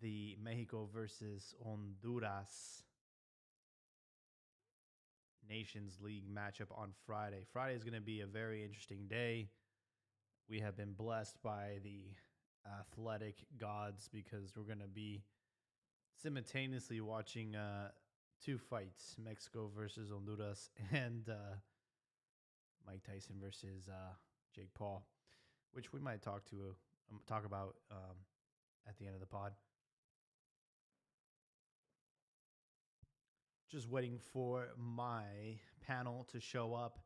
the Mexico versus Honduras Nations League matchup on Friday. Friday is going to be a very interesting day. We have been blessed by the athletic gods because we're going to be simultaneously watching two fights: Mexico versus Honduras and Mike Tyson versus Jake Paul, which we might talk about at the end of the pod. Just waiting for my panel to show up.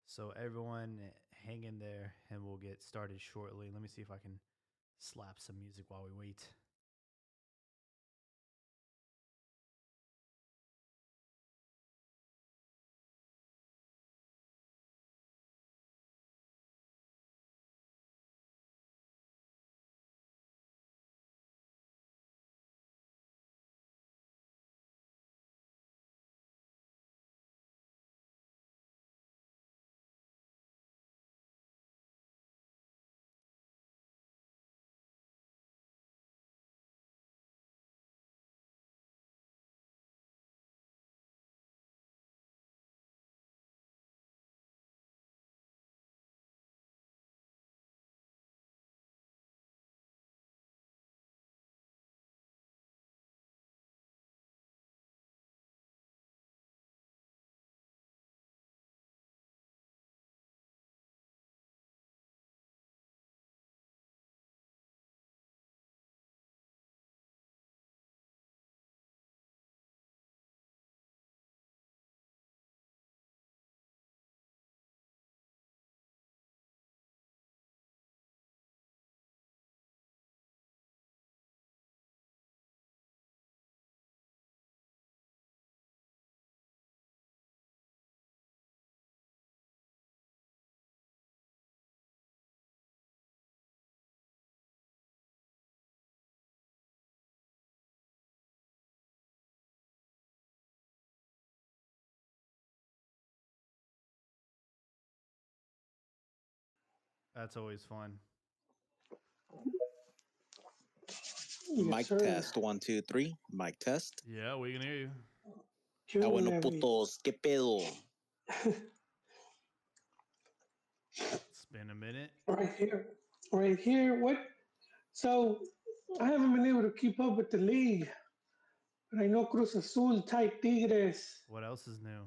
So everyone hang in there and we'll get started shortly. Let me see if I can slap some music while we wait. That's always fun. Yes, Mic sir. test. 1, 2, 3. Mic test. Yeah, we can hear you. Ah, bueno, Chula, güey. putos. ¿Qué pedo? It's been a minute. Right here. Right here. What? So I haven't been able to keep up with the league. But I know Cruz Azul tight Tigres. What else is new?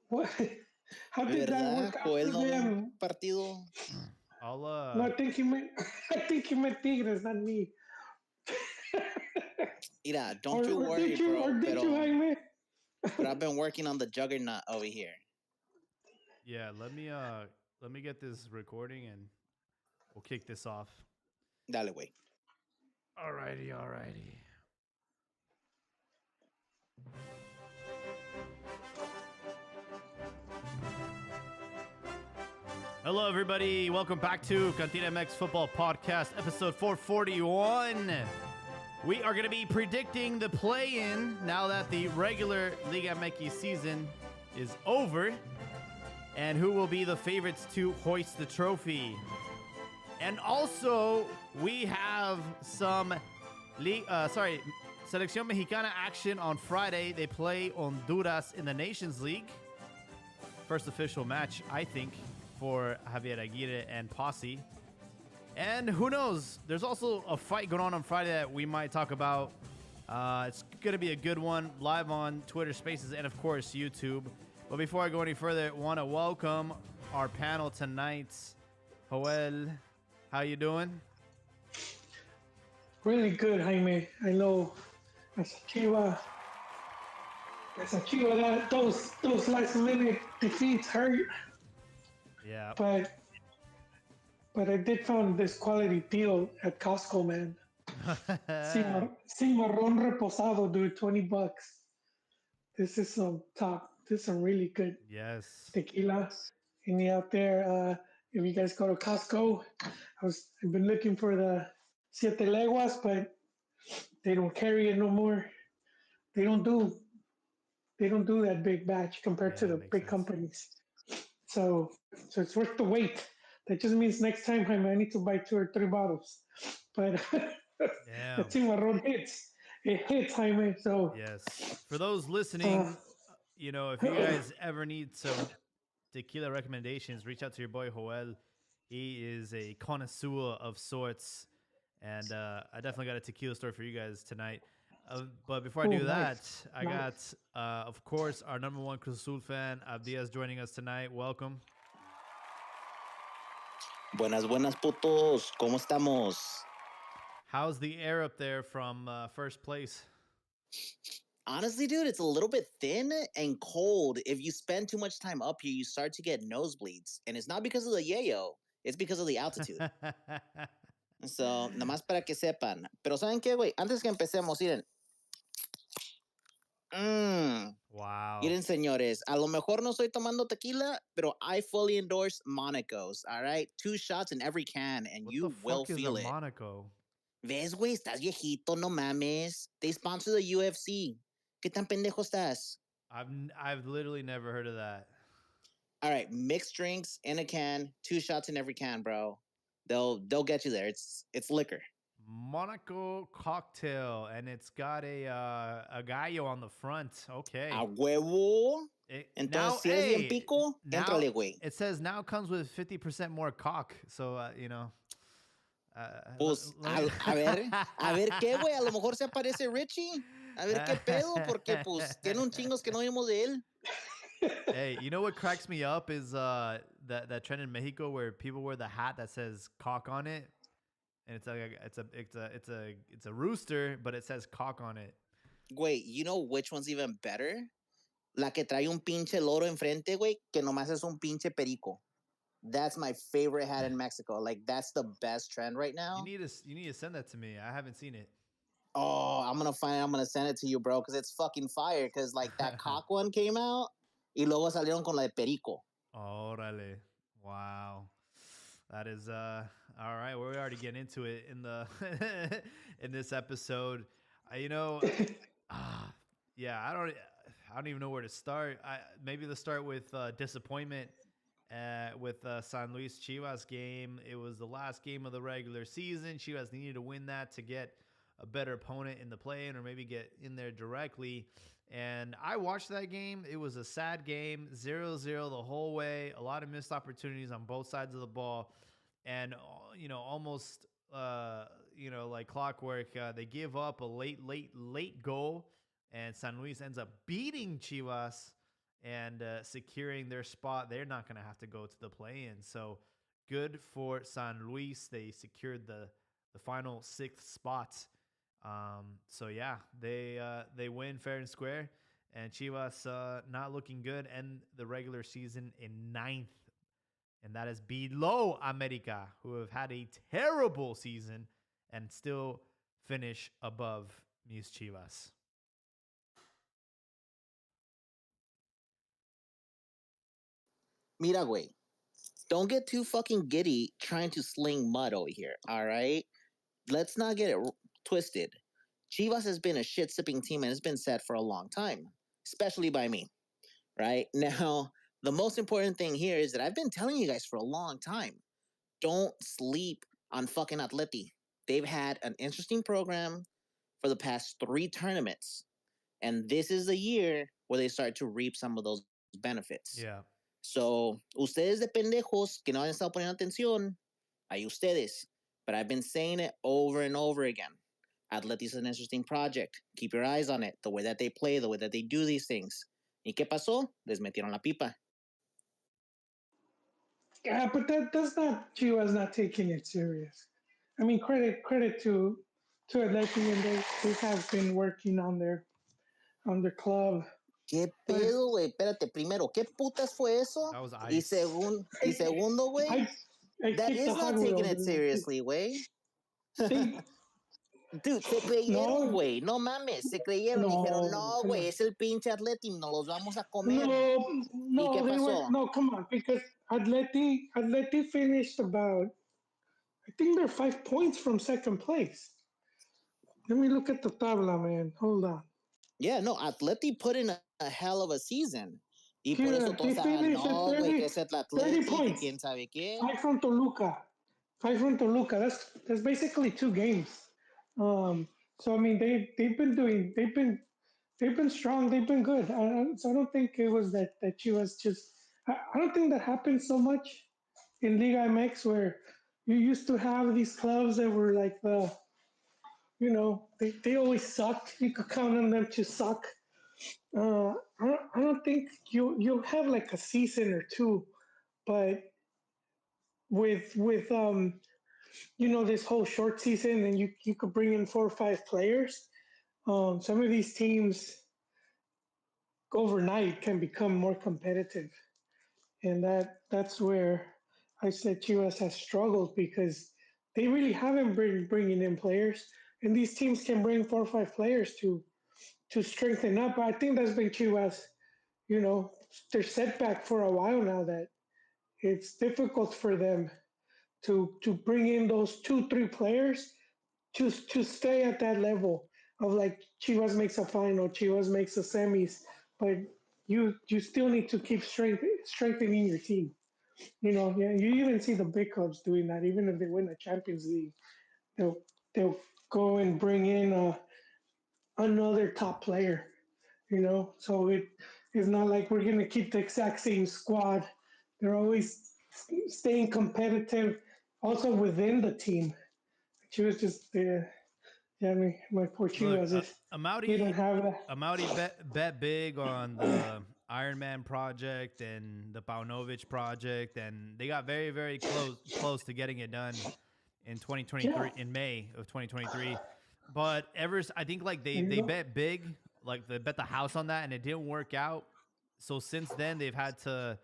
What? How did that ¿Verdad? work out Joel for no ve un them? partido. I'll No, I think he meant I think he meant Tigres, not me. Mira, don't you or worry, did you? bro. Or did you, Pero Jaime? I've been working on the juggernaut over here. yeah, let me get this recording and we'll kick this off. Dale, güey. Alrighty. Hello, everybody. Welcome back to Cantina MX Football Podcast, episode 441. We are going to be predicting the play-in now that the regular Liga MX season is over, and who will be the favorites to hoist the trophy. And also, we have some Selección Mexicana action on Friday. They play Honduras in the Nations League. First official match, I think, for Javier Aguirre and Posse. And who knows? There's also a fight going on Friday that we might talk about. It's going to be a good one, live on Twitter Spaces and, of course, YouTube. But before I go any further, I want to welcome our panel tonight. Joel, how you doing? Really good, Jaime. I know as a Chiva, that those last minute defeats hurt, Yeah. but I did found this quality deal at Costco, man. Cimarron reposado, dude, $20. This is some top. This is some really good Yes. tequila. Any out there? If you guys go to Costco, I've been looking for the Siete Leguas, but they don't carry it no more. They don't do that big batch compared Yeah, to the makes big sense. companies. So it's worth the wait. That just means next time I need to buy 2 or 3 bottles. But The Damn. Cimarron hits. It hits, Jaime. So, Yes. For those uh, listening, if you guys ever need some tequila recommendations, reach out to your boy Joel. He is a connoisseur of sorts, and I definitely got a tequila story for you guys tonight. But before I oh, do that, nice. I Nice. got, of course, our number one Cruz Azul fan, Abdias, joining us tonight. Welcome. Buenas, buenas, putos. ¿Cómo estamos? How's the air up there from first place? Honestly, dude, it's a little bit thin and cold. If you spend too much time up here, you start to get nosebleeds. And it's not because of the yayo, it's because of the altitude. So, nada más para que sepan. Pero ¿saben qué, güey? Antes que empecemos, miren. Wow. Miren, señores, a lo mejor no estoy tomando tequila, pero I fully endorse Monaco's, all right? 2 shots in every can, and What the you will fuck is a feel it. Monaco? ¿Ves, güey? Estás viejito, no mames. They sponsor the UFC. ¿Qué tan pendejo estás? I've literally never heard of that. All right, mixed drinks in a can, 2 shots in every can, bro. They'll get you there. It's liquor. Monaco cocktail, and it's got a gallo on the front. Okay. A huevo. Entonces, si eres bien pico, éntrale, güey. It says now comes with 50% more cock. So, Pues, a ver qué, güey. A lo mejor se aparece Richie. A ver qué pedo, porque pues tiene un chingos que no vimos de él. Hey, you know what cracks me up is that trend in Mexico where people wear the hat that says cock on it, and it's a rooster, but it says cock on it. Güey, you know which one's even better? La que trae un pinche loro enfrente, güey, que nomás es un pinche perico. That's my favorite hat in Mexico. Like, that's the best trend right now. You need to send that to me. I haven't seen it. Oh, I'm gonna find it. I'm gonna send it to you, bro, because it's fucking fire. Because like that cock one came out, y luego salieron con la de perico. Órale. Wow. That is all right. We're already getting into it in the in this episode. Yeah, I don't even know where to start. Maybe let's start with disappointment with San Luis Chivas game. It was the last game of the regular season. Chivas needed to win that to get a better opponent in the play-in or maybe get in there directly. And I watched that game. It was a sad game, 0-0 the whole way. A lot of missed opportunities on both sides of the ball. And, almost, like clockwork, they give up a late goal. And San Luis ends up beating Chivas and securing their spot. They're not going to have to go to the play-in. So good for San Luis. They secured the final 6th spot. So yeah, they win fair and square, and Chivas not looking good, and the regular season in 9th, and that is below America, who have had a terrible season and still finish above Mis Chivas. Mira, güey, don't get too fucking giddy trying to sling mud over here, all right? Let's not get it twisted. Chivas has been a shit sipping team and it's been said for a long time, especially by me, right? Now, the most important thing here is that I've been telling you guys for a long time, don't sleep on fucking Atleti. They've had an interesting program for the past 3 tournaments, and this is the year where they start to reap some of those benefits. Yeah. So, ustedes de pendejos que no han estado poniendo atención, ahí ustedes. But I've been saying it over and over again. Atleti is an interesting project. Keep your eyes on it. The way that they play, the way that they do these things. ¿Y qué pasó? Les metieron la pipa. Yeah, but that's not Chivas not taking it serious. I mean, credit to Atleti, and they have been working on their club. ¿Qué pedo, güey? Espérate, primero, ¿qué putas fue eso? That was Y, ice. y segundo, güey, that is not taking it seriously, güey. Dude, se creyeron, güey. No mames, se creyeron. Dijeron, no, güey, es el pinche Atleti, nos los vamos a comer. No, ¿Y qué pasó? no, come on, because Atleti finished about, I think they're 5 points from second place. Let me look at the tabla, man. Hold on. Yeah, no, Atleti put in a hell of a season. Y por eso todos estaban, no, güey, que es el Atleti, que quién sabe qué. 5 from Toluca. That's basically 2 games. So I mean, they've been strong, they've been good. So I don't think it was that she was just. I don't think that happened so much in Liga MX where you used to have these clubs that were like they always sucked. You could count on them to suck. I don't think you'll have like a season or two, but with this whole short season, and you could bring in 4 or 5 players. Some of these teams overnight can become more competitive, and that's where I said Chivas has struggled because they really haven't been bringing in players, and these teams can bring 4 or 5 players to strengthen up. I think that's been Chivas, their setback for a while now, that it's difficult for them to bring in those 2 3 players to stay at that level of like Chivas makes a final, Chivas makes a semis, but you still need to keep strengthening your team. Yeah, you even see the big clubs doing that. Even if they win the Champions League, they'll they'll go and bring in another top player. So it's not like we're gonna keep the exact same squad. They're always staying competitive, also within the team. She was just yeah, my poor Look, Chivas is they don't Amaury, have that. Amaury bet big on the Iron Man project and the Paunovic project, and they got very very close to getting it done in Yeah, 2023 in May of 2023. But I think like there you they go. bet big, like they bet the house on that, and it didn't work out. So since then they've had to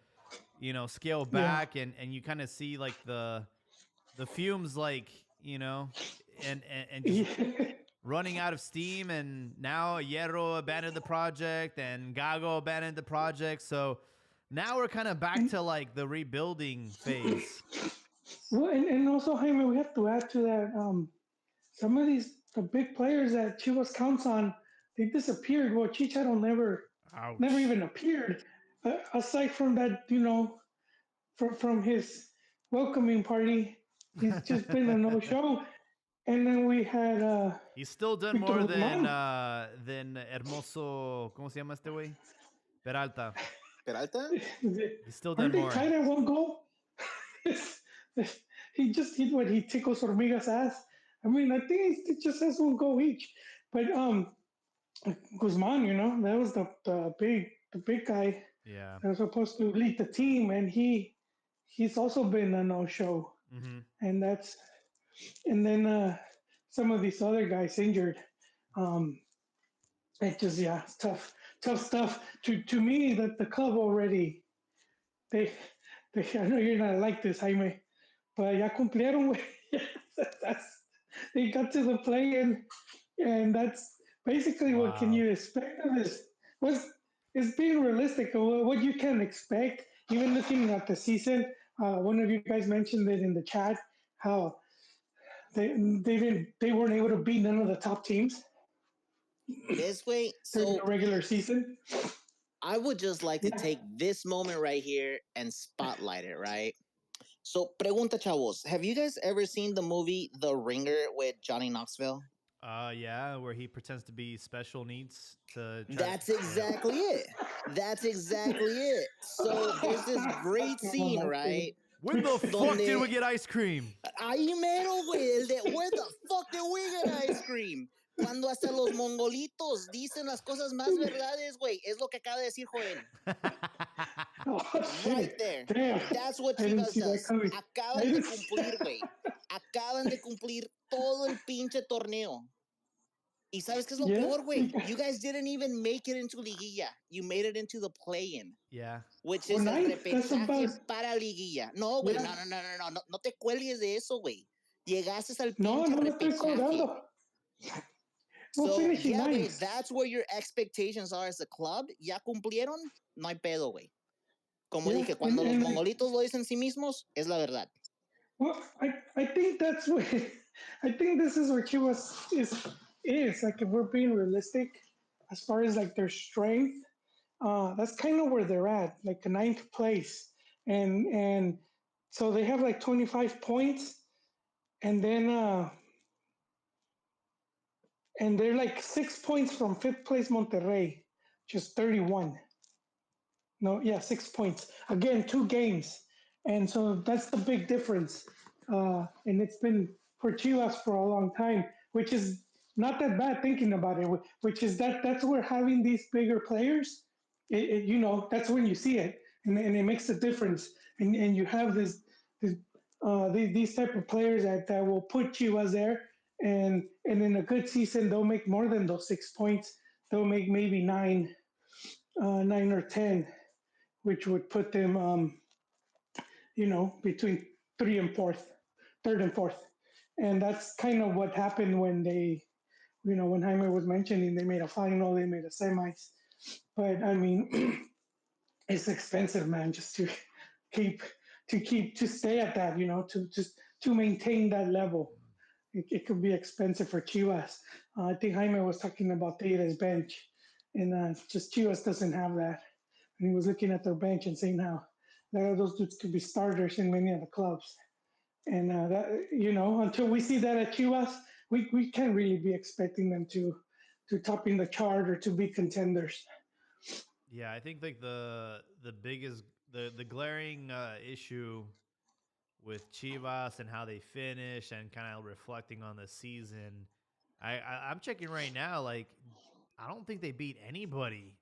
scale Yeah. back, and you kind of see like the fumes, like and just running out of steam. And now Hierro abandoned the project and Gago abandoned the project. So now we're kind of back to like the rebuilding phase. Well, and also Jaime, we have to add to that. Some of the big players that Chivas counts on, they disappeared. Well, Chicharo never Ouch. even appeared. Aside from that, from his welcoming party, he's just been a no show. And then we had He's still done Victor more Guzman. than Hermoso. ¿Cómo se llama este güey? Peralta. Peralta? He's still done Aren't they more. tied at 1 goal? He tickles Hormiga's ass. I mean, I think he just has 1 goal each. But Guzman, that was the big guy Yeah. that was supposed to lead the team, and he's also been a no show. Mm-hmm. And then some of these other guys injured. Um, it's tough stuff. To me, that the club already they I know you're not like this, Jaime, but ya cumplieron, güey. that's they got to the play, and that's basically what can Wow. you expect of this. What's It's being realistic of what you can expect. Even looking at the season, one of you guys mentioned it in the chat how they weren't able to beat none of the top teams This way, during so the regular season. I would just like to Yeah. take this moment right here and spotlight it, right? So, pregunta, chavos. Have you guys ever seen the movie The Ringer with Johnny Knoxville? Yeah, where he pretends to be special needs to try That's yeah. exactly it. That's exactly it. So, there's this great scene, right? When the fuck did we Donde get ice cream? ahí mero, güey, el de where the fuck did we get ice cream? Cuando hasta los mongolitos dicen las cosas más verdades, güey. Es lo que acaba de decir Joel. Oh Right shit! there. Damn, That's what I didn't Chivas see that does. coming. I Acaban de didn't see cumplir, güey. Acaban de cumplir todo el pinche torneo. ¿Y sabes qué es lo Yeah. peor, güey? You guys didn't even make it into liguilla. You made it into the play-in, Yeah. which Well, is el ninth. That's repechaje about. para liguilla. No, güey, Yeah. no te cuelgues de eso, güey. Llegaste al No, pinche no me estoy repechaje. colgando. We'll So, finish in yeah, güey, ninth. that's where your expectations are as a club. Ya cumplieron, no hay pedo, güey. Como Yeah, dije, cuando los and mongolitos lo dicen sí mismos, es la verdad. well, I think that's what I think this is where Chivas is like, if we're being realistic as far as like their strength. That's kind of where they're at, like the ninth place, and so they have like 25 points, and then and they're like 6 points from fifth place Monterrey, just 31. No, yeah, 6 points. Again, 2 games. And so that's the big difference. And it's been for Chivas for a long time, which is not that bad thinking about it, which is that's where having these bigger players, that's when you see it. And it makes a difference. And you have this these type of players that will put Chivas there. And in a good season, they'll make more than those 6 points. They'll make maybe 9 or 10, which would put them, between three and fourth, third and fourth. And that's kind of what happened when when Jaime was mentioning they made a final, they made a semis. But I mean, it's expensive, man, just keep to stay at that, to maintain that level. It could be expensive for Chivas. I think Jaime was talking about Tigres bench, and just Chivas doesn't have that. And he was looking at their bench and saying how those dudes could be starters in many of the clubs. And until we see that at Chivas, we can't really be expecting them to top in the chart or to be contenders. Yeah, I think like the biggest the glaring issue with Chivas and how they finish and kind of reflecting on the season. I'm checking right now. Like, I don't think they beat anybody.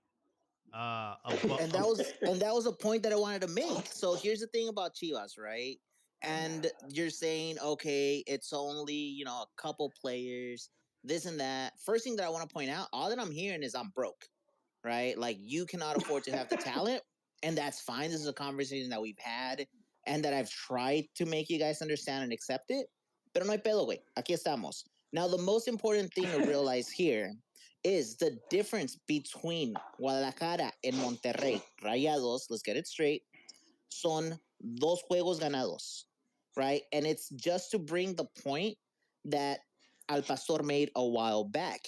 And that was a point that I wanted to make. So here's the thing about Chivas, right? And you're saying, okay, it's only a couple players, this and that. First thing that I want to point out, all that I'm hearing is I'm broke, right? Like you cannot afford to have the talent, and that's fine. This is a conversation that we've had and that I've tried to make you guys understand and accept it. Pero no hay pedo, güey. Aquí estamos. Now, the most important thing to realize here is the difference between Guadalajara and Monterrey. Rayados, let's get it straight, son dos juegos ganados, right? And it's just to bring the point that Al Pastor made a while back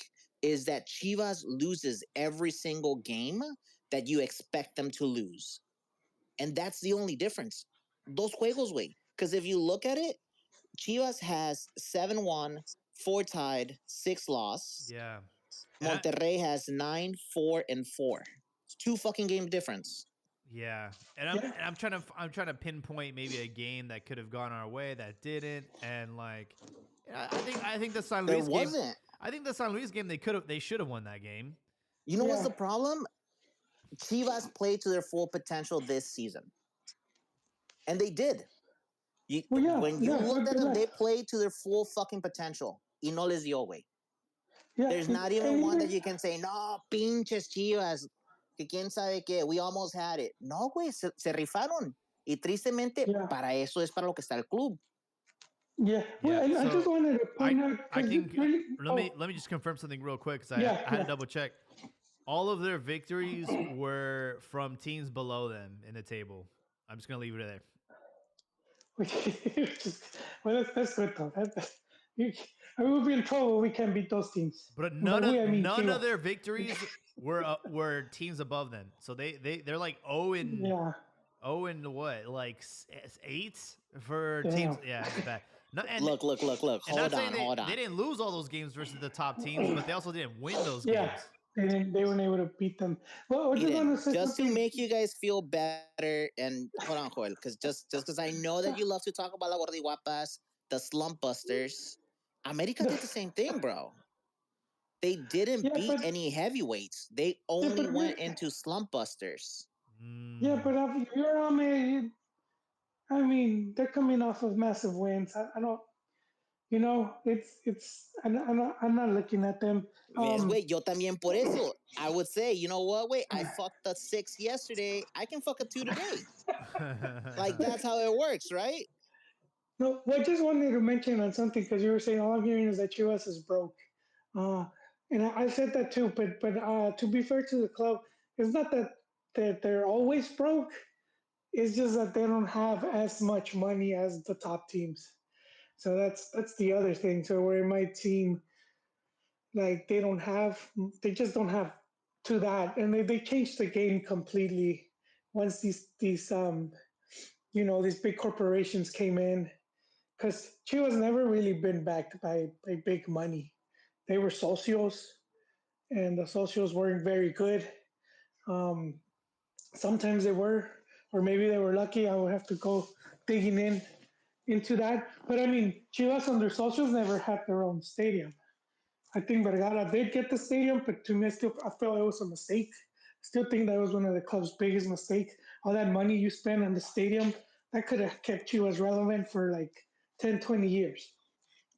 is that Chivas loses every single game that you expect them to lose. And that's the only difference. Dos juegos, way. Because if you look at it, Chivas has 7-1, 4 tied, 6 loss. Yeah. Monterrey has 9-4 and 4. It's 2 fucking game difference. Yeah, and I'm trying to pinpoint maybe a game that could have gone our way that didn't, and like, I think the San Luis game. I think the San Luis game they should have won that game. You know what's the problem? Chivas played to their full potential this season, and they did. When you looked at them, they played to their full fucking potential. Y no les dio, güey. There's not even one that you can say, no, pinches Chivas, que quién sabe qué, we almost had it. No, güey, se rifaron. Y tristemente, para eso es para lo que está el club. Well, I just wanted to point out. Let me just confirm something real quick because I had to double check. All of their victories were from teams below them in the table. I'm just gonna leave it there. Well, that's good though. We will be in trouble. We can't beat those teams. But none of their victories were teams above them. So they're like 0 and what, like 8 for teams. Yeah, it's bad. No, look. Hold on. They didn't lose all those games versus the top teams, but they also didn't win those games. They weren't able to beat them. Well, just to make you guys feel better, and hold on, Joel, because just because I know that you love to talk about la Guardiguapas, the slump busters, America did the same thing, bro. They didn't beat any heavyweights. They only went into slump busters. Yeah, but if you're I mean, they're coming off of massive wins. I don't. I'm not looking at them. Wait, yo también por eso. I would say, you know what, wait, I fucked a 6 yesterday. I can fuck a 2 today. Like, that's how it works, right? No, I just wanted to mention on something because you were saying all I'm hearing is that Chivas is broke. And I said that too, but to be fair to the club, it's not that they're always broke. It's just that they don't have as much money as the top teams. So that's the other thing. So where it might seem like they just don't have to that, and they changed the game completely once these these big corporations came in, because Chivas never really been backed by big money. they were socios, and the socios weren't very good. Um, Sometimes they were, or maybe they were lucky. I would have to go digging into that. But I mean, Chivas under socials never had their own stadium. I think Vergara did get the stadium, but to me, I felt it was a mistake. Still think that was one of the club's biggest mistakes. All that money you spent on the stadium, that could have kept Chivas relevant for like 10, 20 years.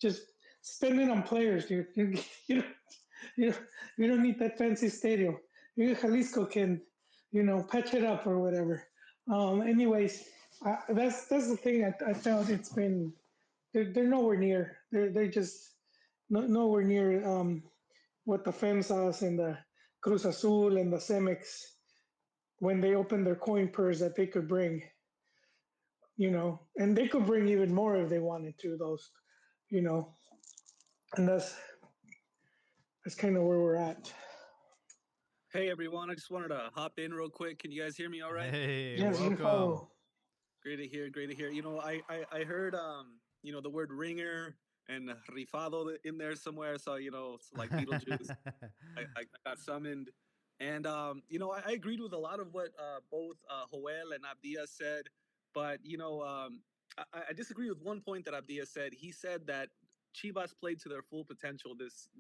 Just spend it on players, dude. You, don't, you, don't, you don't need that fancy stadium. You Jalisco can, patch it up or whatever. Anyways, that's the thing. I felt it's been they're nowhere near. They're just nowhere near what the FEMSAs and the Cruz Azul and the Cemex when they open their coin purse that they could bring, and they could bring even more if they wanted to. Those, you know, and that's kind of where we're at. Hey everyone, I just wanted to hop in real quick. Can you guys hear me all right? Hey, Yes, you welcome. follow. Great to hear, great to hear. I heard the word ringer and rifado in there somewhere, so it's like Beetlejuice. I got summoned. And I agreed with a lot of what both Joel and Abdia said, but I disagree with one point that Abdia said. He said that Chivas played to their full potential this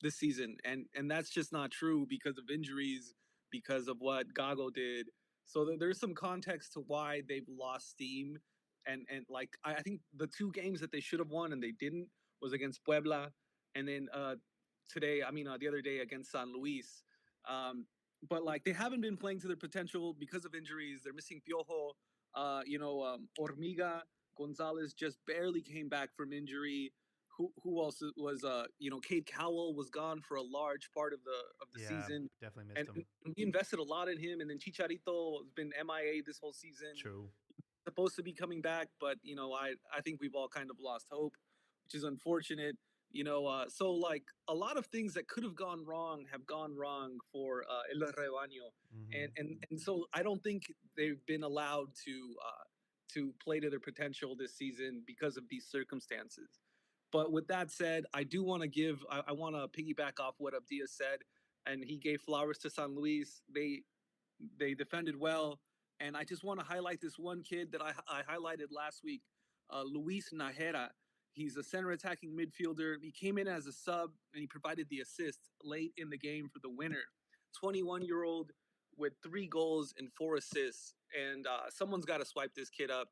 season, and that's just not true because of injuries, because of what Gago did. So there's some context to why they've lost steam, and like I think the two games that they should have won and they didn't was against Puebla, and then the other day against San Luis. But like they haven't been playing to their potential because of injuries. They're missing Piojo. Hormiga Gonzalez just barely came back from injury. Who else was Cade Cowell was gone for a large part of the Yeah, season. definitely missed him. And we invested a lot in him, and then Chicharito has been MIA this whole season. True. Supposed to be coming back, but I think we've all kind of lost hope, which is unfortunate. So like a lot of things that could have gone wrong have gone wrong for El Rebaño, and so I don't think they've been allowed to play to their potential this season because of these circumstances. But with that said, I do want to I want to piggyback off what Abdia said, and he gave flowers to San Luis. They defended well, and I just want to highlight this one kid that I highlighted last week, Luis Najera. He's a center attacking midfielder. He came in as a sub, and he provided the assist late in the game for the winner. 21-year-old with 3 goals and 4 assists, and someone's got to swipe this kid up.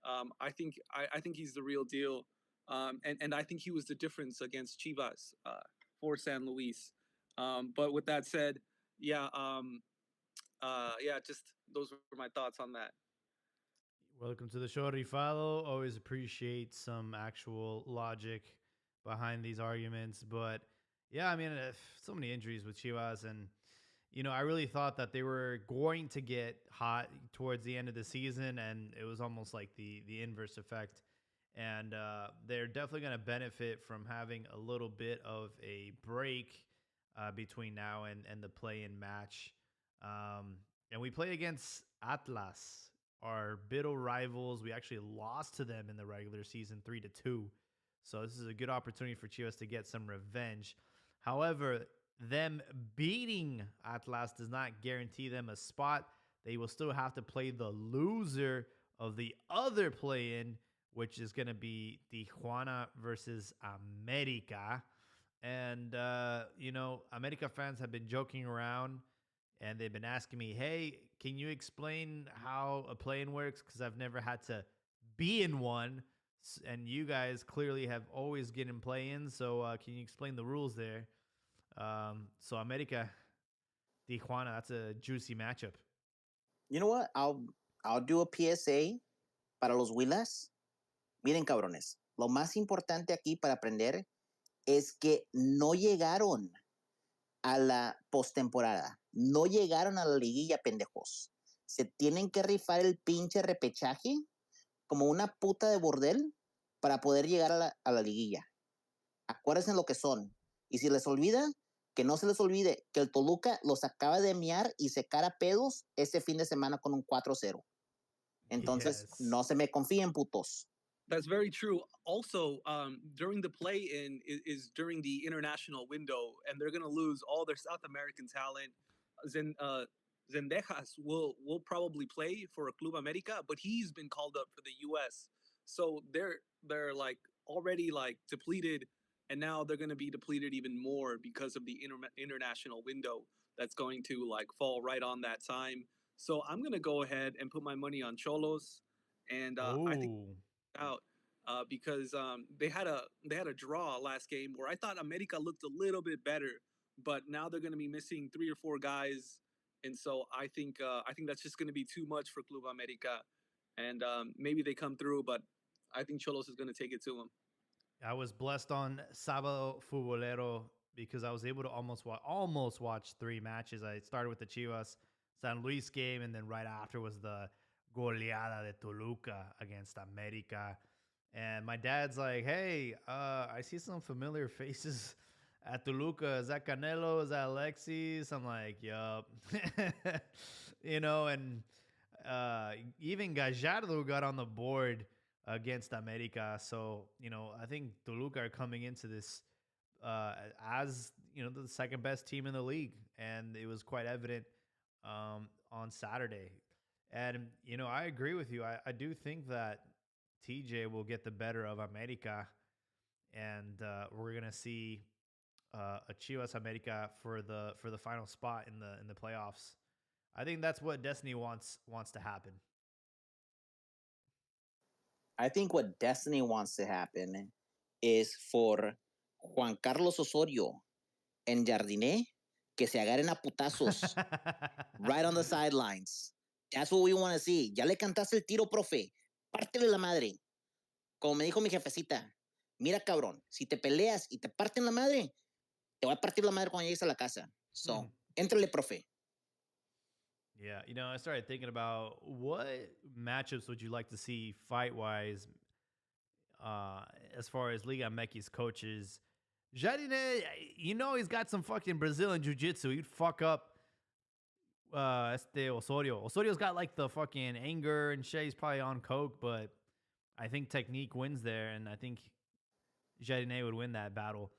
I think he's the real deal. And I think he was the difference against Chivas for San Luis. But with that said, just those were my thoughts on that. Welcome to the show, Rifado. Always appreciate some actual logic behind these arguments. But yeah, I mean, so many injuries with Chivas. And, I really thought that they were going to get hot towards the end of the season. And it was almost like the inverse effect. And they're definitely going to benefit from having a little bit of a break between now and the play-in match. And we play against Atlas, our bitter rivals. We actually lost to them in the regular season 3-2. So this is a good opportunity for Chivas to get some revenge. However, them beating Atlas does not guarantee them a spot. They will still have to play the loser of the other play-in, which is going to be Tijuana versus America. And, America fans have been joking around, and they've been asking me, hey, can you explain how a play-in works? Because I've never had to be in one, and you guys clearly have always get in play-ins. So can you explain the rules there? So America, Tijuana, that's a juicy matchup. You know what? I'll do a PSA para los Willas. Miren, cabrones, lo más importante aquí para aprender es que no llegaron a la postemporada. No llegaron a la liguilla, pendejos. Se tienen que rifar el pinche repechaje como una puta de bordel para poder llegar a la liguilla. Acuérdense lo que son. Y si les olvida, que no se les olvide que el Toluca los acaba de miar y secar a pedos este fin de semana con un 4-0. Entonces, no se me confíen, putos. That's very true. Also, during the play-in is during the international window, and they're gonna lose all their South American talent. Zen, uh, Zendejas will probably play for Club America, but he's been called up for the U.S. So they're like already like depleted, and now they're gonna be depleted even more because of the international window that's going to like fall right on that time. So I'm gonna go ahead and put my money on Cholos, and I think Oh, out because they had a draw last game where I thought America looked a little bit better, but now they're going to be missing three or four guys, and so I think that's just going to be too much for Club America, and maybe they come through, but I think Cholos is going to take it to them. I was blessed on Sábado Futbolero because I was able to almost watch three matches. I started with the Chivas San Luis game, and then right after was the goleada de Toluca against America. And my dad's like, "Hey, I see some familiar faces at Toluca. Is that Canelo? Is that Alexis?" I'm like, "Yup." And even Gallardo got on the board against America. So, I think Toluca are coming into this as, the second best team in the league. And it was quite evident on Saturday. And, I agree with you. I do think that TJ will get the better of America. And we're going to see a Chivas America for the final spot in the playoffs. I think that's what Destiny wants to happen. I think what Destiny wants to happen is for Juan Carlos Osorio and Jardiné que se agarren a putazos right on the sidelines. That's what we want to see. Ya le cantaste el tiro, profe. Pártele la madre. Como me dijo mi jefecita, mira cabrón, si te peleas y te parten la madre, te voy a partir la madre cuando llegues a la casa. So, éntrale, profe. Yeah, I started thinking about what matchups would you like to see fight wise, as far as Liga MX's coaches. Jardine, he's got some fucking Brazilian jiu-jitsu. He'd fuck up Osorio. Osorio's got like the fucking anger and shit. He's probably on coke, but I think technique wins there, and I think Jardine would win that battle.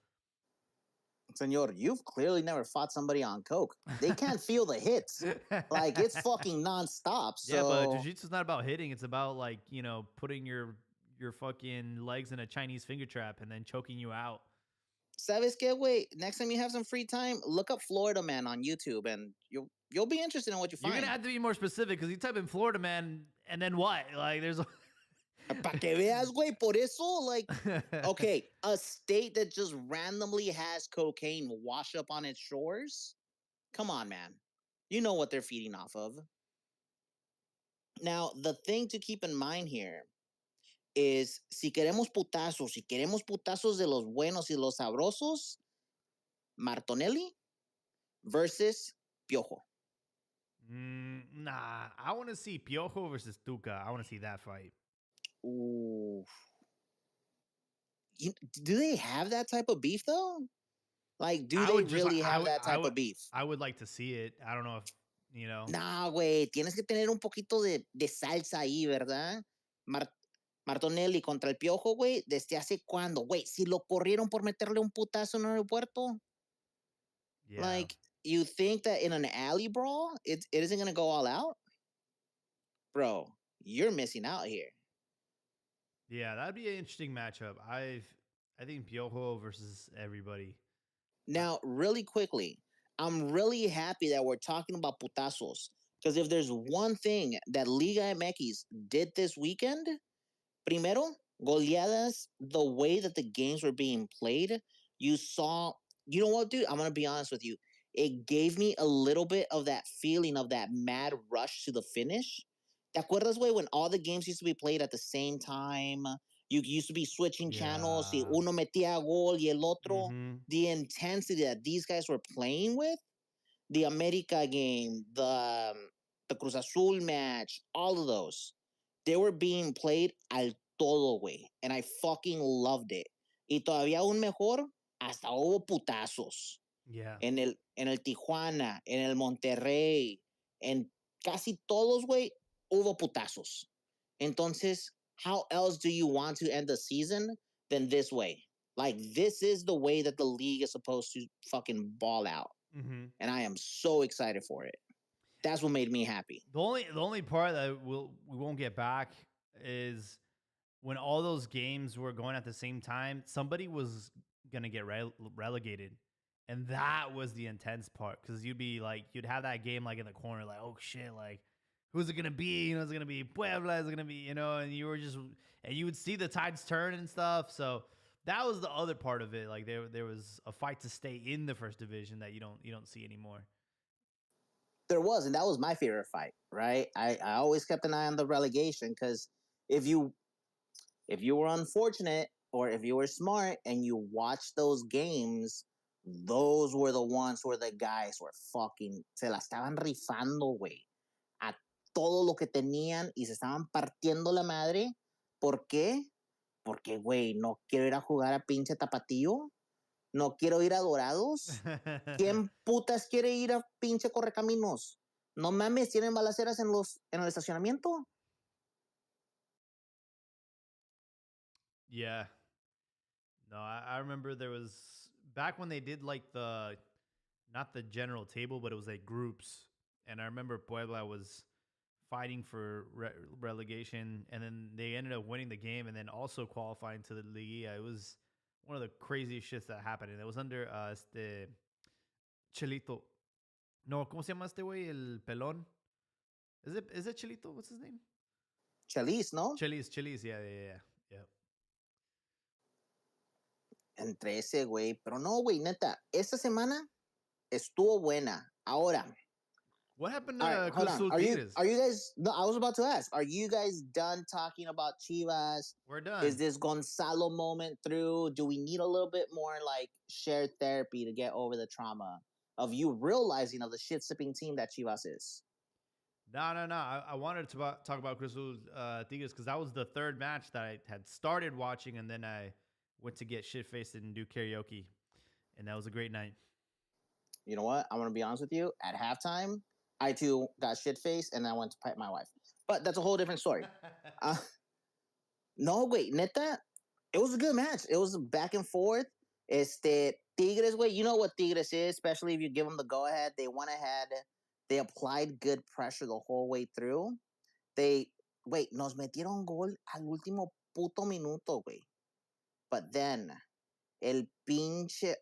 Senor, you've clearly never fought somebody on coke. They can't feel the hits. Like, it's fucking nonstop. So... Yeah, but jiu-jitsu's not about hitting. It's about, like, putting your fucking legs in a Chinese finger trap and then choking you out. ¿Sabes qué, güey? Next time you have some free time, look up Florida Man on YouTube, and you'll be interested in what you find. You're gonna have to be more specific because you type in Florida Man and then what? Like, there's. Pa que veas, güey, por eso, like, okay, a state that just randomly has cocaine wash up on its shores? Come on, man. You know what they're feeding off of. Now, the thing to keep in mind here is, si queremos putazos de los buenos y los sabrosos, Martinelli versus Piojo. Nah, I want to see Piojo versus Tuca. I want to see that fight. Ooh. Do they have that type of beef though? Like, do they really have that type of beef? I would like to see it. I don't know if, Nah, güey, tienes que tener un poquito de salsa ahí, ¿verdad? Martinelli contra el Piojo, güey, ¿desde hace cuándo? Güey, si lo corrieron por meterle un putazo en el aeropuerto. Yeah. Like, you think that in an alley brawl, it isn't going to go all out? Bro, you're missing out here. Yeah, that'd be an interesting matchup. I think Piojo versus everybody. Now, really quickly, I'm really happy that we're talking about putazos, because if there's one thing that Liga MX did this weekend, primero, goleadas, the way that the games were being played, you know what, dude? I'm going to be honest with you. It gave me a little bit of that feeling of that mad rush to the finish. ¿Te acuerdas, güey, when all the games used to be played at the same time? You used to be switching channels. Si uno metía gol y el otro. Mm-hmm. The intensity that these guys were playing with, the America game, the Cruz Azul match, all of those, they were being played al todo, güey. And I fucking loved it. Y todavía aún mejor, hasta hubo putazos. Yeah. En el Tijuana, en el Monterrey, en casi todos, güey, hubo putazos. Entonces, how else do you want to end the season than this way? Like, this is the way that the league is supposed to fucking ball out. Mm-hmm. And I am so excited for it. That's what made me happy. The only part that we won't get back is when all those games were going at the same time. Somebody was gonna get relegated, and that was the intense part because you'd have that game like in the corner, like, oh shit, like who's it gonna be? You know, is it gonna be Puebla? Is it gonna be, you know? And you would see the tides turn and stuff. So that was the other part of it. Like there was a fight to stay in the first division that you don't see anymore. There was, and that was my favorite fight, right? I always kept an eye on the relegation because if you were unfortunate or if you were smart and you watched those games, those were the ones where the guys were fucking se la estaban rifando, güey, a todo lo que tenían y se estaban partiendo la madre. ¿Por qué? Porque, güey, no quiero ir a jugar a pinche Tapatío. No quiero ir a Dorados. ¿Quién putas quiere ir a pinche Correcaminos? No mames, tienen balaceras en el estacionamiento. Yeah. No, I remember there was back when they did like not the general table, but it was like groups. And I remember Puebla was fighting for relegation, and then they ended up winning the game, and then also qualifying to the Liga. It was one of the craziest shits that happened, and it was under este Chelito. No, ¿cómo se llama este güey? El pelón. Is it Chelito? What's his name? Chelis, ¿no? Chelis. Yeah. Entre ese güey. Pero no, güey, neta. Esta semana estuvo buena. Ahora. What happened All to right, hold Cruz on. Azul Are you Tigres? guys? No, I was about to ask. Are you guys done talking about Chivas? We're done. Is this Gonzalo moment through? Do we need a little bit more like shared therapy to get over the trauma of you realizing of the shit sipping team that Chivas is? No. I wanted to talk about Cruz Azul Tigres because that was the third match that I had started watching, and then I went to get shit faced and do karaoke, and that was a great night. You know what? I'm gonna be honest with you. At halftime, I too got shit faced, and I went to pipe my wife. But that's a whole different story. No, wait, neta, it was a good match. It was back and forth. Tigres, wait, you know what Tigres is, especially if you give them the go ahead. They went ahead. They applied good pressure the whole way through. Nos metieron gol al último puto minuto, güey. But then, el pinche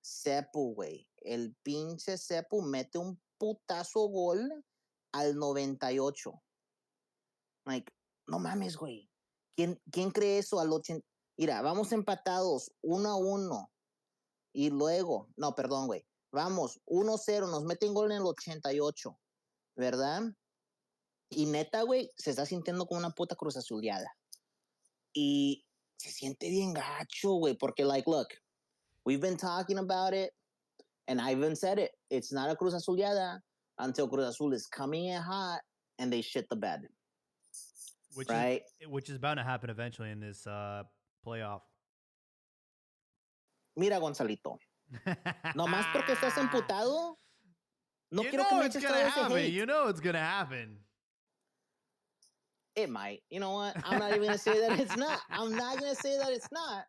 Sepu, güey. El pinche Sepu mete un putazo gol al 98. Like, no mames, güey. ¿Quién cree eso al 80? Mira, vamos empatados 1-1. Y luego, no, perdón, güey. Vamos, 1-0, nos meten gol en el 88. ¿Verdad? Y neta, güey, se está sintiendo como una puta cruz azuleada. Y se siente bien gacho, güey, porque, like, look, we've been talking about it, and I even said it. It's not a cruz azuleada until Cruz Azul is coming in hot and they shit the bed. Which is bound to happen eventually in this playoff. Mira, Gonzalito. Nomás porque estás emputado, no you quiero know que me it's eches gonna todo ese happen. hate. You know it's gonna happen. It might. You know what? I'm not even going to say that it's not. I'm not going to say that it's not.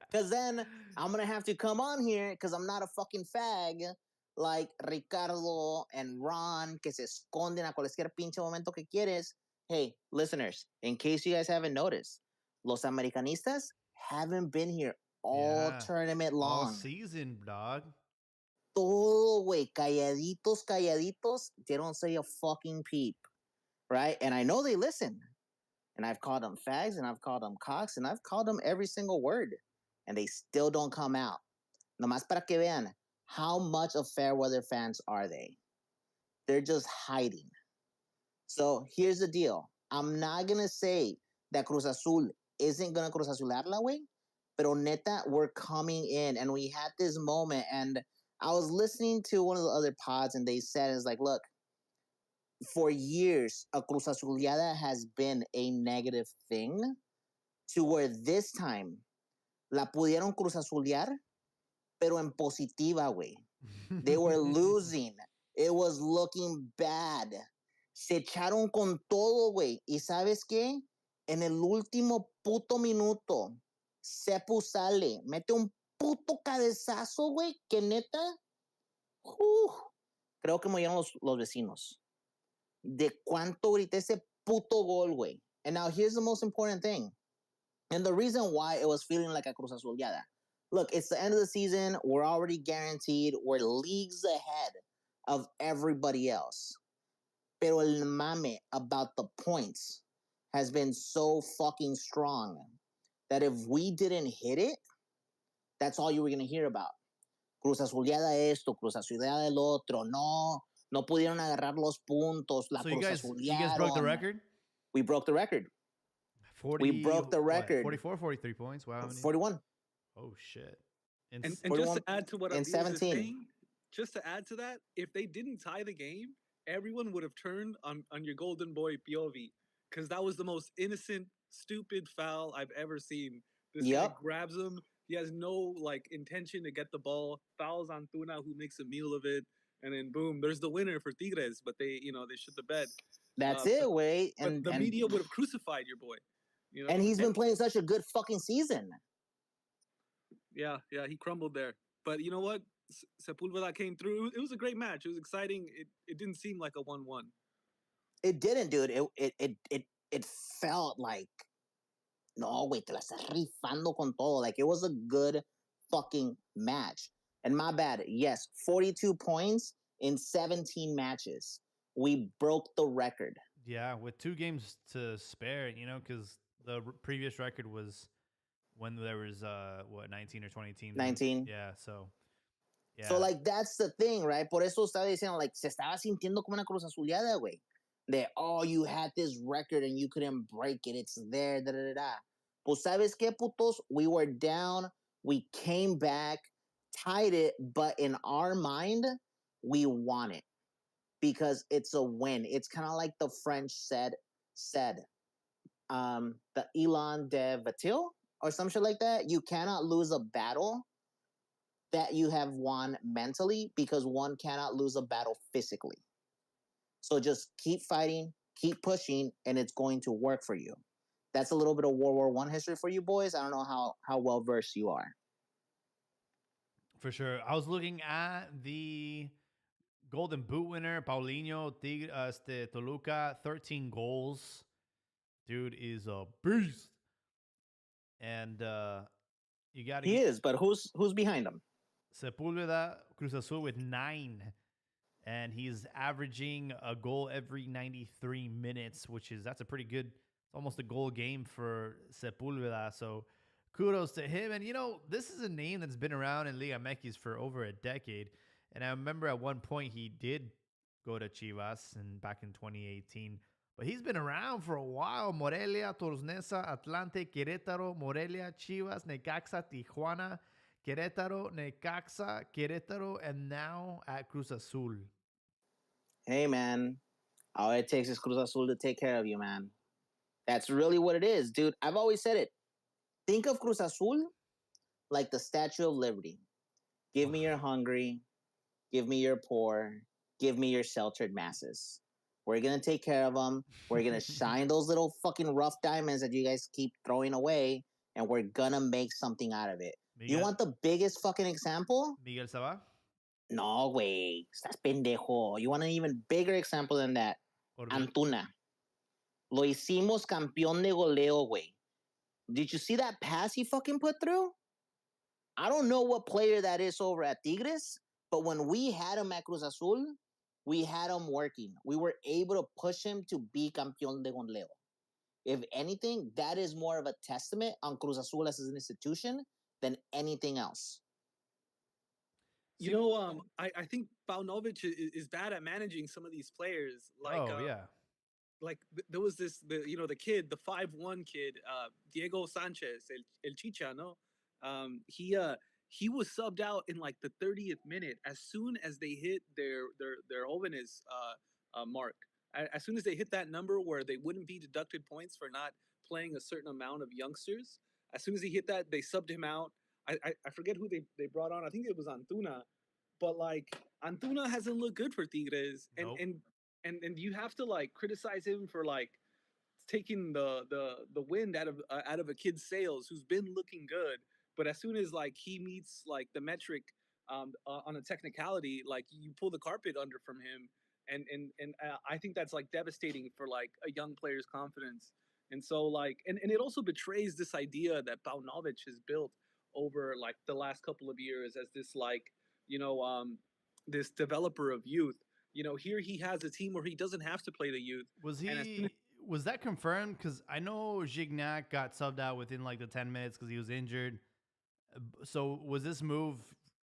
Because then I'm going to have to come on here because I'm not a fucking fag like Ricardo and Ron que se esconden a cualquier pinche momento que quieres. Hey, listeners, in case you guys haven't noticed, Los Americanistas haven't been here all tournament long. All season, dog. Todo, güey. Calladitos. They don't say a fucking peep. Right? And I know they listen. And I've called them fags, and I've called them cocks, and I've called them every single word. And they still don't come out. Nomás para que vean, how much of Fairweather fans are they? They're just hiding. So here's the deal. I'm not going to say that Cruz Azul isn't going to Cruz Azularla, güey. Pero neta, we're coming in. And we had this moment. And I was listening to one of the other pods, and they said, it's like, look, for years, a Cruz Azuleada has been a negative thing to where this time la pudieron Cruz Azulear, pero en positiva, güey. They were losing. It was looking bad. Se echaron con todo, güey. ¿Y sabes qué? En el último puto minuto, Sepu sale, mete un puto cabezazo, güey, que neta, creo que murieron los vecinos. De cuánto grité ese puto gol, güey. And now here's the most important thing. And the reason why it was feeling like a Cruz Azuleada. Look, it's the end of the season. We're already guaranteed. We're leagues ahead of everybody else. Pero el mame about the points has been so fucking strong that if we didn't hit it, that's all you were going to hear about. Cruz Azuleada esto, Cruz Azuleada el otro. No, no pudieron agarrar los puntos. La So Cruz you guys broke the Azulearon. record? We broke the record. 40, We broke the what, record. 44, 43 points. Wow. 41. Oh, shit. And just to add to what and Abdiel is 17. saying, just to add to that, if they didn't tie the game, everyone would have turned on your golden boy Piovi, because that was the most innocent, stupid foul I've ever seen. This guy grabs him. He has no like intention to get the ball. Fouls Antuna, who makes a meal of it, and then boom, there's the winner for Tigres. But they shit the bed. That's it, way. But the media would have crucified your boy. You know? And he's been playing such a good fucking season. Yeah, he crumbled there. But you know what? Sepulveda came through. It was a great match. It was exciting. It didn't seem like a 1-1. It didn't, dude. It felt like, no, wait, te la estás rifando con todo. Like, it was a good fucking match. And my bad, yes, 42 points in 17 matches. We broke the record. Yeah, with 2 games to spare, because the previous record was when there was 19 or 20 teams. 19. Yeah, so yeah. So like that's the thing, right? Por eso estaba diciendo, like, se estaba sintiendo como una Cruz Azuleada, güey. That, oh, you had this record and you couldn't break it. It's there, da da da. Pues sabes qué, putos? We were down. We came back, tied it, but in our mind, we won it because it's a win. It's kind of like the French said, the Elan de Vatil or some shit like that. You cannot lose a battle that you have won mentally because one cannot lose a battle physically. So just keep fighting, keep pushing, and it's going to work for you. That's a little bit of World War I history for you boys. I don't know how well versed you are. For sure. I was looking at the Golden Boot winner, Paulinho Toluca, 13 goals. Dude is a beast. And you got to. He is, but who's behind him? Sepulveda Cruz Azul with 9. And he's averaging a goal every 93 minutes, that's a pretty good, it's almost a goal game for Sepulveda. So kudos to him. And, this is a name that's been around in Liga MX for over a decade. And I remember at one point he did go to Chivas back in 2018. But he's been around for a while. Morelia, Toros Neza, Atlante, Querétaro, Morelia, Chivas, Necaxa, Tijuana, Querétaro, Necaxa, Querétaro, and now at Cruz Azul. Hey, man. All it takes is Cruz Azul to take care of you, man. That's really what it is, dude. I've always said it. Think of Cruz Azul like the Statue of Liberty. Give me your hungry. Give me your poor. Give me your sheltered masses. We're going to take care of them. We're going to shine those little fucking rough diamonds that you guys keep throwing away, and we're going to make something out of it. Miguel, you want the biggest fucking example? Miguel Sabah? No, güey. Estás pendejo. You want an even bigger example than that? Antuna. Lo hicimos campeón de goleo, güey. Did you see that pass he fucking put through? I don't know what player that is over at Tigres, but when we had him at Cruz Azul, we had him working. We were able to push him to be campeón de goleo. If anything, that is more of a testament on Cruz Azul as an institution than anything else. I think Paunovic is bad at managing some of these players. Like, like there was the kid, the 5'1" kid, Diego Sanchez, El Chicha, no? He was subbed out in like the 30th minute as soon as they hit their Jóvenes mark. As soon as they hit that number where they wouldn't be deducted points for not playing a certain amount of youngsters, as soon as he hit that, they subbed him out. I forget who they brought on. I think it was Antuna. But like Antuna hasn't looked good for Tigres. And and you have to like criticize him for like taking the wind out of a kid's sails who's been looking good, but as soon as like he meets like the metric on a technicality, like you pull the carpet under from him, and I think that's like devastating for like a young player's confidence. And so like and it also betrays this idea that Paunovic has built over like the last couple of years as this like you know this developer of youth. Here he has a team where he doesn't have to play the youth. Was And as soon as, he? Was that confirmed? Because I know Gignac got subbed out within like the 10 minutes because he was injured. So was this move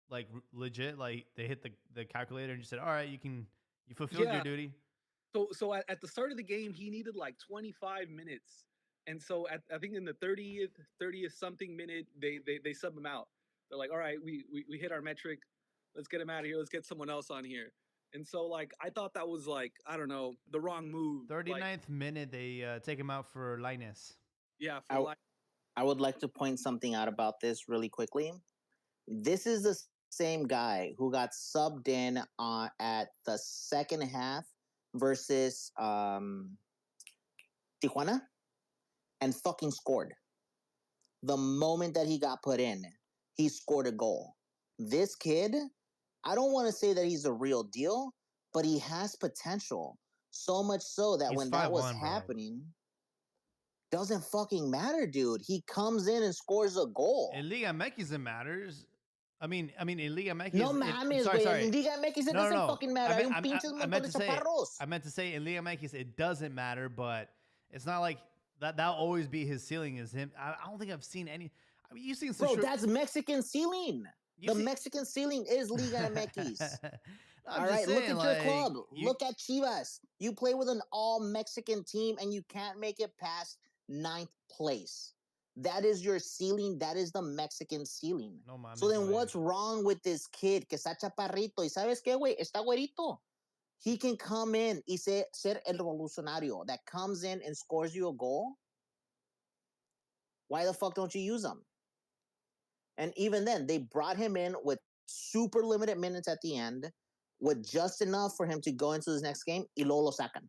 like legit? Like they hit the calculator and just said, "All right, you fulfilled your yeah, duty." so at the start of the game, he needed like 25 minutes, and so I think in the 30th something minute, they sub him out. They're like, all right, we hit our metric, let's get him out of here, let's get someone else on here. And so like I thought that was like I don't know the wrong move. Like 39th minute, they take him out for Linus. yeah, for I like I would like to point something out about this really quickly. This is the same guy who got subbed in at the second half versus Tijuana and fucking scored. The moment that he got put in, he scored a goal. This kid, I don't want to say that he's a real deal, but he has potential. So much so that He's when that was 5'1", bro. happening, doesn't fucking matter, dude. He comes in and scores a goal. In Liga MX, it matters. I mean, in Liga MX, No mames, sorry, güey. sorry. En Liga MX it No, no, doesn't no. fucking matter. Hay un pinches I montón meant de to say, chaparros. I meant to say in Liga MX it doesn't matter, but it's not like that. That'll always be his ceiling. Is him? I don't think I've seen any. I mean, you've seen some. Bro, that's Mexican ceiling. The Mexican ceiling is Liga MX. All right, look at your club. Look at Chivas. You play with an all-Mexican team and you can't make it past 9th place. That is your ceiling. That is the Mexican ceiling. No mames, So then güey. what's wrong with this kid que está chaparrito? ¿Y sabes qué, güey? Está güerito. He can come in y ser el revolucionario that comes in and scores you a goal. Why the fuck don't you use him? And even then, they brought him in with super limited minutes at the end, with just enough for him to go into his next game. Y luego lo sacan.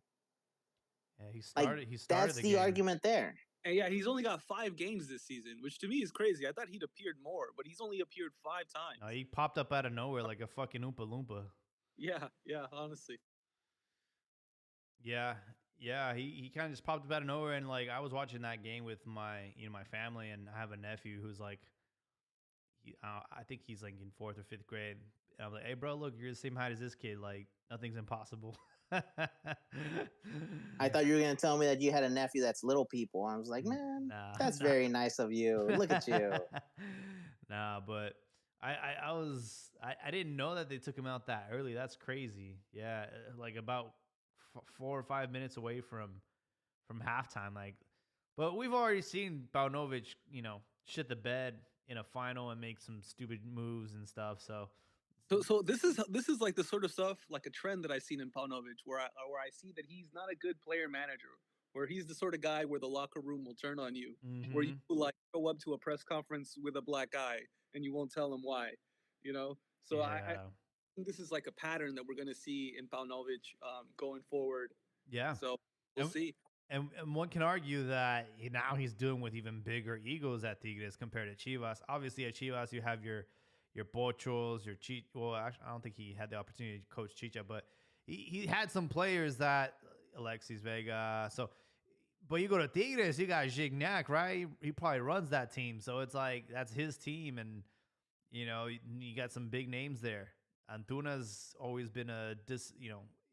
Yeah, he started. Like, he started that's the the game. argument there. and yeah, he's only got 5 games this season, which to me is crazy. I thought he'd appeared more, but he's only appeared 5 times. No, he popped up out of nowhere like a fucking Oompa Loompa. Yeah, honestly. Yeah, he kind of just popped up out of nowhere, and like I was watching that game with my my family, and I have a nephew who's like, I think he's like in 4th or 5th grade, and I'm like, hey bro, look, you're the same height as this kid, like nothing's impossible. I thought you were going to tell me that you had a nephew that's little people. I was like, man, that's very nice of you. Look at you. Nah, but I didn't know that they took him out that early. That's crazy. Yeah, like about 4 or 5 minutes away from halftime. Like, but we've already seen Paunovic, shit the bed in a final and make some stupid moves and stuff. So this is like the sort of stuff, like a trend that I've seen in Paunovic, where I see that he's not a good player manager, where he's the sort of guy where the locker room will turn on you, where you like go up to a press conference with a black guy and you won't tell him why, So I think this is like a pattern that we're gonna see in Paunovic going forward. Yeah. So we'll see. And one can argue that now he's dealing with even bigger egos at Tigres compared to Chivas. Obviously, at Chivas, you have your Pochos, your Chicha. Well, actually, I don't think he had the opportunity to coach Chicha, but he had some players that Alexis Vega. So, but you go to Tigres, you got Gignac, right? He probably runs that team, so it's like that's his team, and you got some big names there. Antuna's always been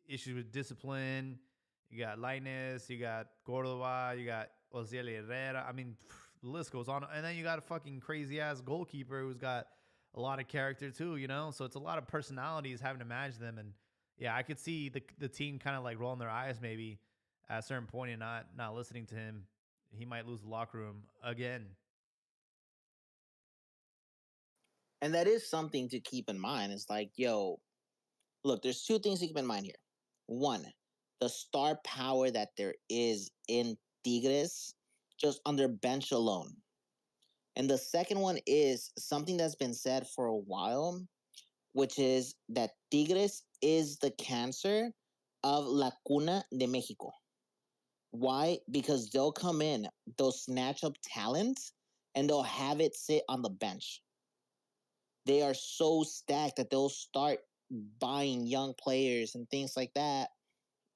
issues with discipline. You got Linus, you got Cordova, you got Osiel Herrera. I mean, the list goes on. And then you got a fucking crazy-ass goalkeeper who's got a lot of character too, So it's a lot of personalities having to manage them. And, yeah, I could see the team kind of like rolling their eyes maybe at a certain point and not listening to him. He might lose the locker room again. And that is something to keep in mind. It's like, yo, look, there's 2 things to keep in mind here. 1, the star power that there is in Tigres just on their bench alone. And the second one is something that's been said for a while, which is that Tigres is the cancer of La Cuna de Mexico. Why? Because they'll come in, they'll snatch up talent, and they'll have it sit on the bench. They are so stacked that they'll start buying young players and things like that.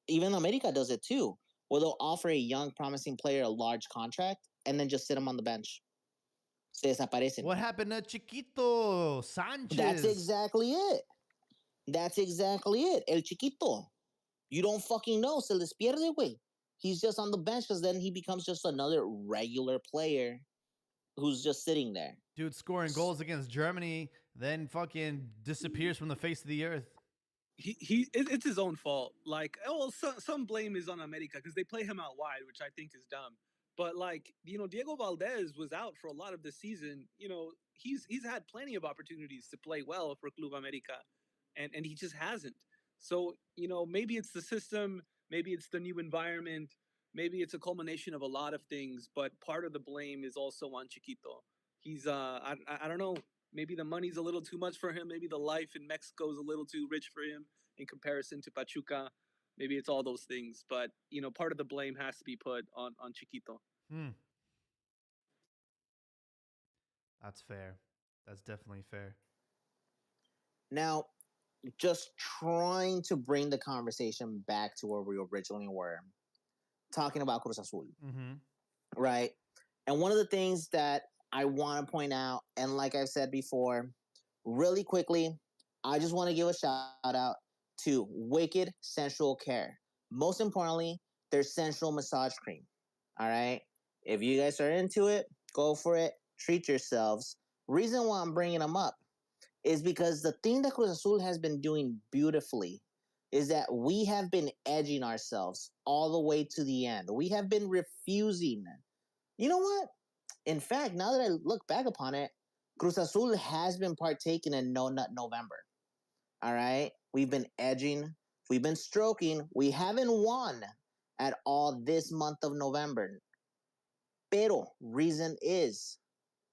Even America does it too, where they'll offer a young, promising player a large contract and then just sit them on the bench. Se desaparecen. What happened to Chiquito That's Sanchez? exactly it. That's exactly it. El Chiquito. You don't fucking know. Se les pierde, güey. He's just on the bench because then he becomes just another regular player who's just sitting there. Dude scoring goals against Germany, then fucking disappears from the face of the earth. It's his own fault. Like, oh, some blame is on America because they play him out wide, which I think is dumb. But like, Diego Valdez was out for a lot of the season. He's had plenty of opportunities to play well for Club America, and he just hasn't. So maybe it's the system, maybe it's the new environment, maybe it's a culmination of a lot of things. But part of the blame is also on Chiquito. He's I don't know. Maybe the money's a little too much for him. Maybe the life in Mexico is a little too rich for him in comparison to Pachuca. Maybe it's all those things, but part of the blame has to be put on Chiquito. That's fair. That's definitely fair. Now, just trying to bring the conversation back to where we originally were, talking about Cruz Azul, right? And one of the things that I want to point out, and like I've said before, really quickly, I just want to give a shout out to Wicked Sensual Care. Most importantly, their sensual massage cream. All right. If you guys are into it, go for it. Treat yourselves. Reason why I'm bringing them up is because the thing that Cruz Azul has been doing beautifully is that we have been edging ourselves all the way to the end. We have been refusing. You know what? In fact, now that I look back upon it, Cruz Azul has been partaking in No Nut November. All right? We've been edging, we've been stroking. We haven't won at all this month of November. Pero reason is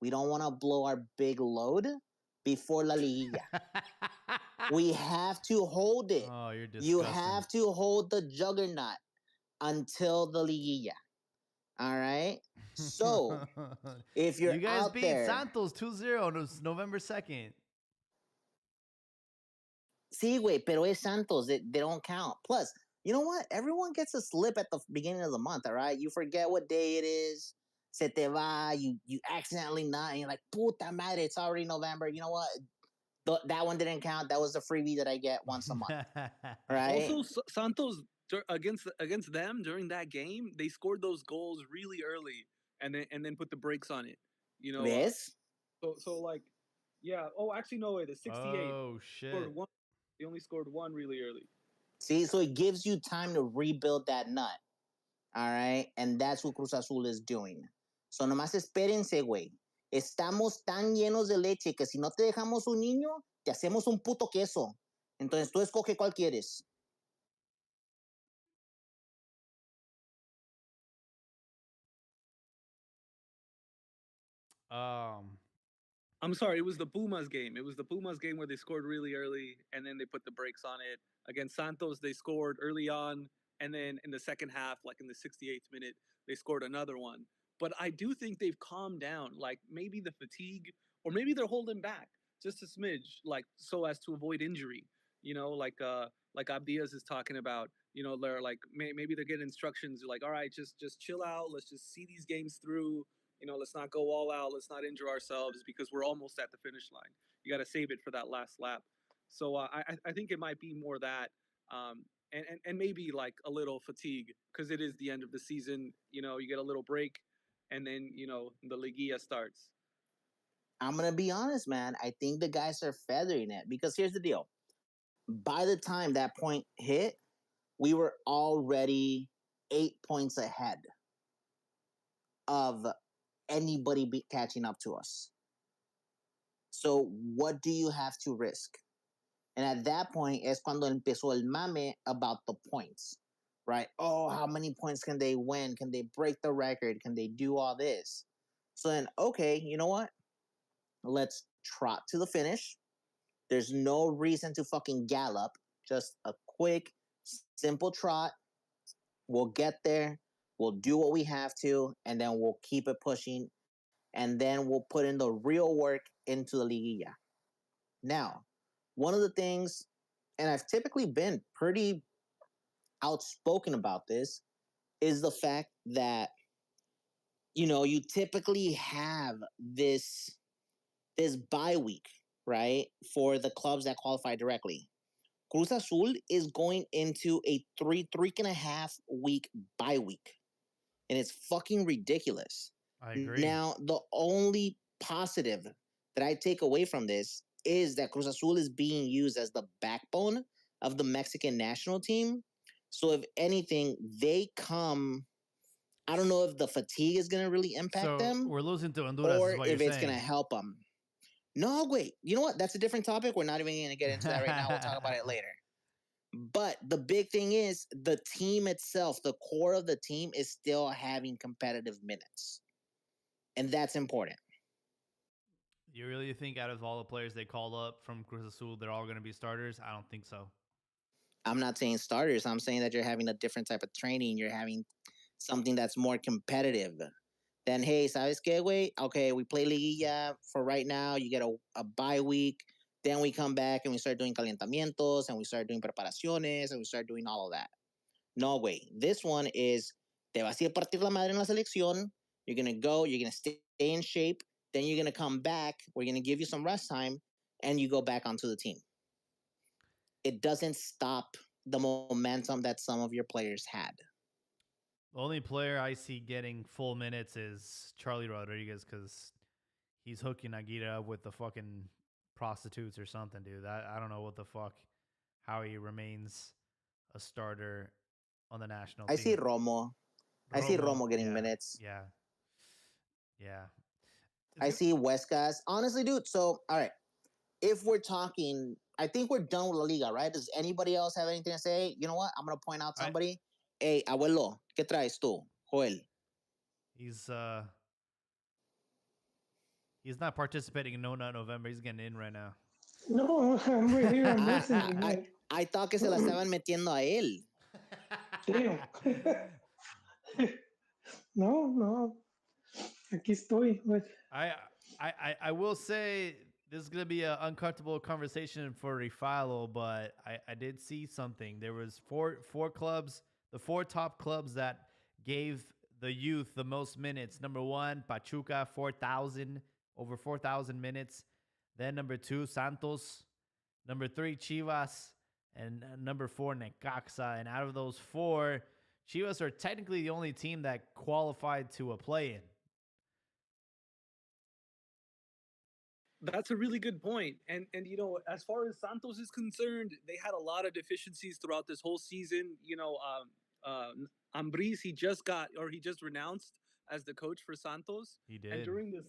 we don't want to blow our big load before La Liguilla. We have to hold it. Oh, you're disgusting. You have to hold the juggernaut until the Liguilla. All right? So, if you're you guys out beat there, Santos 2-0 on November 2nd. Sí, güey, pero es Santos. They don't count. Plus, you know what? Everyone gets a slip at the beginning of the month, all right? You forget what day it is. Se te va. You accidentally not, and you're like, puta madre, it's already November. You know what? That one didn't count. That was the freebie that I get once a month, right? Also, Santos against them during that game, they scored those goals really early, and then put the brakes on it. Yes. So like, yeah. Oh, actually, no way. The 68. Oh shit. They only scored one really early. See, so it gives you time to rebuild that nut. All right. And that's what Cruz Azul is doing. So nomás espérense, güey. Estamos tan llenos de leche que si no te dejamos un niño, te hacemos un puto queso. Entonces tú escoge cuál quieres. I'm sorry, it was the Pumas game. It was the Pumas game where they scored really early and then they put the brakes on it. Against Santos, they scored early on, and then in the second half, like in the 68th minute, they scored another one. But I do think they've calmed down. Like maybe the fatigue, or maybe they're holding back just a smidge, like so as to avoid injury. Like Abdias is talking about. They're like maybe they're getting instructions like, all right, just chill out. Let's just see these games through. Let's not go all out. Let's not injure ourselves because we're almost at the finish line. You got to save it for that last lap. So I think it might be more that, and maybe like a little fatigue because it is the end of the season. You get a little break, and then the Liguilla starts. I'm going to be honest, man. I think the guys are feathering it because here's the deal. By the time that point hit, we were already 8 points ahead of anybody catching up to us. So what do you have to risk? And at that point es cuando empezó el mame about the points, right? Oh, how many points can they win? Can they break the record? Can they do all this? So then, okay, you know what? Let's trot to the finish. There's no reason to fucking gallop. Just a quick Simple trot. We'll get there. We'll do what we have to, and then we'll keep it pushing, and then we'll put in the real work into the liguilla. Now, one of the things, and I've typically been pretty outspoken about this, is the fact that you typically have this bye week, right, for the clubs that qualify directly. Cruz Azul is going into a three and a half week bye week, and it's fucking ridiculous. I agree. Now, the only positive that I take away from this is that Cruz Azul is being used as the backbone of the Mexican national team. So, if anything, they come. I don't know if the fatigue is going to really impact So them we're losing to Honduras, is or what you're if it's going saying. to help them. No, wait. You know what? That's a different topic. We're not even going to get into that right now. We'll talk about it later. But the big thing is the team itself, the core of the team is still having competitive minutes. And that's important. You really think out of all the players they called up from Cruz Azul, they're all going to be starters? I don't think so. I'm not saying starters. I'm saying that you're having a different type of training. You're having something that's more competitive. Then, hey, ¿sabes qué, güey? Okay, we play Liguilla for right now. You get a bye week. Then we come back and we start doing calentamientos and we start doing preparaciones and we start doing all of that. No, way. This one is, te vas a ir a partir la madre en la selección. You're going to go, you're going to stay in shape. Then you're going to come back. We're going to give you some rest time and you go back onto the team. It doesn't stop the momentum that some of your players had. The only player I see getting full minutes is Charlie Rodriguez because he's hooking Aguirre up with the fucking prostitutes or something, dude. I don't know what the fuck, how he remains a starter on the national I team. see Romo. I see Romo getting yeah, minutes. Yeah. Yeah. I see Huescas. Honestly, dude. So, all right. If we're talking, I think we're done with La Liga, right? Does anybody else have anything to say? You know what? I'm going to point out somebody. Hey, abuelo, ¿qué traes tú? Joel. He's not participating in No Nut November. He's getting in right now. No, I'm right here. I'm listening. I thought que se la estaban metiendo a él. Damn. No. Aquí estoy. But I will say this is gonna be an uncomfortable conversation for Rifalo, but I did see something. There was four clubs, the four top clubs that gave the youth the most minutes. Number 1, Pachuca, over 4,000 minutes. Then number 2, Santos. Number 3, Chivas. And number 4, Necaxa. And out of those 4, Chivas are technically the only team that qualified to a play-in. That's a really good point. And as far as Santos is concerned, they had a lot of deficiencies throughout this whole season. Ambriz, he just renounced as the coach for Santos. He did. And during this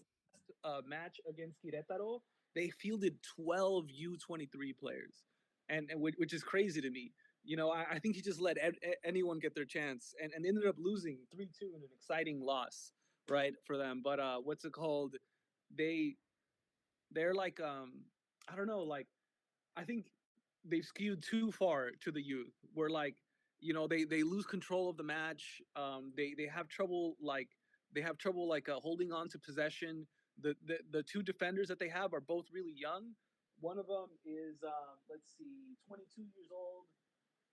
match against Querétaro, they fielded 12 U23 players, and which is crazy to me. I think he just let anyone get their chance, and ended up losing 3-2 in an exciting loss, right, for them. But what's it called? They're like I don't know, like I think they've skewed too far to the youth. Where like they lose control of the match. They have trouble holding on to possession. The two defenders that they have are both really young. One of them is 22 years old,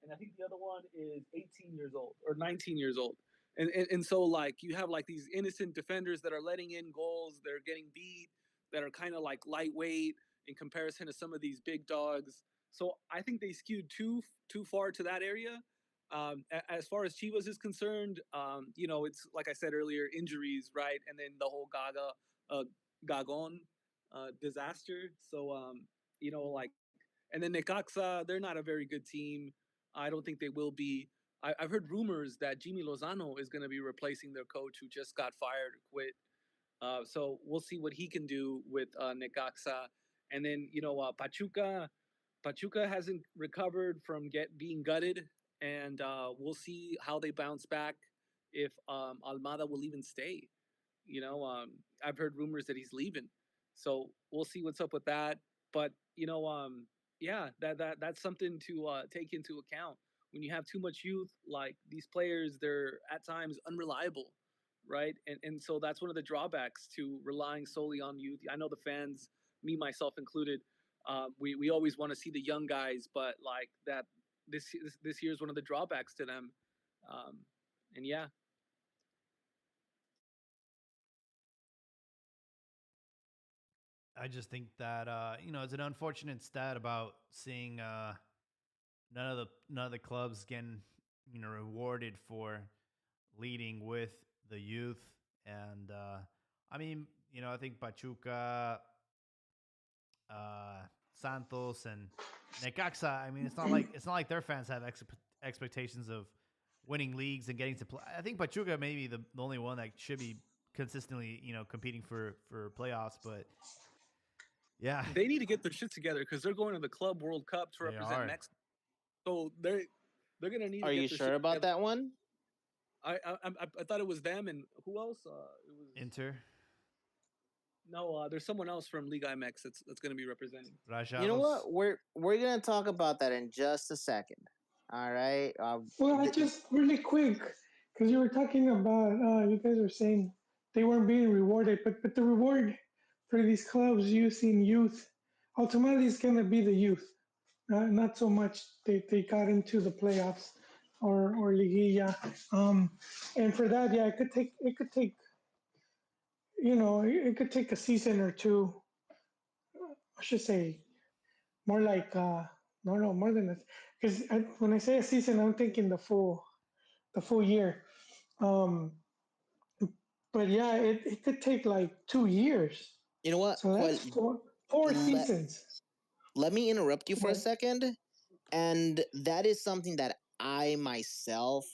and I think the other one is 18 years old or 19 years old. And so like you have like these innocent defenders that are letting in goals, they're getting beat, that are kind of like lightweight in comparison to some of these big dogs. So I think they skewed too far to that area. As far as Chivas is concerned, it's like I said earlier, injuries, right, and then the whole Gagon disaster. So like, and then Necaxa, they're not a very good team. I don't think they will be. I've heard rumors that Jimmy Lozano is going to be replacing their coach who just got fired or quit. So we'll see what he can do with Necaxa. And then, Pachuca hasn't recovered from being gutted. And we'll see how they bounce back if Almada will even stay. I've heard rumors that he's leaving. So we'll see what's up with that. But, yeah, that's something to take into account. when you have too much youth, like these players, they're at times unreliable, right? And so that's one of the drawbacks to relying solely on youth. I know the fans, me myself included, we always want to see the young guys, but like that this year is one of the drawbacks to them. Um, and yeah, I just think that it's an unfortunate stat about seeing none of the clubs getting rewarded for leading with the youth, and I mean, I think Pachuca, uh, Santos, and Necaxa. I mean, it's not like their fans have expectations of winning leagues and getting to play. I think Pachuca may be the only one that should be consistently competing for playoffs, but yeah, they need to get their shit together because they're going to the Club World Cup to they represent are. Mexico. So they're gonna need to Are you get their sure shit about together. that one? I thought it was them and who else? It was Inter, no. There's someone else from Liga MX that's gonna be representing. You know Rajados. what? We're gonna talk about that in just a second. All right. Well, I just really quick because you were talking about you guys were saying they weren't being rewarded, but the reward for these clubs using youth ultimately is gonna be the youth, not so much they got into the playoffs or liguilla, and for that, yeah, it could take it could take a season or two. I should say more like no more than that because when I say a season, I'm thinking the full year. Um, but yeah, it could take like 2 years. you know what? So that's four Let seasons. let me interrupt you for a Well, second. And that is something that I myself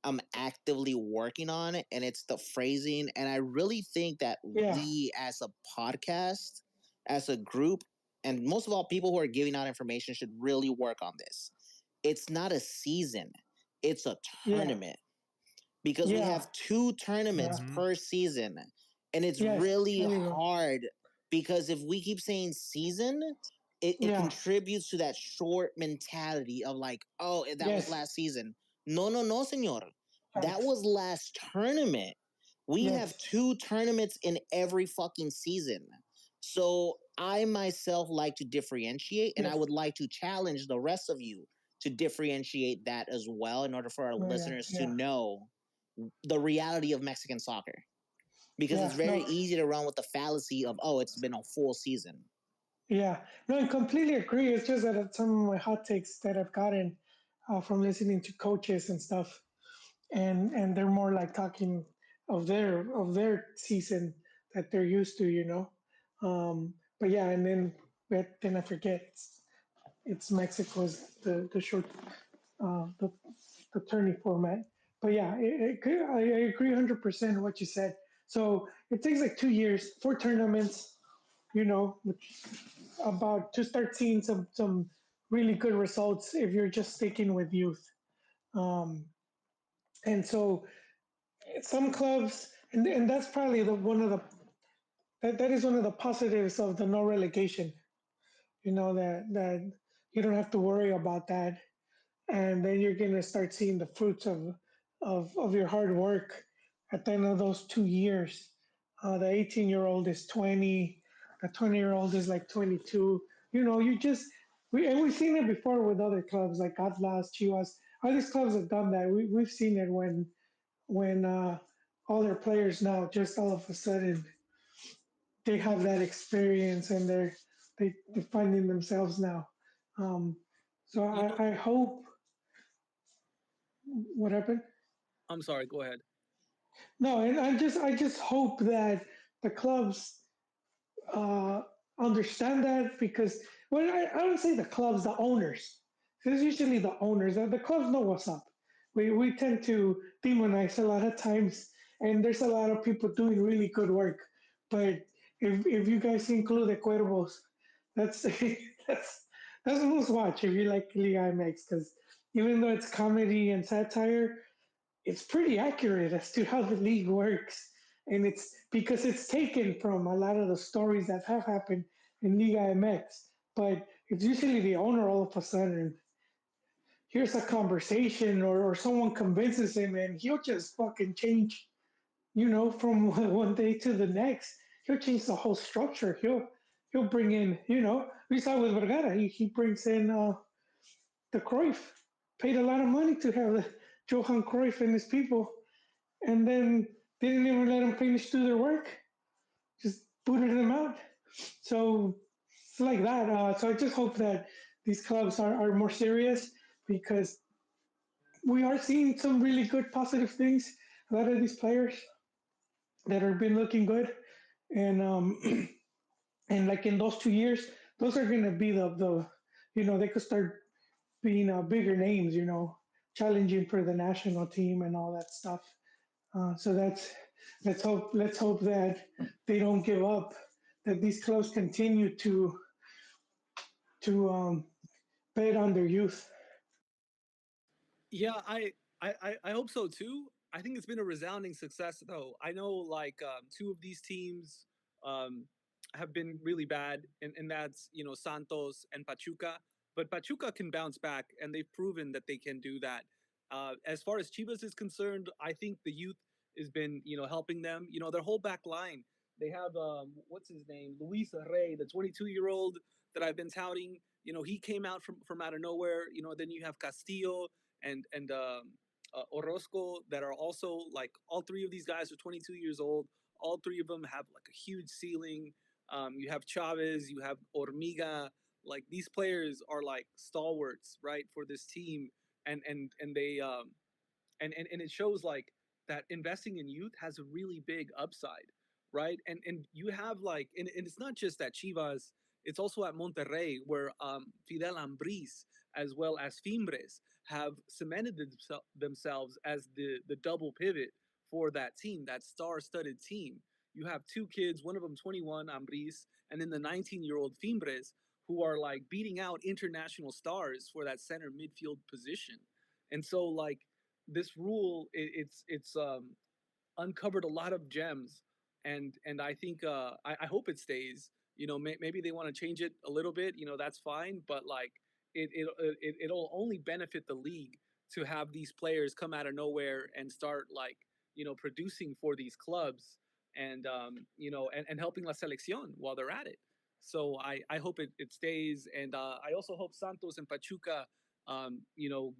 am actively working on, and it's the phrasing. And I really think that yeah, we, as a podcast, as a group, and most of all, people who are giving out information should really work on this. It's not a season, it's a yeah, tournament because we yeah, have two tournaments yeah. Mm-hmm. per season. And it's Yes, really there you go. hard because if we keep saying season, it Yeah, contributes to that short mentality of like, oh, that was yes, last season. No, no, no, senor. That facts. was last tournament. We have Yes, two tournaments in every fucking season. So I myself like to differentiate, and I yes. would like to challenge the rest of you to differentiate that as well in order for our Oh yeah, listeners to yeah, know the reality of Mexican soccer. Because it's yeah. very No, easy to run with the fallacy of, oh, it's been a full season. yeah. No, I completely agree. It's just that some of my hot takes that I've gotten from listening to coaches and stuff, and they're more like talking of their season that they're used to, but yeah, and then I forget it's Mexico's the short the tourney format. But yeah, I agree 100% what you said. So it takes like 2 years, 4 tournaments, which about to start seeing some really good results if you're just sticking with youth. Um, and so some clubs, and that's probably the one of the that is one of the positives of the no relegation. That you don't have to worry about that, and then you're gonna start seeing the fruits of your hard work at the end of those 2 years. The 18-year-old is 20, the 20-year-old is like 22. You just we've seen it before with other clubs like Atlas, Chivas. All these clubs have done that. We've seen it when all their players now just all of a sudden they have that experience and they're finding themselves now. Um, so You know, I hope what happened. I'm sorry. Go ahead. No, and I just hope that the clubs uh, understand that because well, I don't say the clubs, the owners. Because usually the owners, the clubs know what's up. We tend to demonize a lot of times, and there's a lot of people doing really good work. But if you guys include the Cuervos, that's that's that's a must watch if you like Liga MX because even though it's comedy and satire, it's pretty accurate as to how the league works. And it's because it's taken from a lot of the stories that have happened in Liga MX. But it's usually the owner all of a sudden here's a conversation or someone convinces him and he'll just fucking change, from one day to the next. He'll change the whole structure. He'll bring in, we saw with Vergara, he brings in the Cruyff, paid a lot of money to have Johan Cruyff and his people, and then didn't even let him finish do their work, just booted him out. So it's like that. So I just hope that these clubs are more serious because we are seeing some really good positive things. A lot of these players that have been looking good, and and like in those 2 years, those are going to be they could start being bigger names, challenging for the national team and all that stuff. So let's hope that they don't give up, that these clubs continue to bet on their youth. Yeah, I hope so too. I think it's been a resounding success though. I know like two of these teams um, have been really bad, and that's Santos and Pachuca. But Pachuca can bounce back, and they've proven that they can do that. As far as Chivas is concerned, I think the youth has been helping them. Their whole back line. They have what's his name, Luis Rey, the 22-year-old that I've been touting. He came out from out of nowhere. Then you have Castillo and Orozco that are also like all three of these guys are 22 years old. All three of them have like a huge ceiling. You have Chavez, you have Ormiga. Like these players are like stalwarts, right, for this team, and they and it shows like that investing in youth has a really big upside, right? And you have like and it's not just at Chivas, it's also at Monterrey where Fidel Ambriz as well as Fimbres have cemented themselves as the double pivot for that team, that star-studded team. You have two kids, one of them 21, Ambriz, and then the 19-year-old Fimbres, who are like beating out international stars for that center midfield position. And so like this rule, it's uncovered a lot of gems, and I think I hope it stays. Maybe they want to change it a little bit. That's fine, but like it'll only benefit the league to have these players come out of nowhere and start like producing for these clubs and and helping la selección while they're at it. So I hope it stays, and I also hope Santos and Pachuca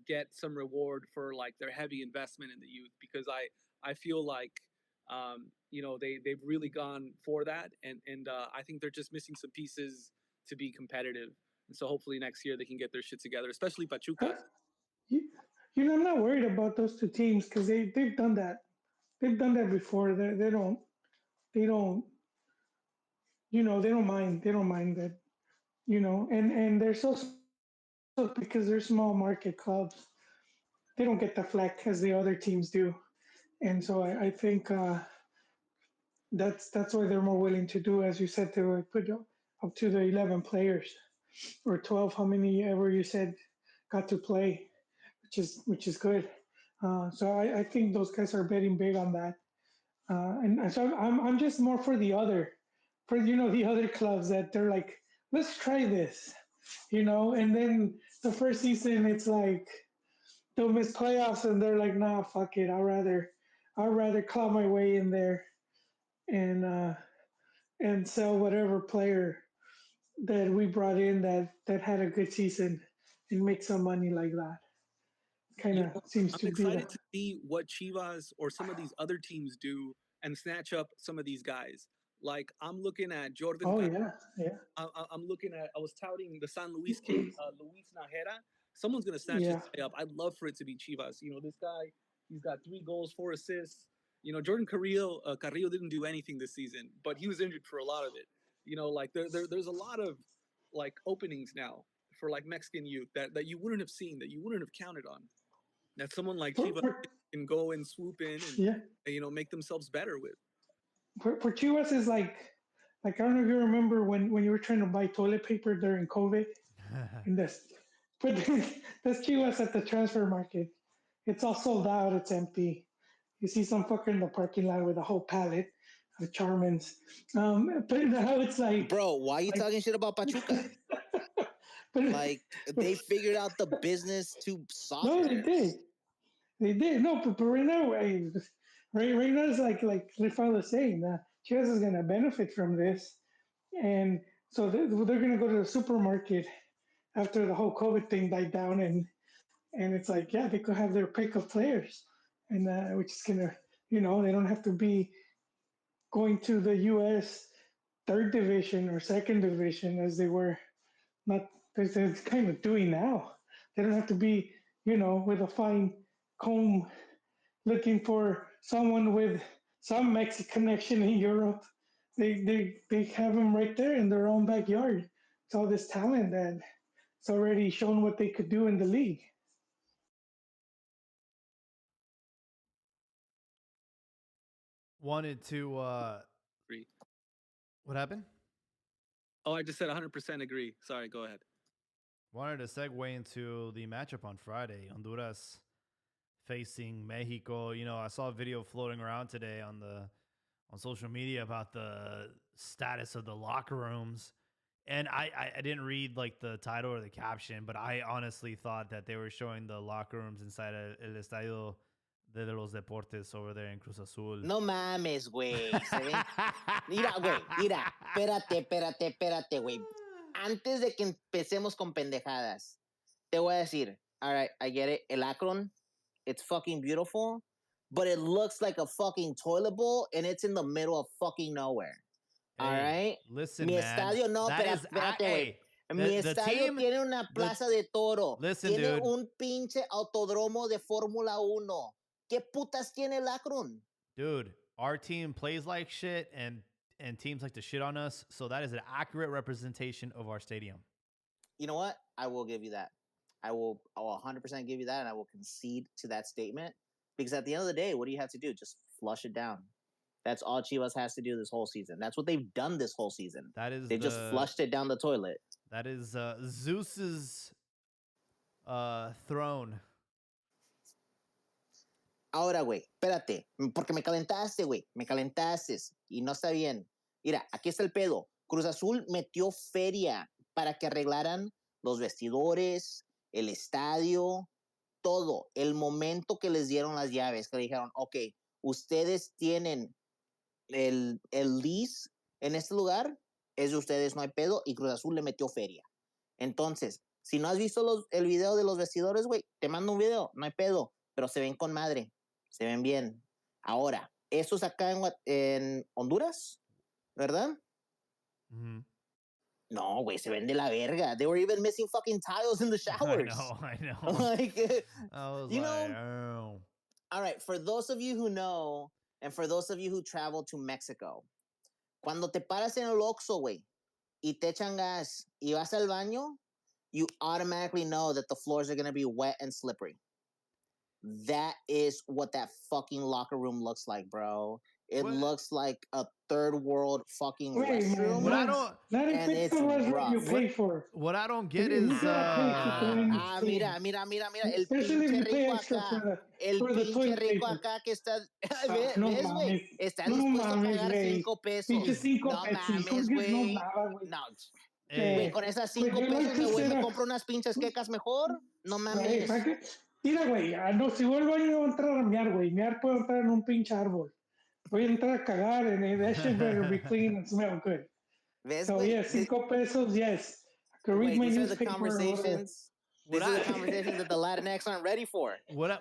get some reward for like their heavy investment in the youth, because I feel like they've really gone for that, and I think they're just missing some pieces to be competitive. And so hopefully next year they can get their shit together, especially Uh, Pachuca. you, I'm not worried about those two teams because they've done that. They've done that before. They don't they don't mind. They don't mind that. And they're so because they're small market clubs. They don't get the flack as the other teams do. And so I think that's why they're more willing to do, as you said, to put up to the 11 players or 12, how many ever you said got to play, which is good. So I think those guys are betting big on that. And so I'm just more for the other clubs that they're like, let's try this, and then the first season it's like they'll miss playoffs and they're like, nah, fuck it, I'd rather claw my way in there and and sell whatever player that we brought in that had a good season and make some money like that. Kind You of know, seems I'm to be the excited to see what Chivas or some of these other teams do and snatch up some of these guys. Like I'm looking at Jordan. oh yeah, yeah, I'm looking at. I was touting the San Luis kid, Luis Najera. Someone's gonna snatch this yeah. guy up. I'd love for it to be Chivas. This guy, he's got 3 goals, 4 assists. Jordan Carrillo didn't do anything this season, but he was injured for a lot of it. Like there's a lot of like openings now for like Mexican youth that you wouldn't have seen, that you wouldn't have counted on. That someone like For, Chivas for can go and swoop in and yeah, make themselves better with. for Chivas is like I don't know if you remember when you were trying to buy toilet paper during COVID, and this, but that's Chivas at the transfer market. It's all sold out. It's empty. You see some fucker in the parking lot with a whole pallet of Charmins. But now it's Bro, why are you like, talking shit about Pachuca? Like they figured out the business to soccer. No, they did. They did. No, but right now, right now it's like Rafal is saying, Chivas is gonna benefit from this, and so they're gonna go to the supermarket after the whole COVID thing died down, and it's like, yeah, they could have their pick of players, and which is gonna, they don't have to be going to the U.S. third division or second division as they were not they're kind of doing now. They don't have to be, with a fine comb looking for someone with some Mexican connection in Europe. They have them right there in their own backyard. It's all this talent that it's already shown what they could do in the league. Wanted to. Agree. What happened? Oh, I just said 100% agree. Sorry, go ahead. Wanted to segue into the matchup on Friday. Honduras facing Mexico. I saw a video floating around today on social media about the status of the locker rooms. And I didn't read like the title or the caption, but I honestly thought that they were showing the locker rooms inside El Estadio de los Deportes over there in Cruz Azul. No mames, güey. Mira, güey, mira. Espérate, güey. Antes de que empecemos con pendejadas, te voy a decir, all right, I get it. El Akron, it's fucking beautiful, but it looks like a fucking toilet bowl and it's in the middle of fucking nowhere. Hey, all right? Listen, Mi man. estadio, no, espérate, güey. Mi estadio tiene una plaza de toro. Listen, tiene dude. un pinche autodromo de Fórmula 1. ¿Qué putas tiene el Akron? Dude, our team plays like shit and teams like to shit on us. So that is an accurate representation of our stadium. You know what? I will give you that. I will 100% give you that, and I will concede to that statement. Because at the end of the day, what do you have to do? Just flush it down. That's all Chivas has to do this whole season. That's what they've done this whole season. They just flushed it down the toilet. That is Zeus's throne. Ahora, güey, espérate, porque me calentaste, güey, me calentaste y no está bien. Mira, aquí está el pedo. Cruz Azul metió feria para que arreglaran los vestidores, el estadio, todo. El momento que les dieron las llaves, que le dijeron, ok, ustedes tienen el lease en este lugar, es de ustedes, no hay pedo, y Cruz Azul le metió feria. Entonces, si no has visto el video de los vestidores, güey, te mando un video, no hay pedo, pero se ven con madre. Se ven bien. Ahora, estos acá en Honduras, ¿verdad? Mm-hmm. No, güey, se ven de la verga. They were even missing fucking tiles in the showers. I know. Like, I was you like, know, oh. All right, for those of you who know, and for those of you who travel to Mexico, cuando te paras en el Oxxo, güey, y te echan gas y vas al baño, you automatically know that the floors are going to be wet and slippery. That is what that fucking locker room looks like, bro. It looks like a third world fucking restroom. What I don't, and it's rough. You pay for. What I don't get is mira, el pinche rico acá, el pinche rico acá que está, ¿ves, güey? Está dispuesto a pagar 5 pesos. No mames, güey. No, güey, con esas 5 pesos me compro unas pinches quecas mejor. No mames. Mira, güey, no, si vuelvo a entrar a mear, güey. Mear puedo entrar en un pinche árbol. Voy a entrar a cagar, and that shit better be clean and smell good. So, yeah, 5 pesos, yes. I could read my newspaper. These are the conversations that the Latinx aren't ready for. What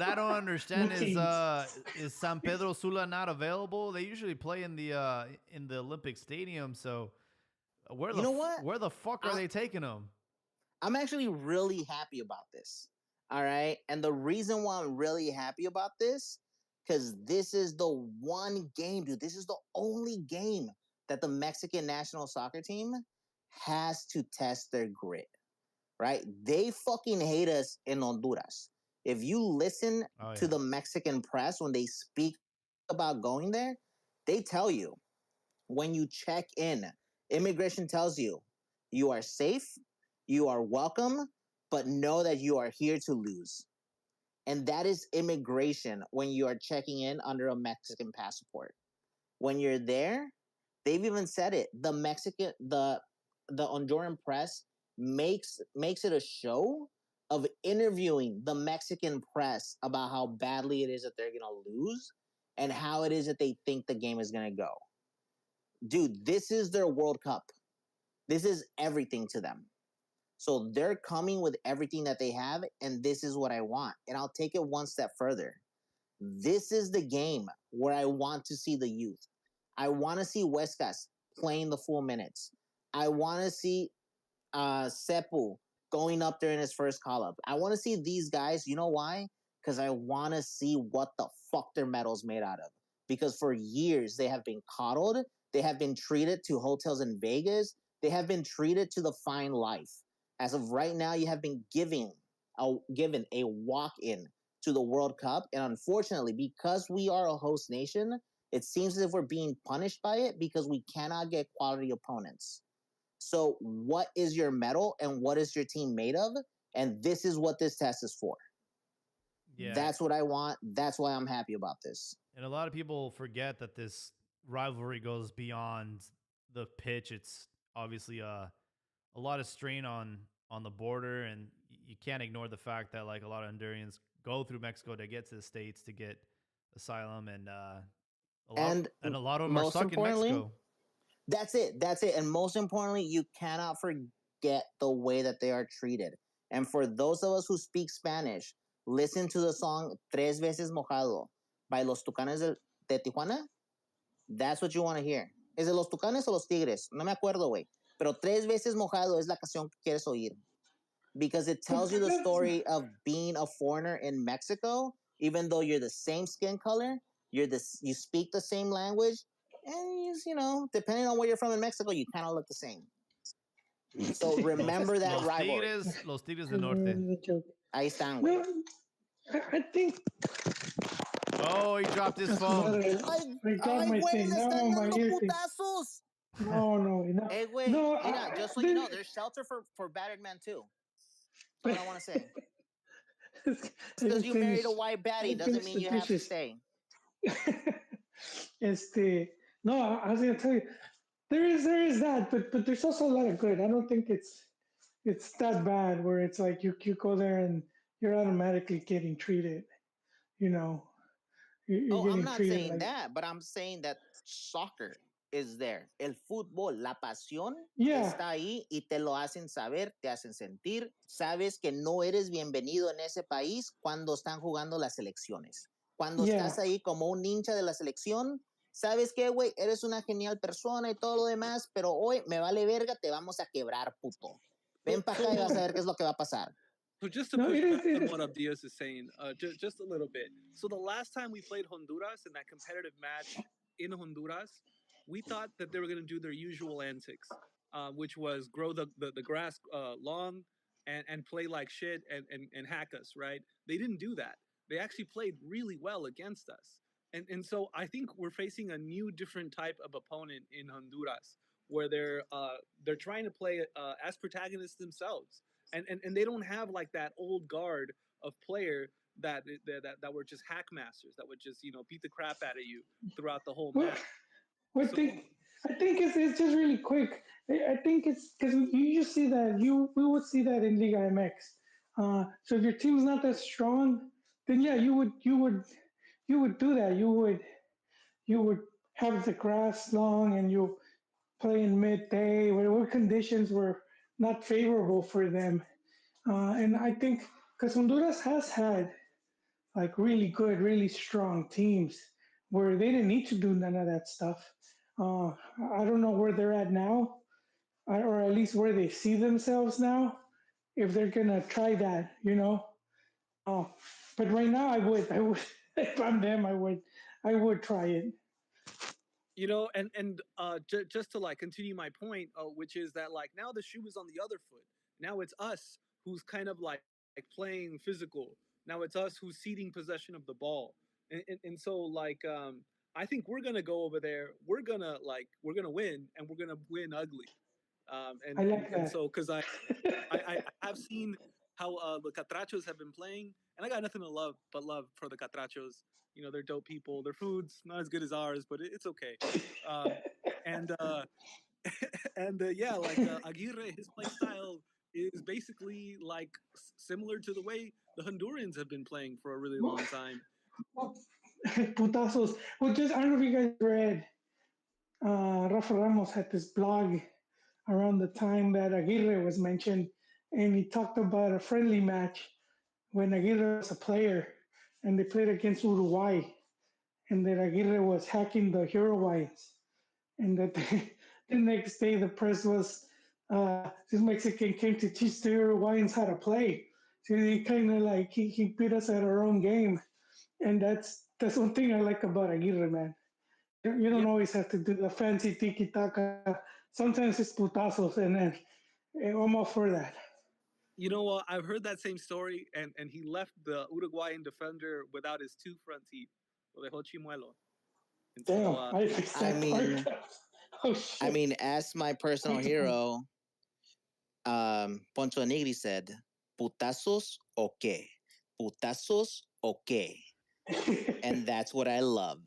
I don't understand is San Pedro Sula not available? They usually play in the Olympic Stadium, so where the fuck are they taking them? I'm actually really happy about this. All right. And the reason why I'm really happy about this, because this is the one game, dude. This is the only game that the Mexican national soccer team has to test their grit, right? They fucking hate us in Honduras. If you listen to the Mexican press when they speak about going there, they tell you when you check in, immigration tells you you are safe, you are welcome, but know that you are here to lose. And that is immigration when you are checking in under a Mexican passport. When you're there, they've even said it. The Honduran press makes it a show of interviewing the Mexican press about how badly it is that they're gonna lose and how it is that they think the game is gonna go. Dude, this is their World Cup. This is everything to them. So they're coming with everything that they have, and this is what I want. And I'll take it one step further. This is the game where I want to see the youth. I want to see Huescas playing the full minutes. I want to see Sepu going up there in his first call up. I want to see these guys. You know why? Because I want to see what the fuck their metal's made out of. Because for years they have been coddled. They have been treated to hotels in Vegas. They have been treated to the fine life. As of right now, you have been given a walk in to the World Cup, and unfortunately, because we are a host nation, it seems as if we're being punished by it because we cannot get quality opponents. So, what is your medal and what is your team made of? And this is what this test is for. Yeah. That's what I want. That's why I'm happy about this. And a lot of people forget that this rivalry goes beyond the pitch. It's obviously a lot of strain on the border, and you can't ignore the fact that like a lot of Hondurans go through Mexico to get to the states to get asylum, and a lot of them are stuck in Mexico. That's it. That's it. And most importantly, you cannot forget the way that they are treated. And for those of us who speak Spanish, listen to the song Tres Veces Mojado by Los Tucanes de Tijuana. That's what you want to hear. ¿Es de Los Tucanes o Los Tigres? No me acuerdo, güey. Pero Tres Veces Mojado es la canción que quieres oír. Because it tells you the story of being a foreigner in Mexico, even though you're the same skin color, you speak the same language, and depending on where you're from in Mexico, you kind of look the same. So remember that rivalry. Los Tigres del Norte. Ahí están, güey. I think. Oh, he dropped his phone. I dropped my thing. No, my ear thing. No. Hey, wait. No, just so you know, there's shelter for battered men too. That's what I want to say. Because you married a white baddie doesn't mean you have to stay. No, I was gonna tell you, there is that, but there's also a lot of good. I don't think it's that bad where it's like you go there and you're automatically getting treated. You're I'm not saying like that, but I'm saying that soccer is there. El fútbol, la pasión está ahí y te lo hacen saber, te hacen sentir. Sabes que no eres bienvenido en ese país cuando están jugando las selecciones. Cuando estás ahí como un hincha de la selección, sabes que, güey, eres una genial persona y todo lo demás, pero hoy me vale verga, te vamos a quebrar, puto. Ven para acá y vas a ver qué es lo que va a pasar. So just to push back on what Abdias is saying, just a little bit. So the last time we played Honduras in that competitive match in Honduras, we thought that they were going to do their usual antics, which was grow the grass long and play like shit and hack us, right? They didn't do that. They actually played really well against us. And so I think we're facing a new, different type of opponent in Honduras, where they're trying to play as protagonists themselves, and they don't have like that old guard of player that were just hack masters that would just beat the crap out of you throughout the whole match. I think it's just really quick. I think it's because you just see that we would see that in Liga MX. So if your team's not that strong, then yeah, you would do that. You would have the grass long and you play in midday where conditions were not favorable for them. And I think because Honduras has had like really good, really strong teams where they didn't need to do none of that stuff. I don't know where they're at now, or at least where they see themselves now, if they're gonna try that, But right now, I would, if I'm them, I would try it. Just to like continue my point, which is that like now the shoe is on the other foot. Now it's us who's kind of like playing physical. Now it's us who's ceding possession of the ball, and so like I think we're gonna go over there. We're gonna win, and we're gonna win ugly. And so because I have seen how the Catrachos have been playing, and I got nothing but love for the Catrachos. They're dope people. Their food's not as good as ours, but it's okay. And yeah, like Aguirre, his play style is basically like similar to the way the Hondurans have been playing for a really long time. Putazos. Well, just I don't know if you guys read. Rafa Ramos had this blog around the time that Aguirre was mentioned, and he talked about a friendly match when Aguirre was a player, and they played against Uruguay, and that Aguirre was hacking the Uruguayans, and that the next day the press was this Mexican came to teach the Uruguayans how to play. So he kind of like he beat us at our own game, and that's one thing I like about Aguirre, man. You don't Yeah, always have to do the fancy tiki taka. Sometimes it's putazos, and then I'm all for that. you know what? I've heard that same story, and he left the Uruguayan defender without his two front teeth. Lo dejó chimuelo. And so, Damn, I fixed I that part. mean, Oh shit. I mean, as my personal hero, Poncho Negri said, "Putazos o qué? Putazos o qué?" And that's what I love.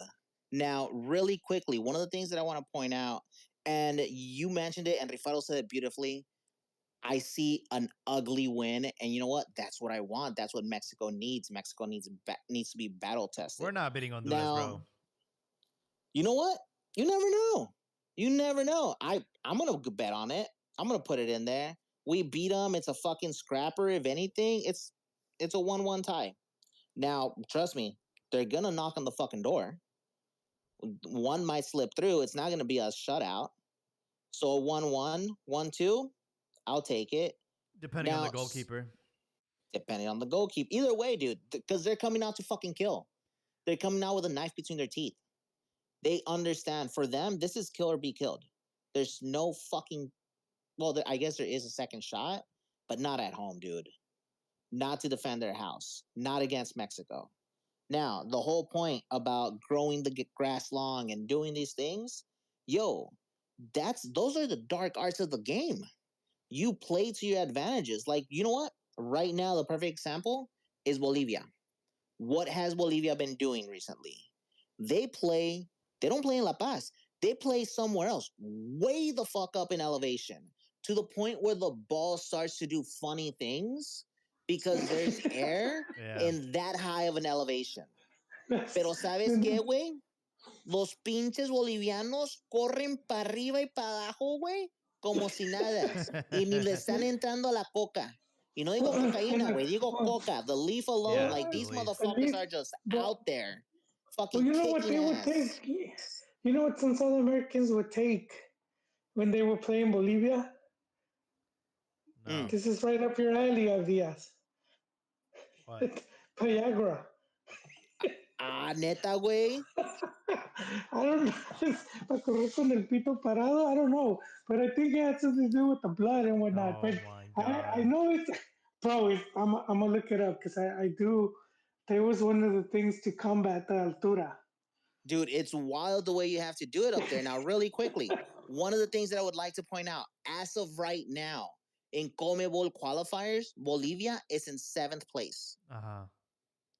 Now, really quickly, one of the things that I want to point out, and you mentioned it, and Rifaro said it beautifully. I see an ugly win, and you know what? That's what I want. That's what Mexico needs. Mexico needs to be battle tested. We're not beating Honduras, Now, bro. you know what? You never know. You never know. I'm gonna bet on it. I'm gonna put it in there. We beat them. It's a fucking scrapper. If anything, it's a 1-1 tie. Now, trust me, they're gonna knock on the fucking door. One might slip through. It's not gonna be a shutout. So a 1-1, 1-2, I'll take it. Depending on the Now, goalkeeper. depending on the goalkeeper. Either way, dude, because they're coming out to fucking kill. They're coming out with a knife between their teeth. They understand. For them, this is kill or be killed. There's no fucking. Well, I guess there is a second shot, but not at home, dude. Not to defend their house. Not against Mexico. Now, the whole point about growing the grass long and doing these things, yo, those are the dark arts of the game. You play to your advantages. Like, you know what? Right now, the perfect example is Bolivia. What has Bolivia been doing recently? They don't play in La Paz. They play somewhere else, way the fuck up in elevation, to the point where the ball starts to do funny things because there's air Yeah. in that high of an elevation. That's- Pero ¿sabes qué, güey? Los pinches bolivianos corren para arriba y para abajo, güey, como si nada. Y ni le están entrando a la coca. Y no digo cocaína, güey, digo coca. The leaf alone, Yeah, like the these leaf. motherfuckers are just But- out there, well, fucking you know what kicking they would ass. take? You know what some South Americans would take when they were playing Bolivia? No. This is right up your alley, Diaz. What? Viagra. Ah, neta, güey. I don't know. Para correr con el pito parado, I don't know. But I think it had something to do with the blood and whatnot. Oh but my I god. know it's. Bro, I'm going to look it up because I do. That was one of the things to combat the altura. Dude, it's wild the way you have to do it up there. Now, really quickly, one of the things that I would like to point out, as of right now, in CONMEBOL qualifiers, Bolivia is in 7th place. Uh-huh.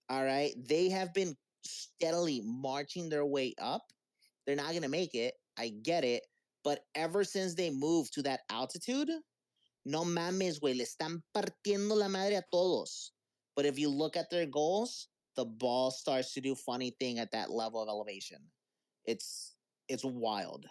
All right. They have been steadily marching their way up. They're not going to make it. I get it. But ever since they moved to that altitude, no mames, güey, le están partiendo la madre a todos. But if you look at their goals, the ball starts to do funny thing at that level of elevation. It's wild.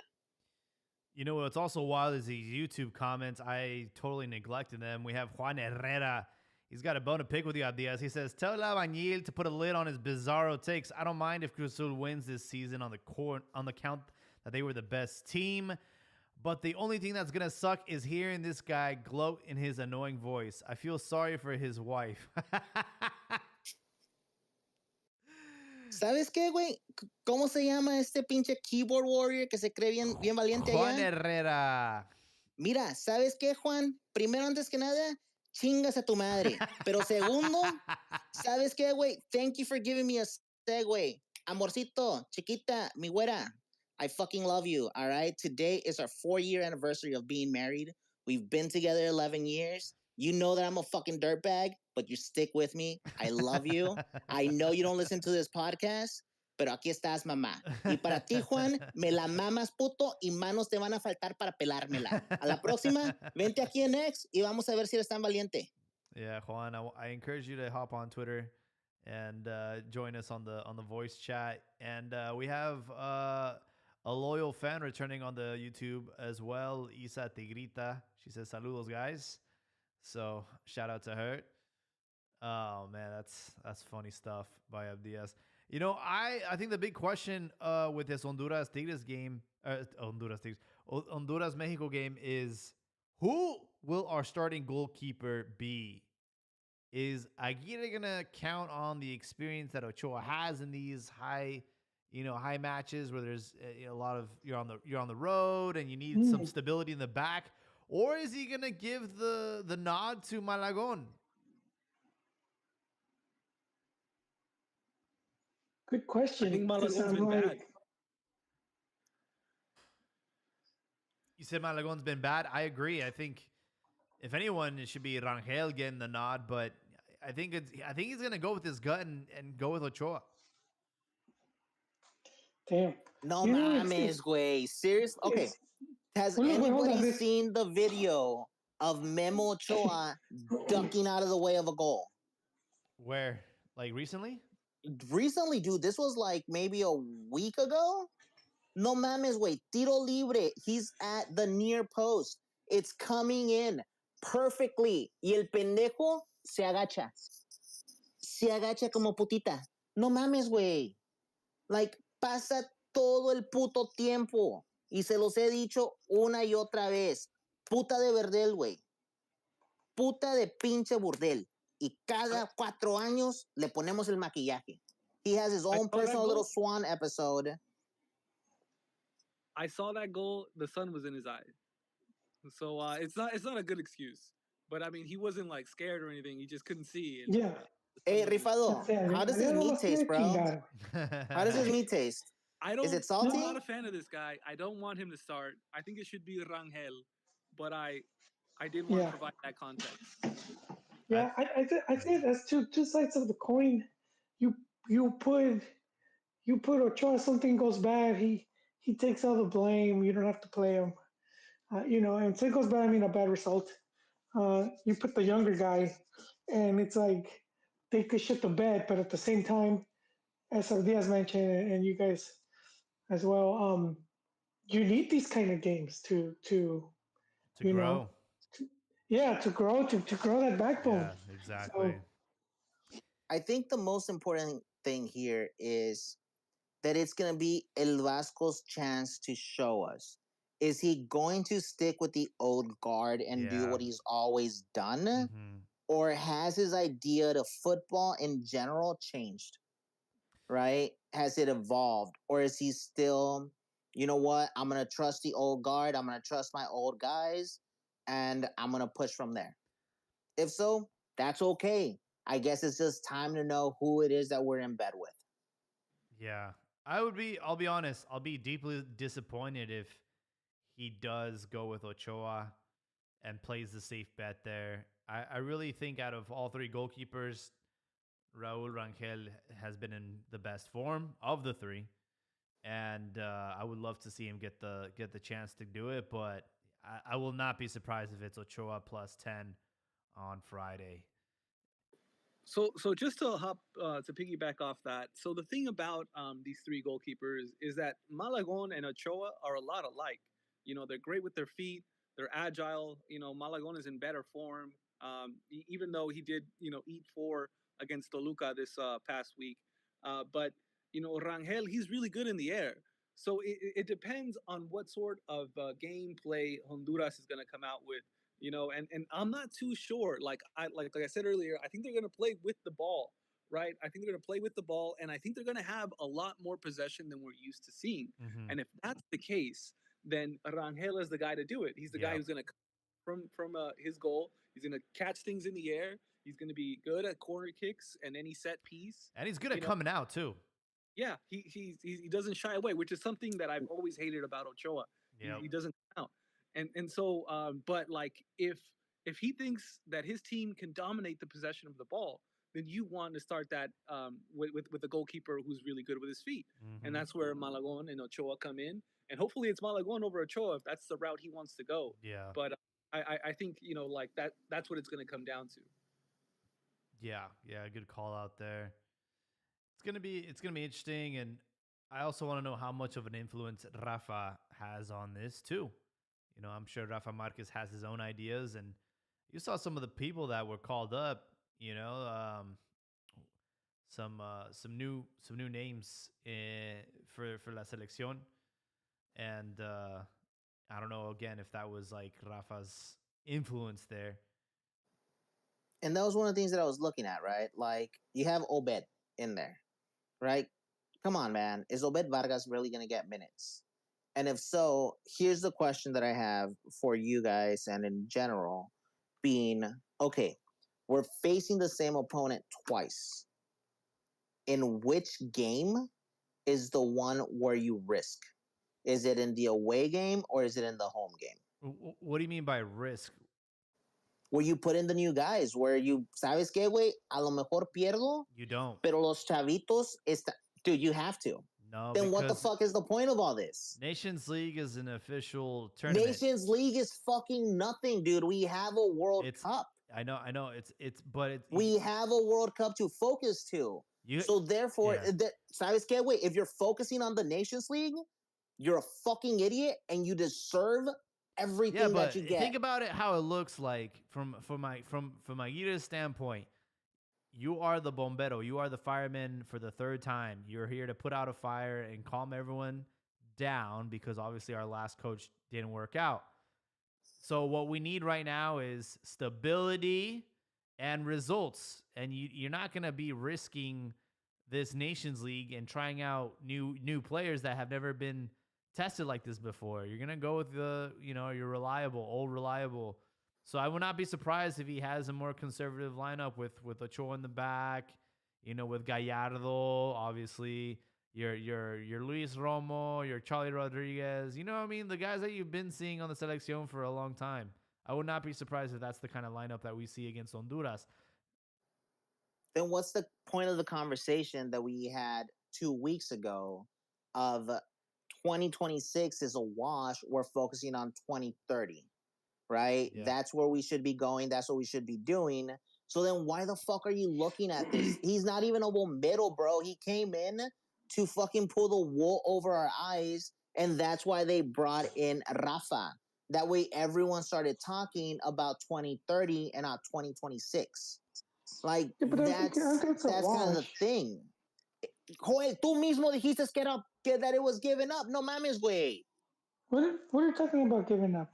You know what's also wild is these YouTube comments. I totally neglected them. We have Juan Herrera. He's got a bone to pick with you, Diaz. He says, tell Albañil to put a lid on his bizarro takes. I don't mind if Cruz Azul wins this season on the count that they were the best team. But the only thing that's going to suck is hearing this guy gloat in his annoying voice. I feel sorry for his wife. ¿Sabes qué, güey? ¿Cómo se llama este pinche keyboard warrior que se cree bien valiente Juan allá? Herrera. Mira, ¿sabes qué, Juan? Primero, antes que nada, chingas a tu madre. Pero segundo, ¿sabes qué, güey? Thank you for giving me a segue. Amorcito, chiquita, mi güera. I fucking love you, all right? Today is our 4-year anniversary of being married. We've been together 11 years. You know that I'm a fucking dirtbag, but you stick with me. I love you. I know you don't listen to this podcast, pero aquí estás, mamá. Y para ti, Juan, me la mamas, puto, y manos te van a faltar para pelármela. A la próxima, vente aquí en X y vamos a ver si eres tan valiente. Yeah, Juan, I encourage you to hop on Twitter and join us on the voice chat. And we have a loyal fan returning on the YouTube as well, Isa Tigrita. She says, "Saludos, guys." So shout out to her. Oh man, that's funny stuff by Abdias. You know, I think the big question with this Honduras Tigres game, Honduras Tigres, Honduras Mexico game is who will our starting goalkeeper be? Is Aguirre gonna count on the experience that Ochoa has in these high matches where there's a lot of you're on the road and you need some stability in the back, or is he gonna give the nod to Malagon? Good I question. think 'cause Malagon's I'm been bad. You said Malagon's been bad. I agree. I think if anyone, it should be Rangel getting the nod, but I think he's gonna go with his gut and go with Ochoa. damn. No You know, mames, güey. Serious? Okay. it's Has well, look, wait, hold on. anybody This seen the video of Memo Ochoa ducking out of the way of a goal? Where? Like recently? Recently, dude, this was like maybe a week ago. No mames, güey. Tiro libre. He's at the near post. It's coming in perfectly. Y el pendejo se agacha. Se agacha como putita. No mames, güey. Like, pasa todo el puto tiempo. Y se los he dicho una y otra vez. Puta de verdel, güey. Puta de pinche burdel. Y cada 4 años le ponemos el maquillaje. He has his own personal little swan episode. I saw that goal. The sun was in his eyes, so it's not a good excuse. But I mean, he wasn't like scared or anything. He just couldn't see. And, yeah. Hey, Rifado, how does his meat taste, bro? How does his meat taste? Is it salty? I'm not a fan of this guy. I don't want him to start. I think it should be Rangel, but I did want to provide that context. Yeah, I think that's two sides of the coin. You you put Ochoa, something goes bad, he takes all the blame. You don't have to play him. And so it goes bad. I mean, a bad result. You put the younger guy, and it's like they could shit the bed, but at the same time, as Diaz mentioned, and you guys as well, you need these kind of games to you grow. know, to grow to grow that backbone. Yeah, exactly. So, I think the most important thing here is that it's going to be El Vasco's chance to show us. Is he going to stick with the old guard and do what he's always done? Mm-hmm. Or has his idea to football in general changed? Right? Has it evolved? Or is he still, you know what? I'm going to trust the old guard. I'm going to trust my old guys. And I'm going to push from there. If so, that's okay. I guess it's just time to know who it is that we're in bed with. Yeah. I'll be honest, I'll be deeply disappointed if he does go with Ochoa and plays the safe bet there. I really think out of all three goalkeepers, Raul Rangel has been in the best form of the three. And I would love to see him get the chance to do it, but I will not be surprised if it's Ochoa plus 10 on Friday. So just to to piggyback off that. So the thing about these three goalkeepers is that Malagon and Ochoa are a lot alike. They're great with their feet. They're agile. Malagon is in better form. Even though he did eat four against Toluca this past week, but Rangel, he's really good in the air. So it depends on what sort of gameplay Honduras is going to come out with. And I'm not too sure. Like I said earlier, I think they're going to play with the ball, right? I think they're going to play with the ball, and I think they're going to have a lot more possession than we're used to seeing. Mm-hmm. And if that's the case, then Rangel is the guy to do it. He's the guy who's going to from his goal. He's going to catch things in the air. He's going to be good at corner kicks and any set piece. And he's good at coming out too. Yeah, he doesn't shy away, which is something that I've always hated about Ochoa. Yep. He doesn't come out. And so but like if he thinks that his team can dominate the possession of the ball, then you want to start that with a goalkeeper who's really good with his feet, and Mhm. that's where Malagon and Ochoa come in, and hopefully it's Malagon over Ochoa if that's the route he wants to go. Yeah. But I think like that's what it's going to come down to. Yeah. Yeah. Good call out there. It's gonna be interesting, and I also want to know how much of an influence Rafa has on this too. I'm sure Rafa Marquez has his own ideas, and you saw some of the people that were called up. You know, some new names for La Selección, and I don't know again if that was like Rafa's influence there. And that was one of the things that I was looking at, right? Like you have Obed in there, right? Come on, man. Is Obed Vargas really going to get minutes? And if so, here's the question that I have for you guys and in general being okay, we're facing the same opponent twice. In which game is the one where you risk? Is it in the away game or is it in the home game? What do you mean by risk? Where you put in the new guys, where you, ¿sabes qué, güey? A lo mejor pierdo, You don't. pero los chavitos, dude, you have to. No, Then what the because fuck is the point of all this? Nations League is an official tournament. Nations League is fucking nothing, dude. We have a World Cup. I know. But it's We have a World Cup to focus to. So therefore, ¿sabes qué, güey? If you're focusing on the Nations League, you're a fucking idiot and you deserve everything that you get. Think about it how it looks like from Aguirre's standpoint. You are the bombero. You are the fireman for the third time. You're here to put out a fire and calm everyone down because obviously our last coach didn't work out. So what we need right now is stability and results. And you're not going to be risking this Nations League and trying out new players that have never been tested like this before. You're going to go with your old reliable. So I would not be surprised if he has a more conservative lineup with Ochoa in the back, with Gallardo, obviously, your Luis Romo, your Charlie Rodriguez, what I mean? The guys that you've been seeing on the Selección for a long time. I would not be surprised if that's the kind of lineup that we see against Honduras. Then what's the point of the conversation that we had 2 weeks ago of 2026 is a wash, we're focusing on 2030, right? Yeah. That's where we should be going. That's what we should be doing. So then why the fuck are you looking at this? He's not even a bombero, bro. He came in to fucking pull the wool over our eyes, and that's why they brought in Rafa. That way everyone started talking about 2030 and not 2026. Like, that's kind of the thing. Joel, tú mismo dijiste that it was given up. No mames, güey. What are you talking about giving up?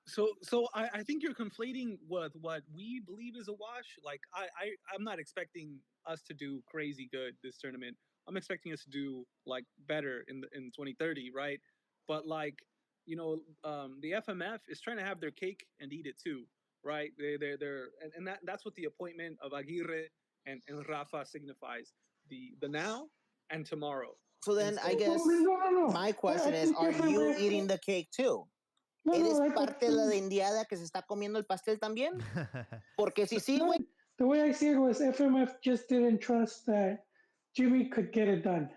So I think you're conflating with what we believe is a wash. Like I'm not expecting us to do crazy good this tournament. I'm expecting us to do like better in 2030, right? But like the FMF is trying to have their cake and eat it too, right? They're and that's what the appointment of Aguirre and Rafa signifies, the now and tomorrow. So then I guess my question is, are you eating the cake too? ¿Eres parte de la indiada que se está comiendo el pastel también? Porque si sí, güey. The way I see it was FMF just didn't trust that Jimmy could get it done,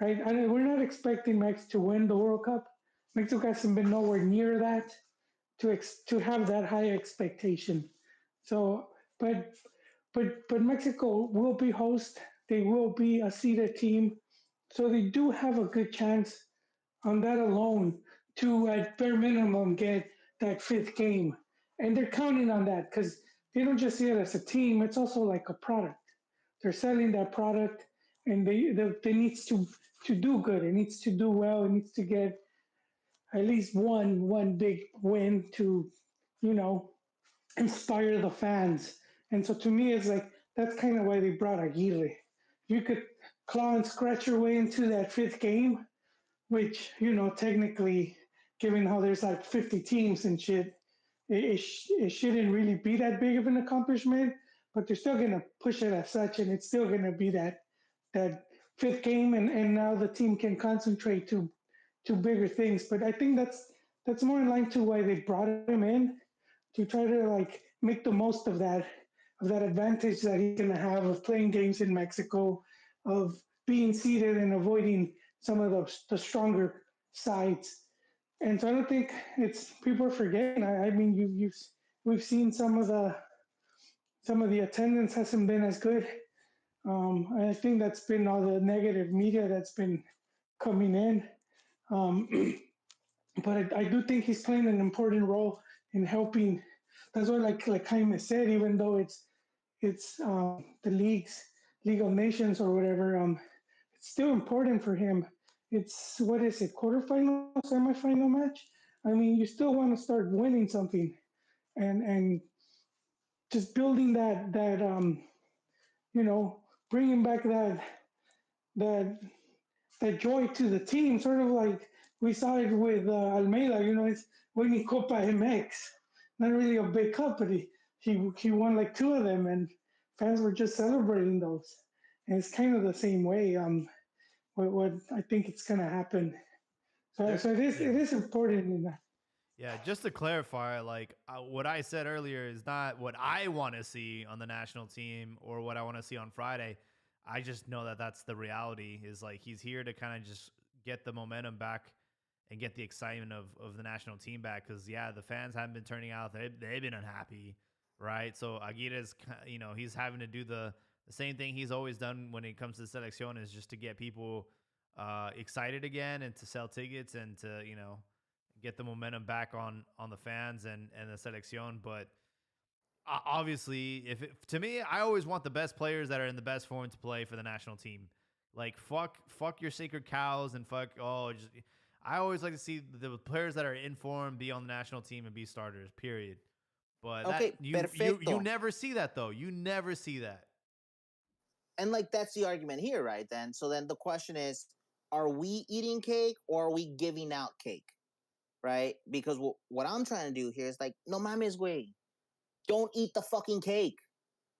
right? And we're not expecting Mexico to win the World Cup. Mexico hasn't been nowhere near that to have that high expectation. So, but Mexico will be host. They will be a seeded team, so they do have a good chance on that alone to, at bare minimum, get that fifth game. And they're counting on that because they don't just see it as a team, it's also like a product. They're selling that product, and they needs to do good. It needs to do well. It needs to get at least one big win to, inspire the fans. And so to me, it's like, that's kind of why they brought Aguirre. You could claw and scratch your way into that fifth game, which, technically, given how there's like 50 teams and shit, it shouldn't really be that big of an accomplishment, but they're still going to push it as such, and it's still going to be that fifth game, and now the team can concentrate to bigger things. But I think that's more in line to why they brought him in, to try to like make the most of that that advantage that he's going to have of playing games in Mexico, of being seated and avoiding some of the stronger sides. And so I don't think it's people are forgetting. I mean, we've seen some of the attendance hasn't been as good. I think that's been all the negative media that's been coming in. Um, but I do think he's playing an important role in helping. That's what like Jaime said, even though it's the League of Nations or whatever. It's still important for him. It's what is it, quarterfinal, semifinal match? I mean, you still want to start winning something, and just building that bringing back that that joy to the team, sort of like we saw it with Almeida. It's winning Copa MX, not really a big cup, but he won like two of them, and fans were just celebrating those. And it's kind of the same way. What I think it's gonna happen. So it is important in that. Yeah, just to clarify, like what I said earlier is not what I want to see on the national team or what I want to see on Friday. I just know that that's the reality. Is like he's here to kind of just get the momentum back and get the excitement of the national team back. Because yeah, the fans haven't been turning out; they've been unhappy, right? So Aguirre's, he's having to do the same thing he's always done when it comes to the selección, is just to get people excited again and to sell tickets and to get the momentum back on the fans and the selección. But obviously, to me, I always want the best players that are in the best form to play for the national team. Like fuck your sacred cows and I always like to see the players that are in form be on the national team and be starters. Period. But Okay, you never see that though. You never see that. And like that's the argument here, right? Then the question is, are we eating cake or are we giving out cake? Right? Because what I'm trying to do here is like, no mames, güey. Don't eat the fucking cake.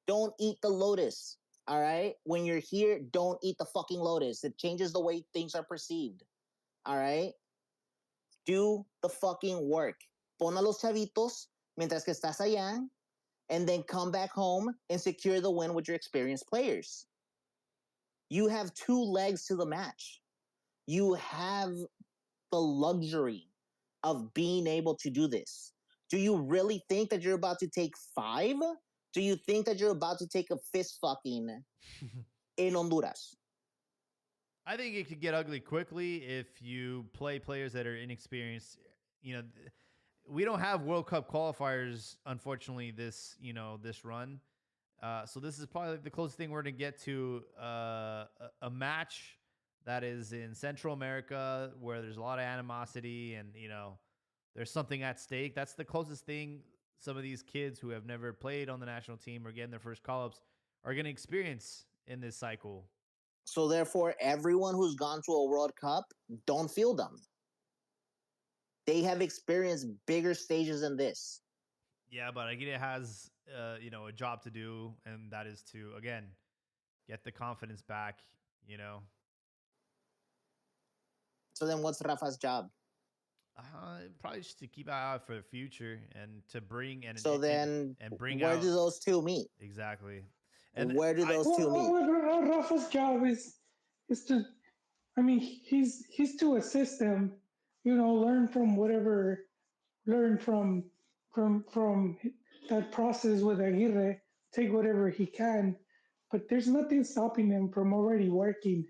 Don't eat the lotus. All right? When you're here, don't eat the fucking lotus. It changes the way things are perceived. All right? Do the fucking work. Pon a los chavitos mientras que estás allá, and then come back home and secure the win with your experienced players. You have two legs to the match. You have the luxury of being able to do this. Do you really think that you're about to take 5? Do you think that you're about to take a fist fucking in Honduras? I think it could get ugly quickly if you play players that are inexperienced. We don't have World Cup qualifiers, unfortunately, this run. So this is probably the closest thing we're going to get to a match that is in Central America where there's a lot of animosity and, there's something at stake. That's the closest thing some of these kids who have never played on the national team or getting their first call-ups are going to experience in this cycle. So therefore, everyone who's gone to a World Cup, don't feel them. They have experienced bigger stages than this. Yeah, but Aguirre has, a job to do, and that is to, again, get the confidence back, So then what's Rafa's job? Probably just to keep an eye out for the future and to bring and bring where out, do those two meet? Exactly. And where do those two meet? Rafa's job is to, I mean, he's to assist them, learn from that process with Aguirre, take whatever he can, but there's nothing stopping him from already working.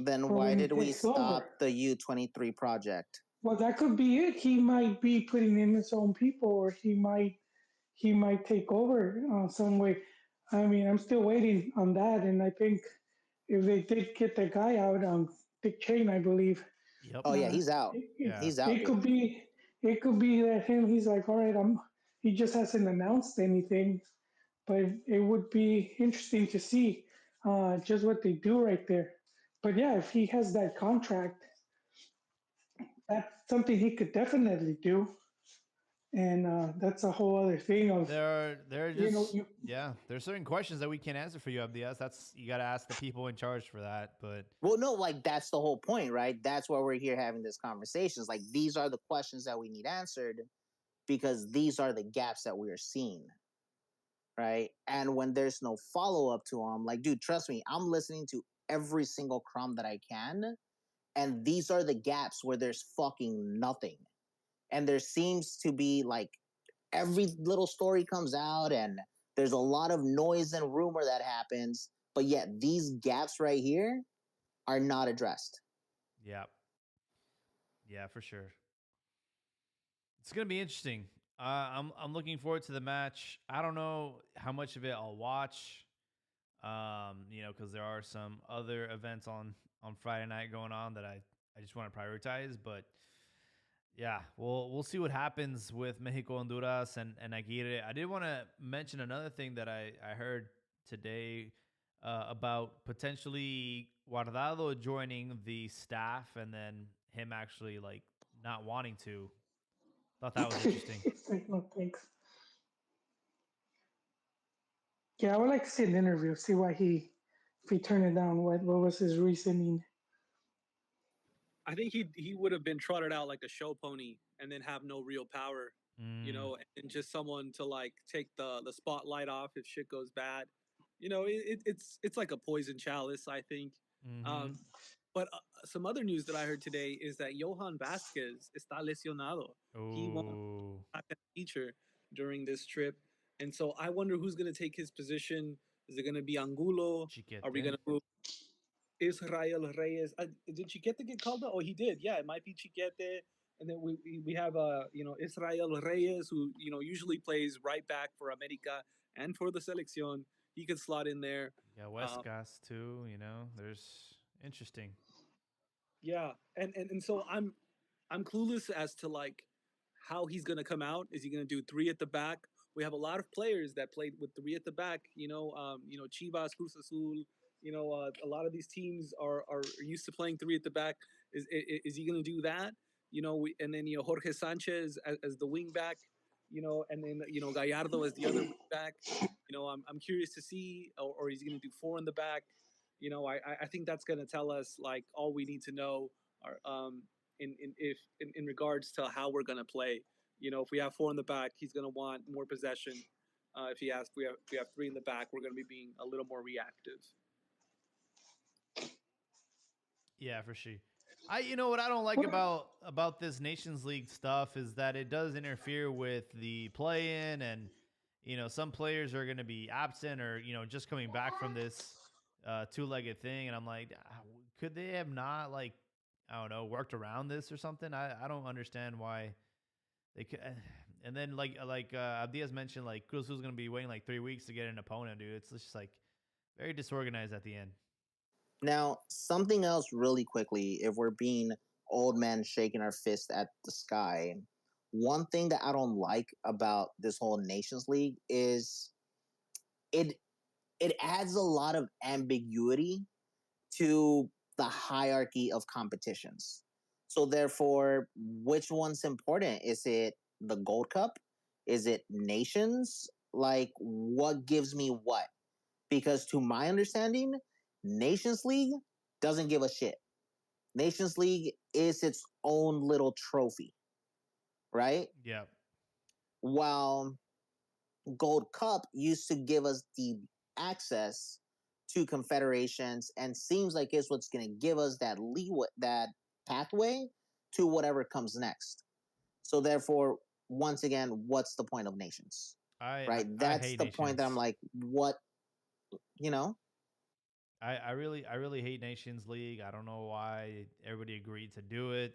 Then why did we stop the U23 project? Well, that could be it. He might be putting in his own people, or he might take over some way. I mean, I'm still waiting on that, and I think if they did get the guy out, Dick Chain, I believe. Yep. Oh yeah, he's out. He's out. It could be that he's like, all right, he just hasn't announced anything, but it would be interesting to see just what they do right there. But yeah, if he has that contract, that's something he could definitely do. And that's a whole other thing of there are just there's certain questions that we can't answer for you, Abdias. That's, you got to ask the people in charge for that. But well, no, like that's the whole point, right? That's why we're here having this conversation. Like these are the questions that we need answered because these are the gaps that we are seeing. right? And when there's no follow up to them, like, dude, trust me, I'm listening to every single crumb that I can, and these are the gaps where there's fucking nothing, and there seems to be like every little story comes out, and there's a lot of noise and rumor that happens, but yet these gaps right here are not addressed. Yeah. Yeah, for sure. It's gonna be interesting. I'm looking forward to the match. I don't know how much of it I'll watch. Because there are some other events on Friday night going on that I just want to prioritize. But yeah, we'll see what happens with Mexico, Honduras, and Aguirre. I did want to mention another thing that I heard today about potentially Guardado joining the staff and then him actually like not wanting to. Thought that was interesting. It's like, no thanks. Yeah, I would like to see an interview, see why if he turned it down, what was his reasoning? I think he would have been trotted out like a show pony and then have no real power, Mm, and just someone to like take the spotlight off if shit goes bad. It's like a poison chalice, I think. mm-hmm. Um, but some other news that I heard today is that Johan Vasquez está lesionado. He won't Oh, not gonna feature during this trip, and so I wonder who's gonna take his position. Is it gonna be Angulo? Are we Chiquete. gonna move Israel Reyes? Did Chiquete get called up? Oh, he did. Yeah, it might be Chiquete. And then we have Israel Reyes, who usually plays right back for America and for the selección. He could slot in there. Yeah, Uh, Westgas too. There's interesting. yeah, and so I'm clueless as to like how he's gonna come out. Is he gonna do three at the back? We have a lot of players that played with three at the back. Chivas, Cruz Azul. A lot of these teams are used to playing three at the back. Is he gonna do that? And then Jorge Sanchez as the wing back. And then Gallardo as the other wing back. I'm curious to see, or he's gonna do four in the back. I think that's gonna tell us like all we need to know. Or, in regards to how we're gonna play. If we have four in the back, he's gonna want more possession. If we have three in the back, we're gonna be being a little more reactive. Yeah, for sure. What I don't like What? about this Nations League stuff is that it does interfere with the play-in, and some players are going to be absent or just coming back from this two-legged thing, and I'm like, could they have not like I don't know worked around this or something? I don't understand why they could. And then Abdias mentioned, like Cruz was going to be waiting like 3 weeks to get an opponent, dude. It's just like very disorganized at the end. Now, something else really quickly, if we're being old men shaking our fist at the sky, one thing that I don't like about this whole Nations League is it it adds a lot of ambiguity to the hierarchy of competitions. So therefore, which one's important? Is it the Gold Cup? Is it nations? Like what gives me what? Because to my understanding, Nations League doesn't give a shit. Nations League is its own little trophy, right? Yeah. While Gold Cup used to give us the access to confederations and seems like it's what's going to give us that leeway, that pathway to whatever comes next. So therefore, once again, what's the point of nations? I Right? I That's hate the point that I'm nations. like, what, you know? I really hate Nations League. I don't know why everybody agreed to do it.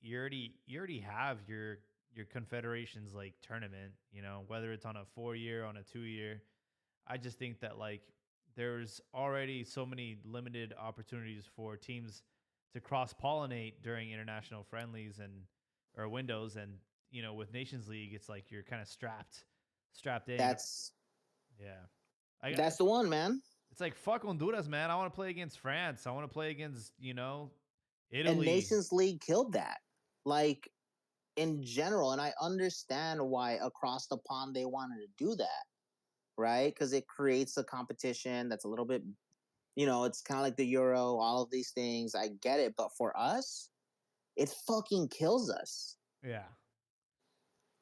You already have your confederations like tournament, whether it's on a 4 year, on a 2 year. I just think that like there's already so many limited opportunities for teams to cross pollinate during international friendlies and or windows, and with Nations League it's like you're kind of strapped in. That's Yeah. I that's the one, man. It's like fuck Honduras, man. I want to play against France. I want to play against, And Italy. Nations League killed that. Like in general, and I understand why across the pond they wanted to do that, right? Because it creates a competition that's a little bit, it's kind of like the Euro, all of these things. I get it, but for us, it fucking kills us. Yeah.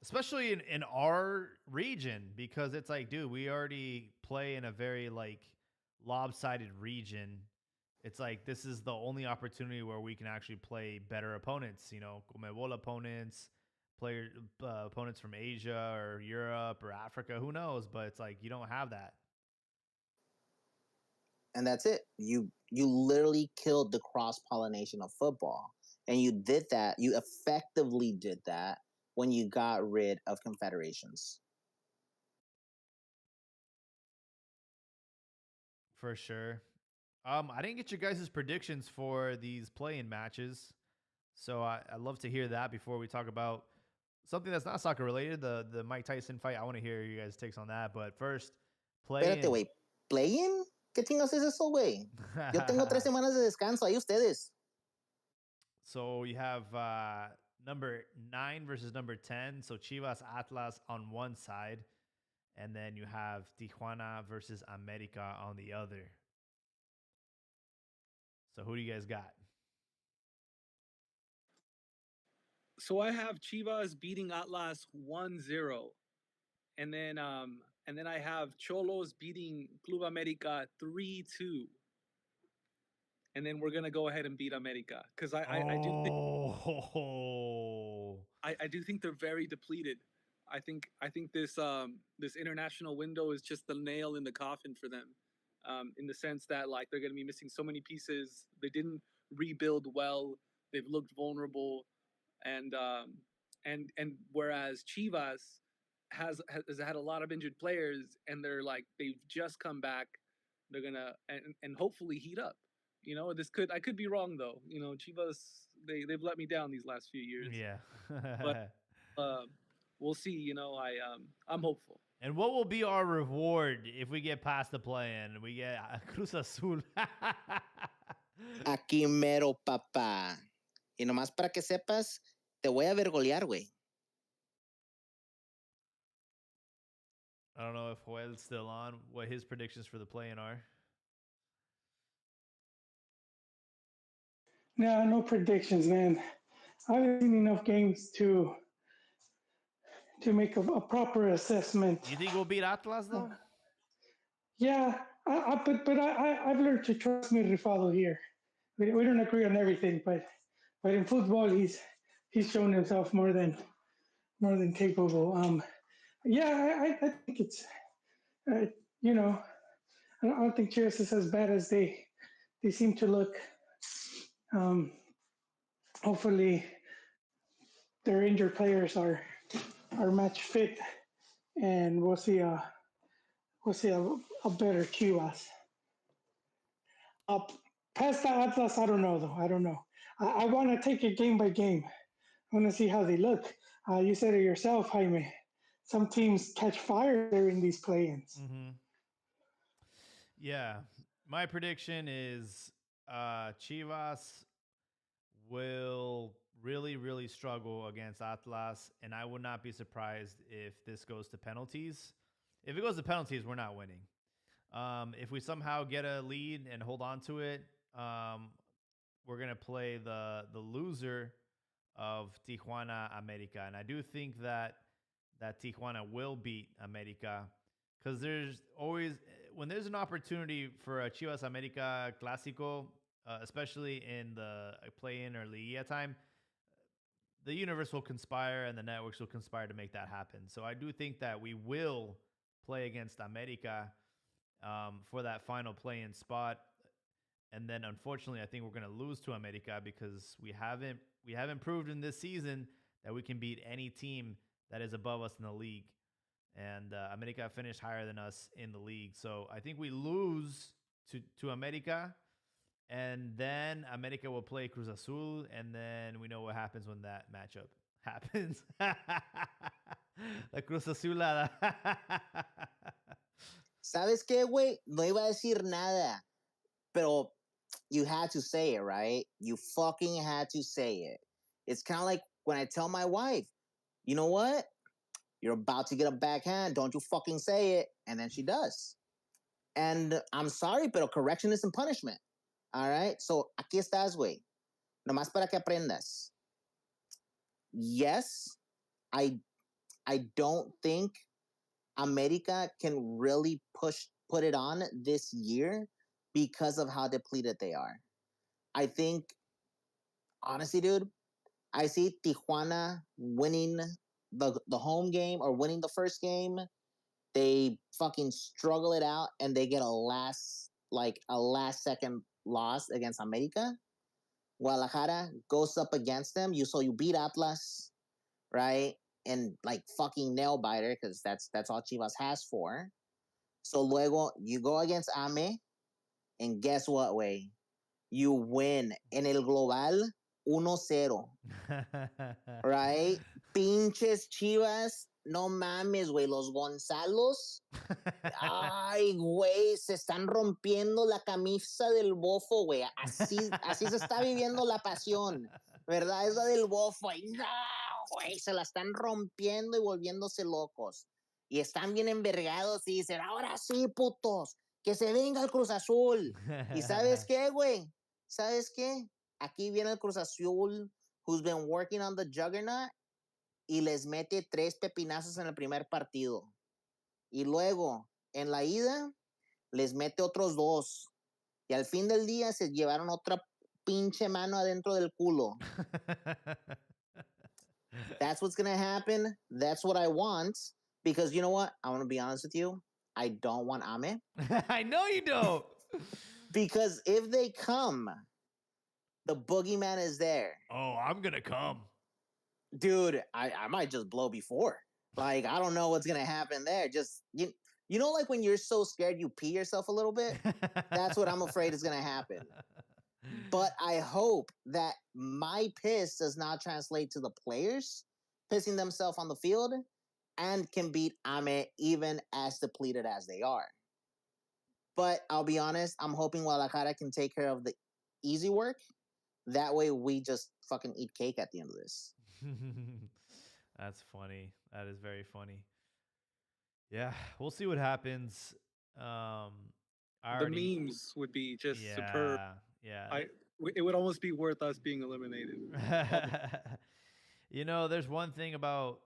especially in our region, because it's like, dude, we already play in a very like lopsided region. It's like this is the only opportunity where we can actually play better opponents, Comebol opponents, player opponents from Asia or Europe or Africa, who knows, but it's like you don't have that. And that's it. You literally killed the cross pollination of football, and you did that. You effectively did that when you got rid of confederations. For sure. I didn't get your guys' predictions for these play-in matches, so I'd love to hear that before we talk about something that's not soccer related, the Mike Tyson fight. I want to hear you guys' takes on that. But first, Espérate, play-in. güey. ¿Play-in? ¿Qué chingados es eso, güey? Yo tengo 3 semanas de descanso. Ahí ustedes. So you have number 9 versus number 10. So Chivas Atlas on one side, and then you have Tijuana versus America on the other. So who do you guys got? So I have Chivas beating Atlas 1-0. And then I have Cholos beating Club America 3-2. And then we're gonna go ahead and beat America. Because I do think I do think they're very depleted. I think this this international window is just the nail in the coffin for them, in the sense that like they're going to be missing so many pieces. They didn't rebuild well. They've looked vulnerable, and whereas Chivas has had a lot of injured players, and they've just come back. They're gonna and hopefully heat up. I could be wrong though. Chivas they've let me down these last few years. Yeah. But we'll see. I'm hopeful. And what will be our reward if we get past the play-in? We get Cruz Azul. Aquí mero, papá. Y nomás para que sepas, te voy a ver golear, güey. I don't know if Joel's still on, what his predictions for the play-in are. No predictions, man. I haven't seen enough games to make a proper assessment. You think we'll beat Atlas though? Yeah, I've learned to trust mi Rifado here. We don't agree on everything, but in football he's shown himself more than capable. Yeah, I think it's you know I don't think Chivas is as bad as they seem to look. Hopefully, their injured players are match fit, and we'll see a better Chivas. Past the Atlas, I don't know though. I don't know. I want to take it game by game. I want to see how they look. You said it yourself, Jaime. Some teams catch fire during these play-ins. Mm-hmm. Yeah, my prediction is Chivas will really, really struggle against Atlas, and I would not be surprised if this goes to penalties. If it goes to penalties, we're not winning. If we somehow get a lead and hold on to it, we're gonna play the loser of Tijuana America, and I do think that Tijuana will beat America because there's always when there's an opportunity for a Chivas America Clásico, especially in the play-in or Liga time, the universe will conspire and the networks will conspire to make that happen. So I do think that we will play against America for that final play-in spot. And then, unfortunately, I think we're going to lose to America because we haven't proved in this season that we can beat any team that is above us in the league. And America finished higher than us in the league. So I think we lose to America, and then America will play Cruz Azul, and then we know what happens when that matchup happens. La Cruz Azulada. ¿Sabes qué, güey? No iba a decir nada, pero you had to say it, right? You fucking had to say it. It's kind of like when I tell my wife, you know what? You're about to get a backhand. Don't you fucking say it. And then she does. And I'm sorry, pero correction isn't punishment. All right? So, aquí estás, güey. Nomás para que aprendas. Yes, I I don't think America can really put it on this year because of how depleted they are. I think, honestly, dude, I see Tijuana winning the home game or winning the first game. They fucking struggle it out and they get a last second loss against America. Guadalajara goes up against them. You beat Atlas, right? And like fucking nail biter because that's all Chivas has for. So luego you go against Ame, and guess what, way? You win en el global 1-0, right? Pinches Chivas, no mames, güey, los Gonzalos. Ay, güey, se están rompiendo la camisa del bofo, güey. Así se está viviendo la pasión, ¿verdad? Es la del bofo. Y no, güey, se la están rompiendo y volviéndose locos. Y están bien envergados y dicen, ahora sí, putos, que se venga el Cruz Azul. ¿Y sabes qué, güey? ¿Sabes qué? Aquí viene el Cruz Azul, who's been working on the juggernaut, y les mete 3 pepinazos en el primer partido. Y luego, en la ida, les mete otros 2. Y al fin del día se llevaron otra pinche mano adentro del culo. That's what's going to happen. That's what I want. Because you know what? I want to be honest with you. I don't want Ame. I know you don't. Because if they come, the boogeyman is there. Oh, I'm going to come. Dude, I might just blow before. Like, I don't know what's going to happen there. Just, you know, like when you're so scared you pee yourself a little bit? That's what I'm afraid is going to happen. But I hope that my piss does not translate to the players pissing themselves on the field and can beat Ame even as depleted as they are. But I'll be honest, I'm hoping Guadalajara can take care of the easy work. That way we just fucking eat cake at the end of this. That's funny. That is very funny. Yeah, we'll see what happens. The memes would be just superb. Yeah. It would almost be worth us being eliminated. You know, there's one thing about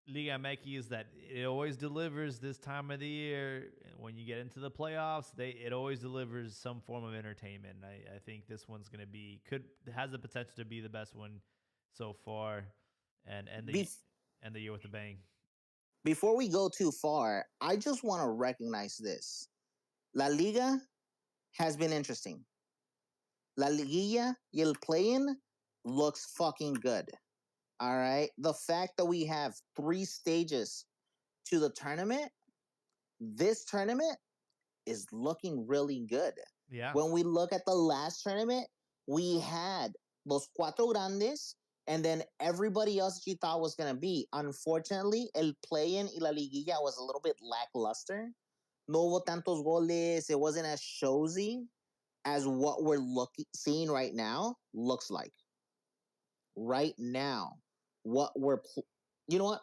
Liga MX is that it always delivers this time of the year. When you get into the playoffs, it always delivers some form of entertainment. I think this one's gonna has the potential to be the best one so far, and the year with a bang. Before we go too far, I just want to recognize this: La Liga has been interesting. La Liguilla y el play-in looks fucking good. All right. The fact that we have 3 stages to the tournament, this tournament is looking really good. Yeah. When we look at the last tournament, we had los cuatro grandes and then everybody else that you thought was going to be. Unfortunately, el play-in y la liguilla was a little bit lackluster. No hubo tantos goles. It wasn't as showy as what we're seeing right now looks like. Right now, you know what?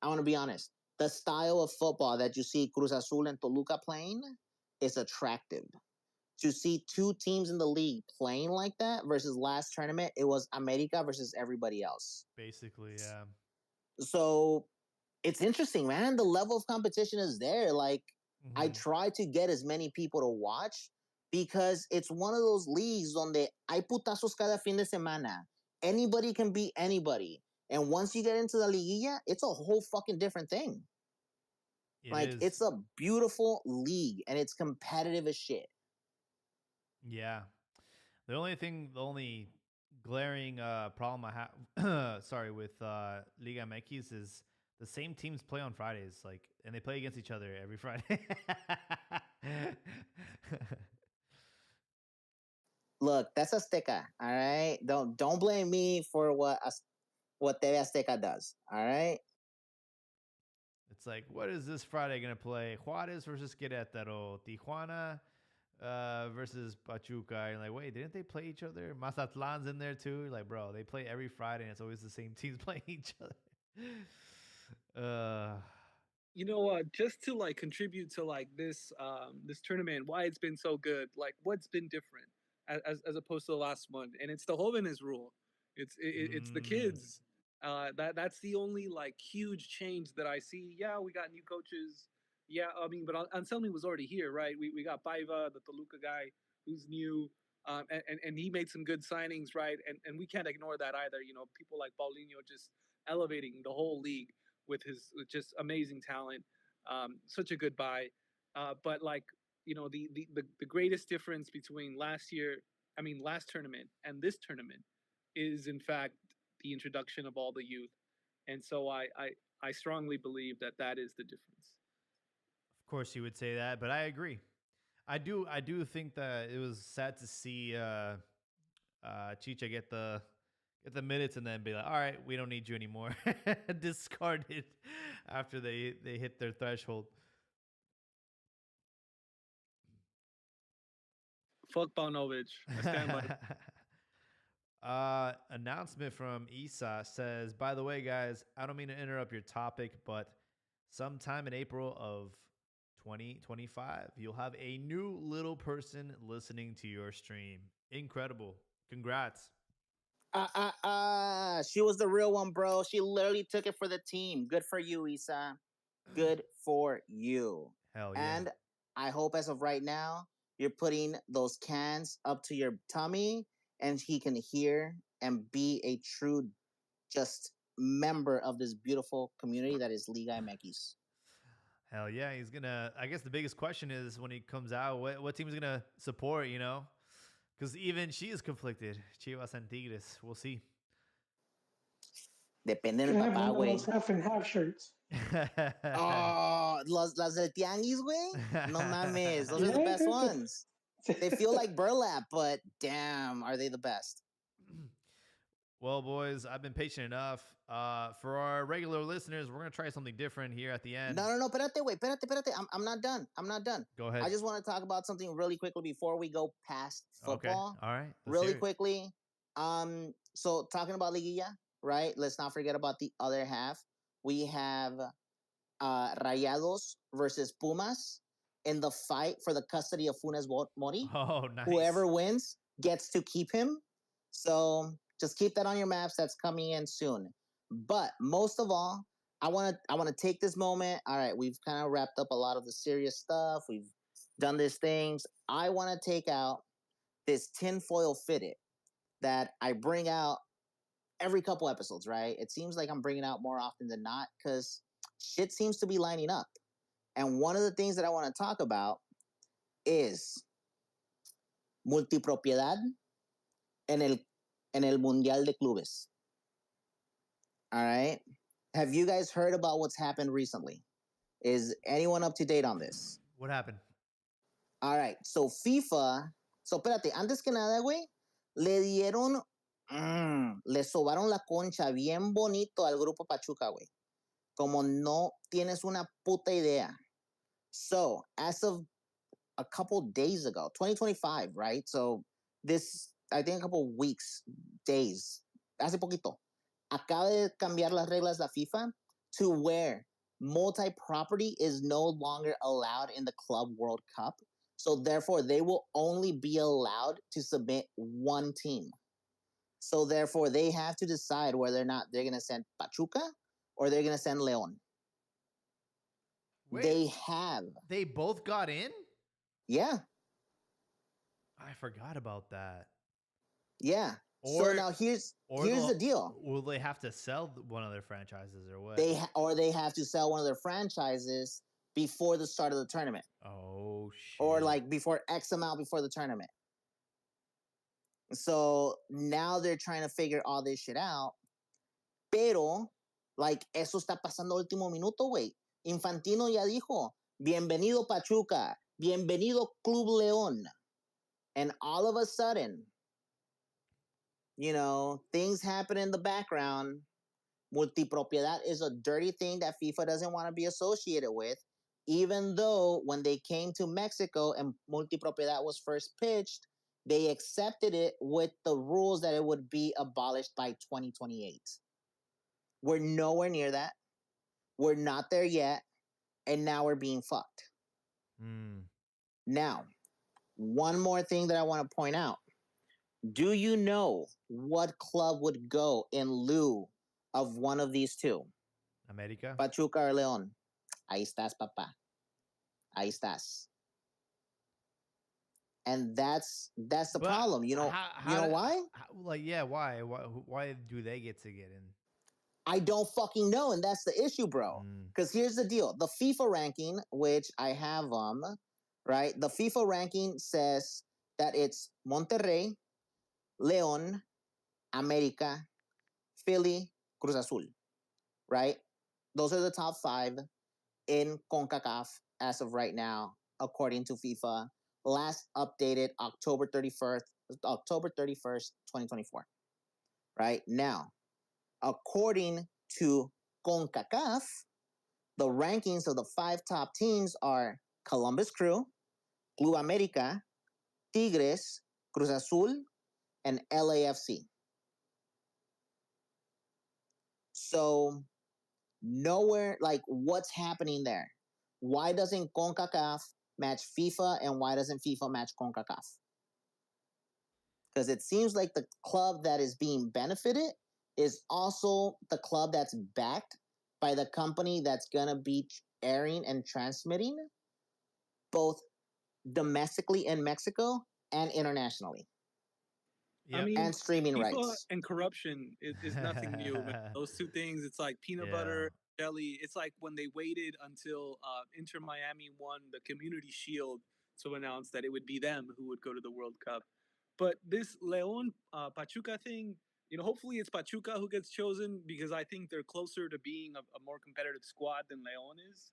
I want to be honest. The style of football that you see Cruz Azul and Toluca playing is attractive. To see 2 teams in the league playing like that versus last tournament, it was America versus everybody else. Basically, yeah. So it's interesting, man. The level of competition is there. Like, I try to get as many people to watch because it's one of those leagues donde hay putazos cada fin de semana. Anybody can beat anybody. And once you get into the liguilla, it's a whole fucking different thing. It's a beautiful league and it's competitive as shit. Yeah. The only glaring problem I have, with Liga MX is the same teams play on Fridays, and they play against each other every Friday. Look, that's Azteca, all right? Don't blame me for what TV Azteca does, all right? It's like, what is this Friday going to play? Juarez versus Querétaro, Tijuana versus Pachuca. And like, wait, didn't they play each other? Mazatlan's in there too. Like, bro, they play every Friday and it's always the same teams playing each other. You know, just to contribute to this this tournament, why it's been so good, what's been different as opposed to the last one, and it's the Jóvenes rule. It's the kids. That's the only like huge change that I see. Yeah, we got new coaches. Yeah, I mean, but Anselmi was already here, right? We got Paiva, the Toluca guy, who's new, and he made some good signings, right? And we can't ignore that either. You know, people like Paulinho just elevating the whole league with just amazing talent. Such a good buy. But like the greatest difference between last tournament and this tournament is in fact the introduction of all the youth, and so I strongly believe that that is the difference. Of course, you would say that, but I agree. I do think that it was sad to see Chicha get the minutes and then be like, all right, we don't need you anymore. Discarded after they hit their threshold. Fuck Paunovic. I stand by. Announcement from Isa says, by the way, guys, I don't mean to interrupt your topic, but sometime in April of 2025, you'll have a new little person listening to your stream. Incredible. Congrats. She was the real one, bro. She literally took it for the team. Good for you, Isa. Good for you. Hell yeah. And I hope as of right now, you're putting those cans up to your tummy and he can hear and be a true, just member of this beautiful community that is Liga MX. Hell yeah, he's gonna. I guess the biggest question is when he comes out, what team is gonna support? You know, because even she is conflicted. Chivas and Tigres. We'll see. Depende Can del have papá, one of güey. those half and half shirts. Oh, las del tianguis, güey. No mames, those are the best ones. They feel like burlap, but damn, are they the best? Well, boys, I've been patient enough. For our regular listeners, we're gonna try something different here at the end. No, espérate, wait, espérate. I'm not done. I'm not done. Go ahead. I just want to talk about something really quickly before we go past football. Okay. All right. Really quickly. So talking about Liguilla, right? Let's not forget about the other half. We have Rayados versus Pumas in the fight for the custody of Funes Mori. Oh, nice. Whoever wins gets to keep him. So just keep that on your maps. That's coming in soon. But most of all, I want to take this moment. All right, we've kind of wrapped up a lot of the serious stuff. We've done these things. I want to take out this tinfoil fitted that I bring out every couple episodes, right? It seems like I'm bringing out more often than not because shit seems to be lining up. And one of the things that I want to talk about is multipropiedad en el Mundial de Clubes. All right. Have you guys heard about what's happened recently? Is anyone up to date on this? What happened? All right. So FIFA. So espérate, antes que nada, güey, le sobaron la concha bien bonito al grupo Pachuca, güey. Como no tienes una puta idea. So as of a couple days ago, 2025, right? So this, I think a couple weeks, days, hace poquito, acaba de cambiar las reglas la FIFA to where multi-property is no longer allowed in the Club World Cup. So therefore, they will only be allowed to submit one team. So therefore, they have to decide whether or not they're going to send Pachuca or they're going to send Leon. Wait, they have. They both got in? Yeah. I forgot about that. Yeah. So now here's the deal. Will they have to sell one of their franchises or what? They have to sell one of their franchises before the start of the tournament. Oh shit. Or like before X amount before the tournament. So now they're trying to figure all this shit out. Pero like eso está pasando último minuto, güey. Infantino ya dijo, bienvenido Pachuca, bienvenido Club León. And all of a sudden, you know, things happen in the background. Multipropiedad is a dirty thing that FIFA doesn't want to be associated with, even though when they came to Mexico and multipropiedad was first pitched, they accepted it with the rules that it would be abolished by 2028. We're nowhere near that. We're not there yet. And now we're being fucked. Now, one more thing that I want to point out. Do you know what club would go in lieu of one of these two, America. Pachuca or León. Ahí estás, papá. Ahí estás. And that's the But problem. You know why? like, yeah, why do they get to get in? I don't fucking know, and that's the issue, bro. Mm. Because here's the deal: the FIFA ranking, which I have, right? The FIFA ranking says that it's Monterrey, León, America, Philly, Cruz Azul, right? Those are the top 5 in CONCACAF as of right now, according to FIFA. Last updated October 31st, 2024. Right now, according to CONCACAF, the rankings of the 5 top teams are Columbus Crew, Club America, Tigres, Cruz Azul, and LAFC. So nowhere, like, what's happening there? Why doesn't CONCACAF match FIFA, and why doesn't FIFA match CONCACAF? Because it seems like the club that is being benefited is also the club that's backed by the company that's going to be airing and transmitting both domestically in Mexico and internationally, I Yep. mean, and streaming FIFA rights. and corruption is nothing new, man. Those two things, it's like peanut Yeah. butter, jelly. It's like when they waited until Inter Miami won the Community Shield to announce that it would be them who would go to the World Cup. But this Leon Pachuca thing, hopefully it's Pachuca who gets chosen because I think they're closer to being a more competitive squad than Leon is.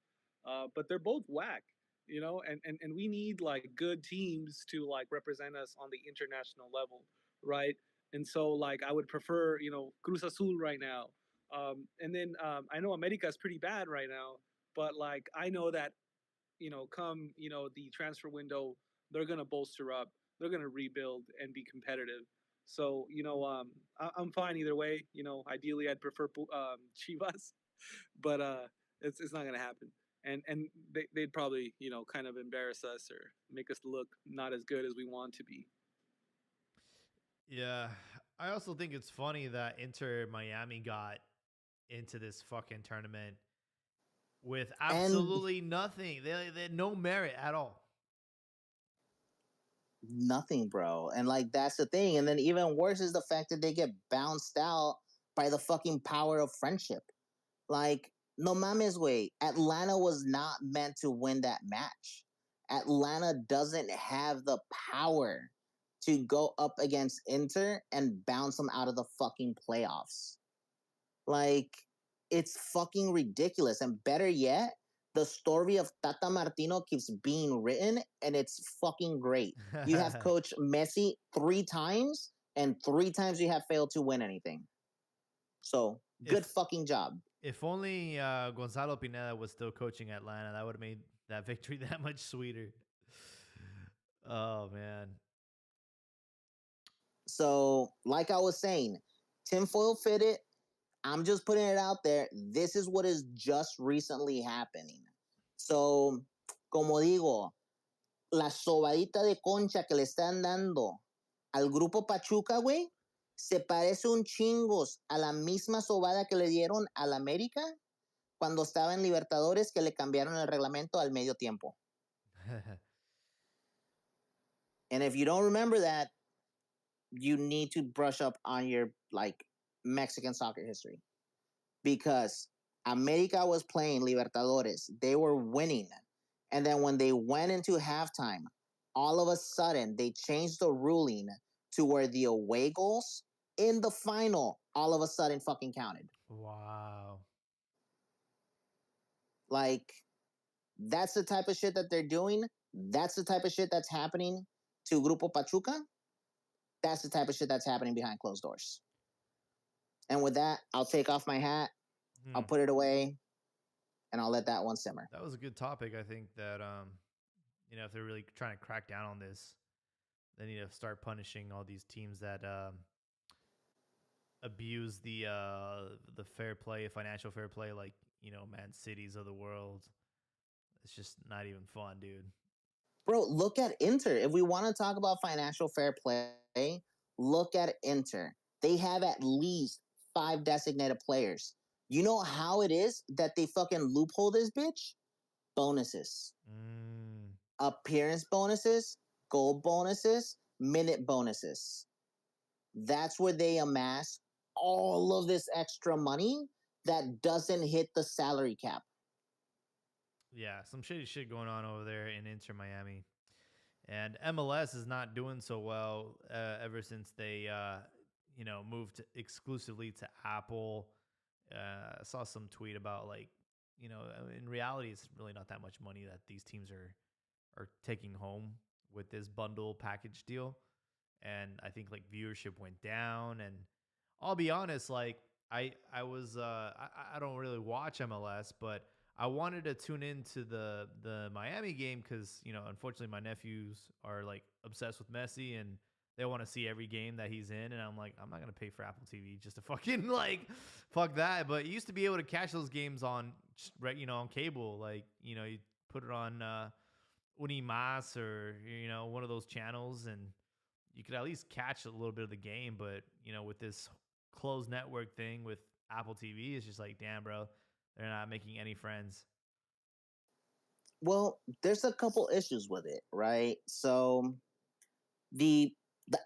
But they're both whack, and we need like good teams to like represent us on the international level, right? And so like I would prefer Cruz Azul right now, and then I know America is pretty bad right now, but like I know that come the transfer window, they're gonna bolster up, they're gonna rebuild and be competitive. So I'm fine either way. Ideally I'd prefer Chivas, but it's not gonna happen. And they'd probably kind of embarrass us or make us look not as good as we want to be. Yeah. I also think it's funny that Inter Miami got into this fucking tournament with And absolutely nothing. They had no merit at all. nothing, bro. And like that's the thing. And then even worse is the fact that they get bounced out by the fucking power of friendship. Like, no mames, way. Atlanta was not meant to win that match. Atlanta doesn't have the power to go up against Inter and bounce them out of the fucking playoffs. Like, it's fucking ridiculous. And better yet, the story of Tata Martino keeps being written, and it's fucking great. You have coached Messi 3 times, and 3 times you have failed to win anything. So, good if fucking job. if only Gonzalo Pineda was still coaching Atlanta, that would have made that victory that much sweeter. Oh man. So, like I was saying, tinfoil fitted. I'm just putting it out there. This is what is just recently happening. So, como digo, la sobadita de concha que le están dando al grupo Pachuca, güey, se parece un chingos a la misma sobada que le dieron al América cuando estaba en Libertadores, que le cambiaron el reglamento al medio tiempo. And if you don't remember that, you need to brush up on your like Mexican soccer history, because America was playing Libertadores. They were winning. And then when they went into halftime, all of a sudden they changed the ruling to where the away goals in the final all of a sudden fucking counted. Wow. Like, that's the type of shit that they're doing. That's the type of shit that's happening to Grupo Pachuca. That's the type of shit that's happening behind closed doors. And with that, I'll take off my hat, I'll put it away, and I'll let that one simmer. That was a good topic. I think that if they're really trying to crack down on this, they need to start punishing all these teams that abuse the fair play, financial fair play, like Man Cities of the world. It's just not even fun, dude. Bro, look at Inter. If we want to talk about financial fair play, look at Inter. They have at least 5 designated players. You know how it is that they fucking loophole this bitch? Bonuses. Appearance bonuses, goal bonuses, minute bonuses. That's where they amass all of this extra money that doesn't hit the salary cap. Yeah, some shady shit going on over there in Inter Miami. And MLS is not doing so well ever since they, moved exclusively to Apple. I saw some tweet about in reality, it's really not that much money that these teams are taking home with this bundle package deal. And I think like viewership went down. And I'll be honest, like I was I don't really watch MLS, but I wanted to tune into the Miami game because unfortunately my nephews are like obsessed with Messi and they want to see every game that he's in, and I'm like, I'm not gonna pay for Apple TV just to fucking like fuck that. But you used to be able to catch those games on on cable, like you put it on Unimas or one of those channels, and you could at least catch a little bit of the game. But with this closed network thing with Apple TV, it's just like, damn, bro, they're not making any friends. Well, there's a couple issues with it, right? So the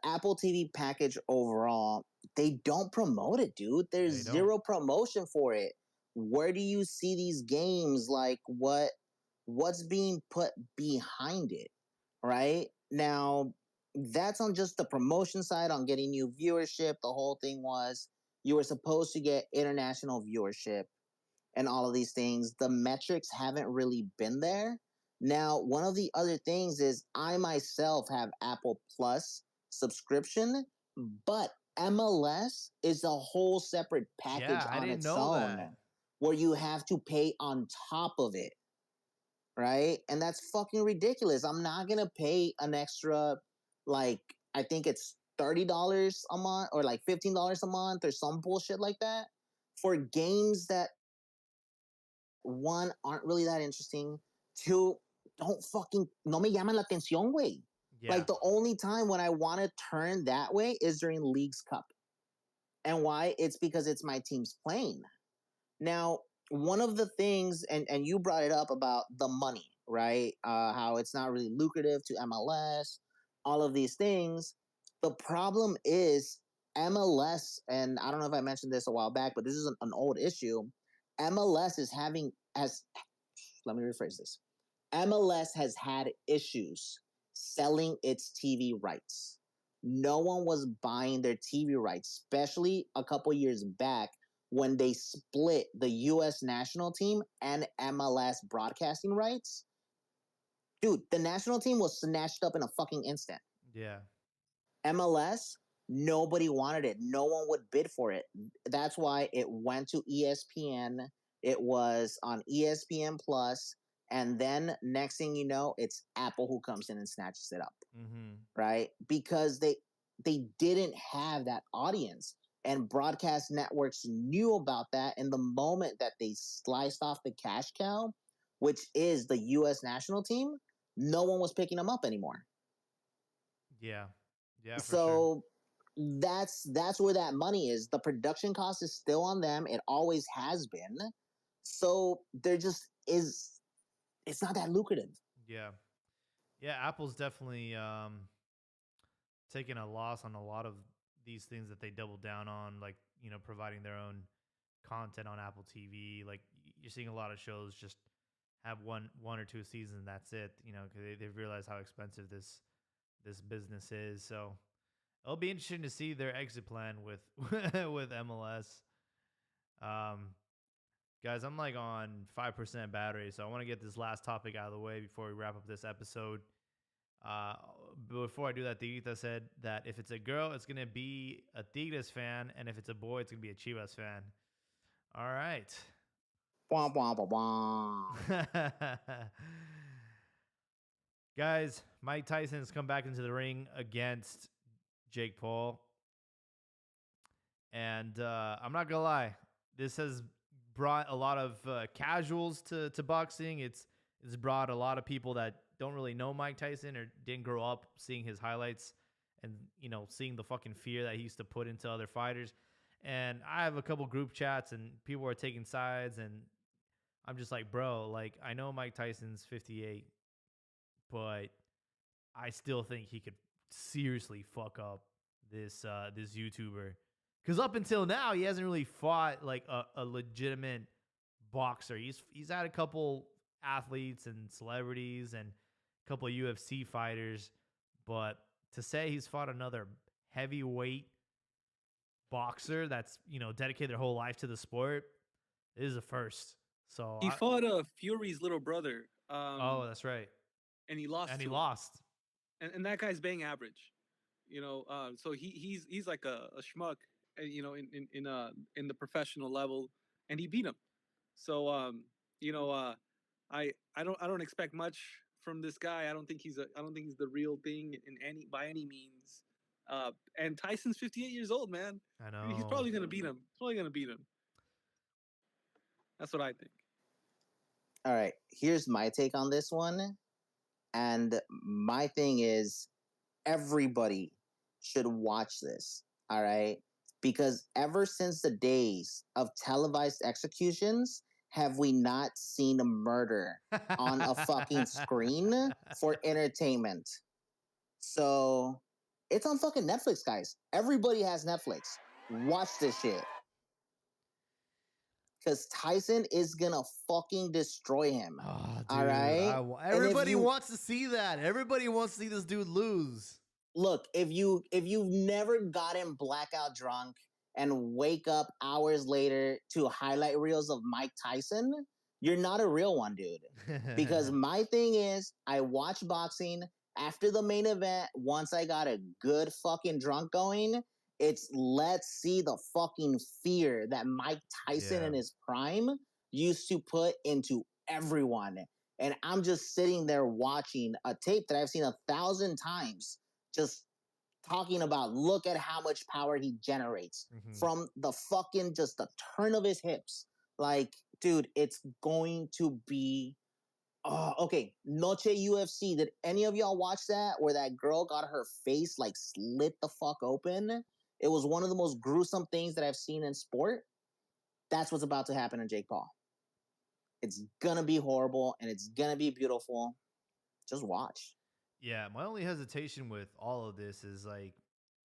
Apple TV package overall, they don't promote it, dude. There's They don't. zero promotion for it. Where do you see these games? Like what's being put behind it, right? Now, that's on just the promotion side on getting new viewership. The whole thing was you were supposed to get international viewership and all of these things. The metrics haven't really been there. Now, one of the other things is I myself have Apple Plus subscription, but MLS is a whole separate package Yeah, I on didn't its know own that. where you have to pay on top of it, right? And that's fucking ridiculous. I'm not going to pay an extra, like, I think it's $30 a month or like $15 a month or some bullshit like that for games that, one, aren't really that interesting. Two, don't fucking, no me llaman la atención, güey. Yeah. Like the only time when I want to turn that way is during Leagues Cup. And why? It's because it's my team's playing. Now, one of the things, and you brought it up about the money, right? How it's not really lucrative to MLS, all of these things. The problem is MLS, and I don't know if I mentioned this a while back, but this is an old issue. MLS is having, as let me rephrase this. MLS has had issues selling its TV rights. No one was buying their TV rights, especially a couple years back when they split the US national team and MLS broadcasting rights. Dude, the national team was snatched up in a fucking instant. Yeah. MLS, nobody wanted it. No one would bid for it. That's why it went to ESPN. It was on ESPN Plus, and then next thing you know, it's Apple who comes in and snatches it up, right? Because they didn't have that audience, and broadcast networks knew about that. And the moment that they sliced off the cash cow, which is the U.S. national team, no one was picking them up anymore. Yeah. Yeah. For So that's where that money is. The production cost is still on them. It always has been. So there just is. It's not that lucrative. Yeah. Yeah. Apple's definitely taking a loss on a lot of these things that they doubled down on, like providing their own content on Apple TV. Like you're seeing a lot of shows just have one or two seasons. That's it. Because they've realized how expensive this business is. So it'll be interesting to see their exit plan with with MLS. Guys, I'm like on 5% battery, so I want to get this last topic out of the way before we wrap up this episode. Before I do that, Tigres said that if it's a girl, it's gonna be a Tigres fan, and if it's a boy, it's gonna be a Chivas fan. All right. Wah, wah, wah, wah. Guys, Mike Tyson has come back into the ring against Jake Paul. And I'm not going to lie, this has brought a lot of casuals to boxing. It's brought a lot of people that don't really know Mike Tyson or didn't grow up seeing his highlights and, seeing the fucking fear that he used to put into other fighters. And I have a couple group chats, and people are taking sides, and I'm just like, bro, like I know Mike Tyson's 58, but I still think he could seriously fuck up this YouTuber. Because up until now, he hasn't really fought like a legitimate boxer. He's had a couple athletes and celebrities and a couple of UFC fighters, but to say he's fought another heavyweight boxer that's dedicated their whole life to the sport is a first. So He fought Fury's little brother. oh, that's right, And he lost. and he to him. lost. And that guy's bang average. So he's like a schmuck, in the professional level, and he beat him. So I don't expect much from this guy. I don't think he's the real thing by any means. And Tyson's 58 years old, man. I know. He's probably gonna beat him. That's what I think. All right, here's my take on this one. And my thing is, everybody should watch this, all right? Because ever since the days of televised executions, have we not seen a murder on a fucking screen for entertainment? So it's on fucking Netflix, guys. Everybody has Netflix. Watch this shit. Because Tyson is gonna fucking destroy him. Oh, dude, all right? everybody wants to see that. Everybody wants to see this dude lose. Look, if you've never gotten blackout drunk and wake up hours later to highlight reels of Mike Tyson, you're not a real one, dude. Because my thing is, I watch boxing after the main event. Once I got a good fucking drunk going, it's let's see the fucking fear that Mike Tyson in his prime used to put into everyone. And I'm just sitting there watching a tape that I've seen 1,000 times, just talking about, look at how much power he generates from the fucking, just the turn of his hips. Like, dude, it's going to be, okay. Noche UFC. Did any of y'all watch that where that girl got her face like slit the fuck open? It was one of the most gruesome things that I've seen in sport. That's what's about to happen to Jake Paul. It's gonna be horrible and it's gonna be beautiful. Just watch. Yeah, my only hesitation with all of this is like,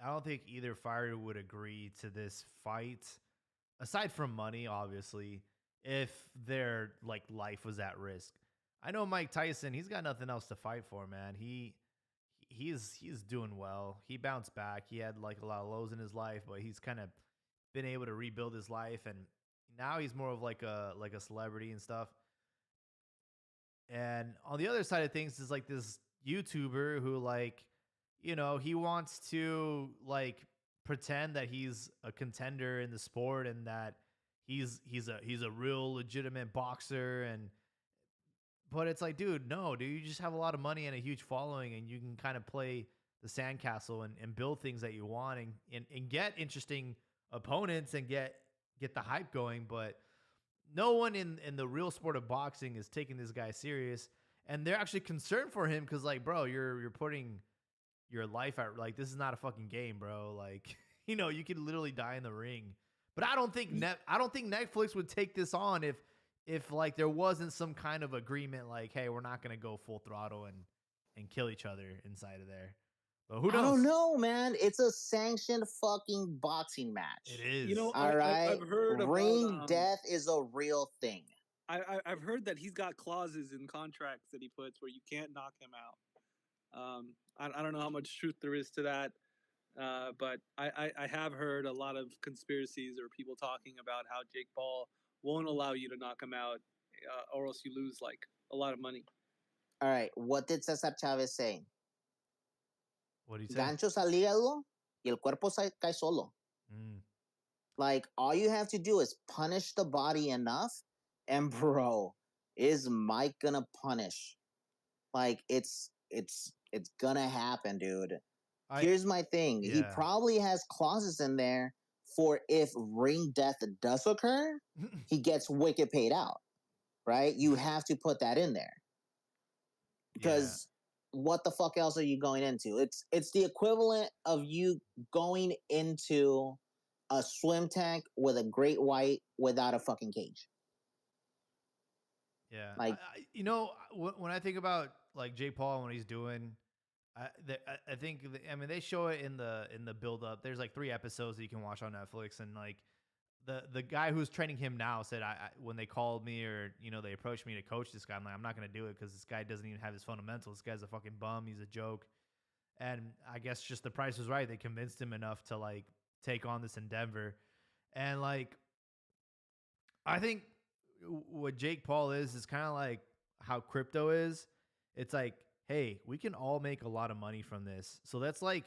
I don't think either fighter would agree to this fight, aside from money, obviously, if their like life was at risk. I know Mike Tyson, he's got nothing else to fight for, man. He's doing well. He bounced back. He had like a lot of lows in his life, but he's kind of been able to rebuild his life, and now he's more of like a celebrity and stuff. And on the other side of things is like this YouTuber who like, he wants to like pretend that he's a contender in the sport and that he's a real legitimate boxer. And but it's like, dude, no, dude, you just have a lot of money and a huge following, and you can kind of play the sandcastle and build things that you want and get interesting opponents and get the hype going. But no one in the real sport of boxing is taking this guy serious, and they're actually concerned for him because, like, bro, you're putting your life at, like, this is not a fucking game, bro. Like, you could literally die in the ring. But I don't think Netflix would take this on if like there wasn't some kind of agreement, like, hey, we're not gonna go full throttle and kill each other inside of there. But who knows? I don't know, man. It's a sanctioned fucking boxing match. It is. All right. I've heard ring about, death is a real thing. I've heard that he's got clauses in contracts that he puts where you can't knock him out. I don't know how much truth there is to that, but I have heard a lot of conspiracies or people talking about how Jake Paul won't allow you to knock him out, or else you lose like a lot of money. All right. What did Cesar Chavez say? What do you say? Ganchos al hígado y el cuerpo cae solo. Like, all you have to do is punish the body enough, and bro, is Mike gonna punish? Like, it's gonna happen, dude. Here's my thing. Yeah. He probably has clauses in there for if ring death does occur, he gets wicked paid out, right? You have to put that in there. Because what the fuck else are you going into? It's the equivalent of you going into a swim tank with a great white without a fucking cage. Yeah, Like, when I think about like Jake Paul and what he's doing, I think I mean they show it in the build up. There's like 3 episodes that you can watch on Netflix, and like the guy who's training him now said when they called me or they approached me to coach this guy, I'm like, I'm not gonna do it because this guy doesn't even have his fundamentals. This guy's a fucking bum. He's a joke. And I guess just the price was right. They convinced him enough to like take on this endeavor. And like, I think what Jake Paul is kind of like how crypto is. It's like, hey, we can all make a lot of money from this. So let's like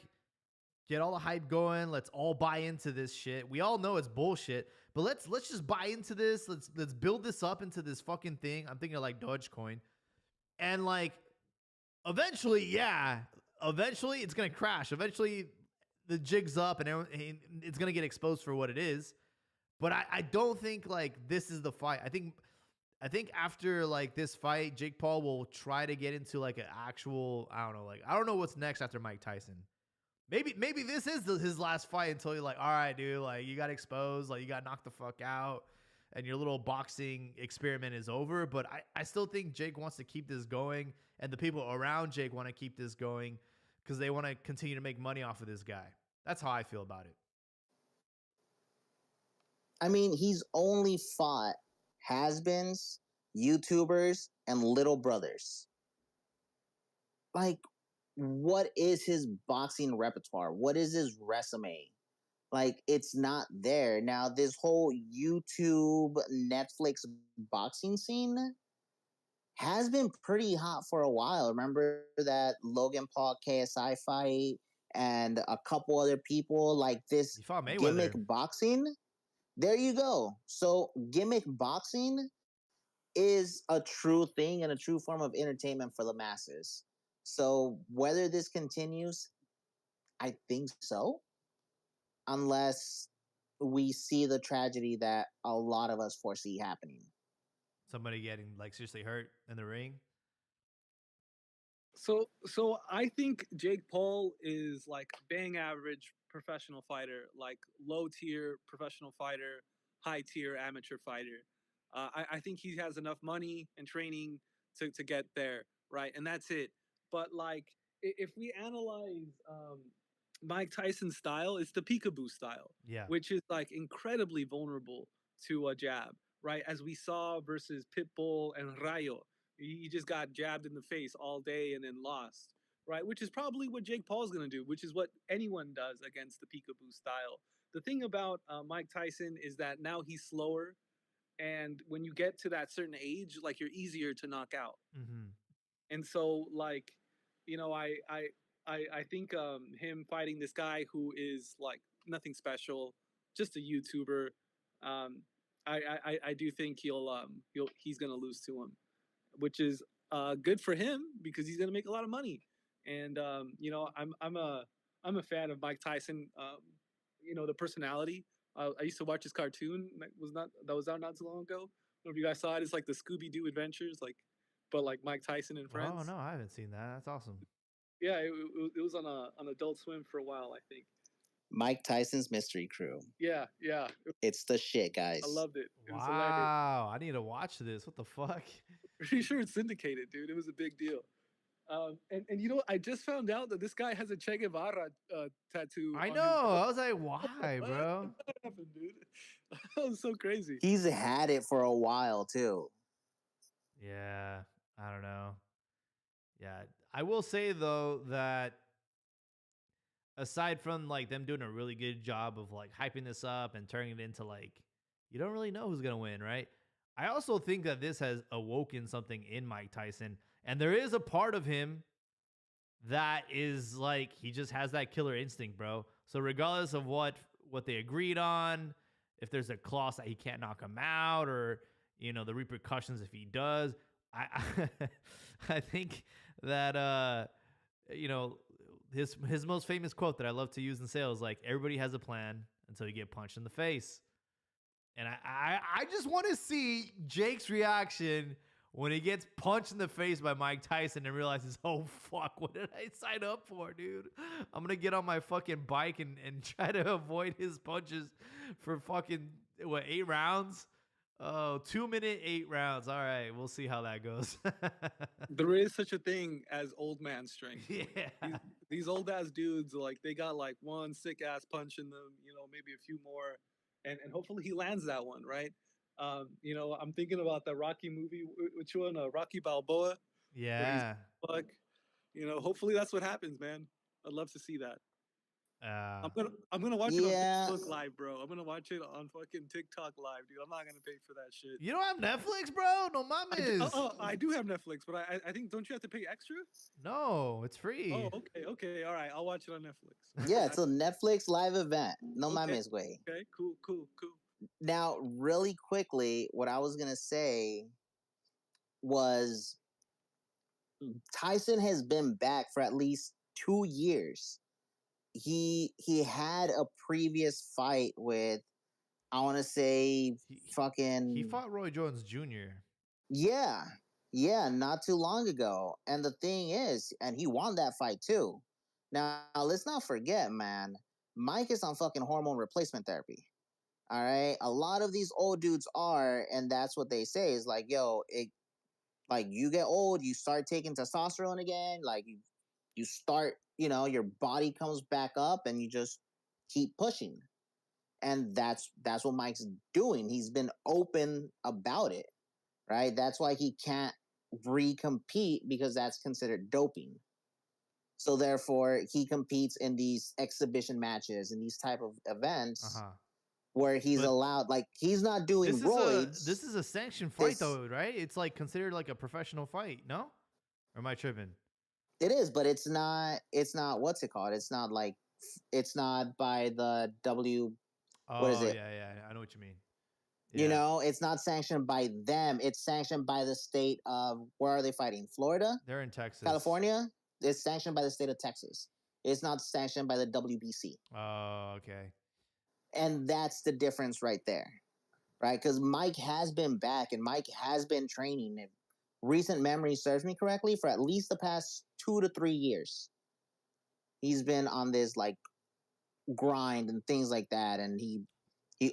get all the hype going. Let's all buy into this shit. We all know it's bullshit, but let's just buy into this. Let's build this up into this fucking thing. I'm thinking of like Dogecoin. And like eventually it's going to crash. Eventually the jig's up and it's going to get exposed for what it is. But I don't think like this is the fight. I think after like this fight, Jake Paul will try to get into like an actual, I don't know what's next after Mike Tyson. Maybe this is his last fight until you're like, all right, dude, like you got exposed, like you got knocked the fuck out and your little boxing experiment is over. But I still think Jake wants to keep this going, and the people around Jake want to keep this going because they want to continue to make money off of this guy. That's how I feel about it. I mean, he's only fought has-beens, YouTubers, and little brothers. Like, what is his boxing repertoire? What is his resume? Like, it's not there. Now, this whole YouTube, Netflix boxing scene has been pretty hot for a while. Remember that Logan Paul KSI fight and a couple other people, like this gimmick boxing? There you go. So gimmick boxing is a true thing and a true form of entertainment for the masses. So whether this continues, I think so. Unless we see the tragedy that a lot of us foresee happening. Somebody getting like seriously hurt in the ring. So I think Jake Paul is like bang average professional fighter, like low tier professional fighter, high tier amateur fighter. I think he has enough money and training to get there, right? And that's it. But like, if we analyze Mike Tyson's style, it's the peekaboo style, which is like incredibly vulnerable to a jab, right? As we saw versus Pitbull and Rayo. He just got jabbed in the face all day and then lost, right? Which is probably what Jake Paul's going to do, which is what anyone does against the peekaboo style. The thing about Mike Tyson is that now he's slower. And when you get to that certain age, like you're easier to knock out. Mm-hmm. And so like, I think him fighting this guy who is like nothing special, just a YouTuber. I do think he's going to lose to him, which is good for him because he's going to make a lot of money. And I'm a fan of Mike Tyson. The personality. I used to watch his cartoon that was out not too long ago. I don't know if you guys saw it. It's like the Scooby Doo Adventures, but like Mike Tyson and friends. Oh no, I haven't seen that. That's awesome. Yeah, it was on Adult Swim for a while, I think. Mike Tyson's Mystery Crew. Yeah. It's the shit, guys. I loved it. It was wow, I need to watch this. What the fuck? Pretty sure it's syndicated, dude. It was a big deal. And I just found out that this guy has a Che Guevara tattoo. I know. I was like, why, bro? What happened, dude? That was so crazy. He's had it for a while too. Yeah, I don't know. Yeah, I will say though that aside from like them doing a really good job of like hyping this up and turning it into like you don't really know who's gonna win, right? I also think that this has awoken something in Mike Tyson. And there is a part of him that is like, he just has that killer instinct, bro. So regardless of what they agreed on, if there's a clause that he can't knock him out or, the repercussions if he does, I think that, his most famous quote that I love to use in sales, like everybody has a plan until you get punched in the face. And I just want to see Jake's reaction when he gets punched in the face by Mike Tyson and realizes, oh fuck, what did I sign up for, dude? I'm gonna get on my fucking bike and try to avoid his punches for fucking 8 rounds. Oh, 2-minute 8 rounds. All right, we'll see how that goes. There is such a thing as old man strength. Yeah. These old ass dudes, like they got like one sick ass punch in them, maybe a few more, and hopefully he lands that one, right? I'm thinking about the Rocky movie, which one, Rocky Balboa, where he's Yeah. fuck. Hopefully that's what happens, man. I'd love to see that. Uh, I'm gonna watch it on Yeah, Facebook Live, bro. I'm gonna watch it on fucking TikTok Live, dude. I'm not gonna pay for that shit. you don't have Netflix, bro? No mames. I do have Netflix, but I think, don't you have to pay extra? No, it's free. Oh, okay, all right. I'll watch it on Netflix. yeah, it's a Netflix live event. No Okay, mames, güey. okay, cool. Now, really quickly, what I was gonna say was Tyson has been back for at least 2 years. He had a previous fight with, I want to say, He fucking, fought Roy Jones Jr. yeah, not too long ago. And the thing is, and he won that fight too. Now, let's not forget, man, Mike is on fucking hormone replacement therapy. All right, a lot of these old dudes are, and that's what they say is like, yo, like you get old, you start taking testosterone again, like you start, your body comes back up, and you just keep pushing. And that's what Mike's doing. He's been open about it, right? That's why he can't recompete, because that's considered doping. So therefore, he competes in these exhibition matches and these type of events Uh-huh. where he's But allowed, like he's not doing roids. this is a sanctioned fight This though, right? It's like considered like a professional fight, no? Or am I tripping? It is, but it's not. It's not. What's it called? It's not like. It's not by the W. What is Oh it? yeah, I know what you mean. You Yeah. know, it's not sanctioned by them. It's sanctioned by the state of, where are they fighting? Florida, They're in Texas. California. It's sanctioned by the state of Texas. It's not sanctioned by the WBC, Oh, okay. and that's the difference right there, right? Because Mike has been back and Mike has been training. If recent memory serves me correctly, for at least the past 2 to 3 years, he's been on this like grind and things like that, and he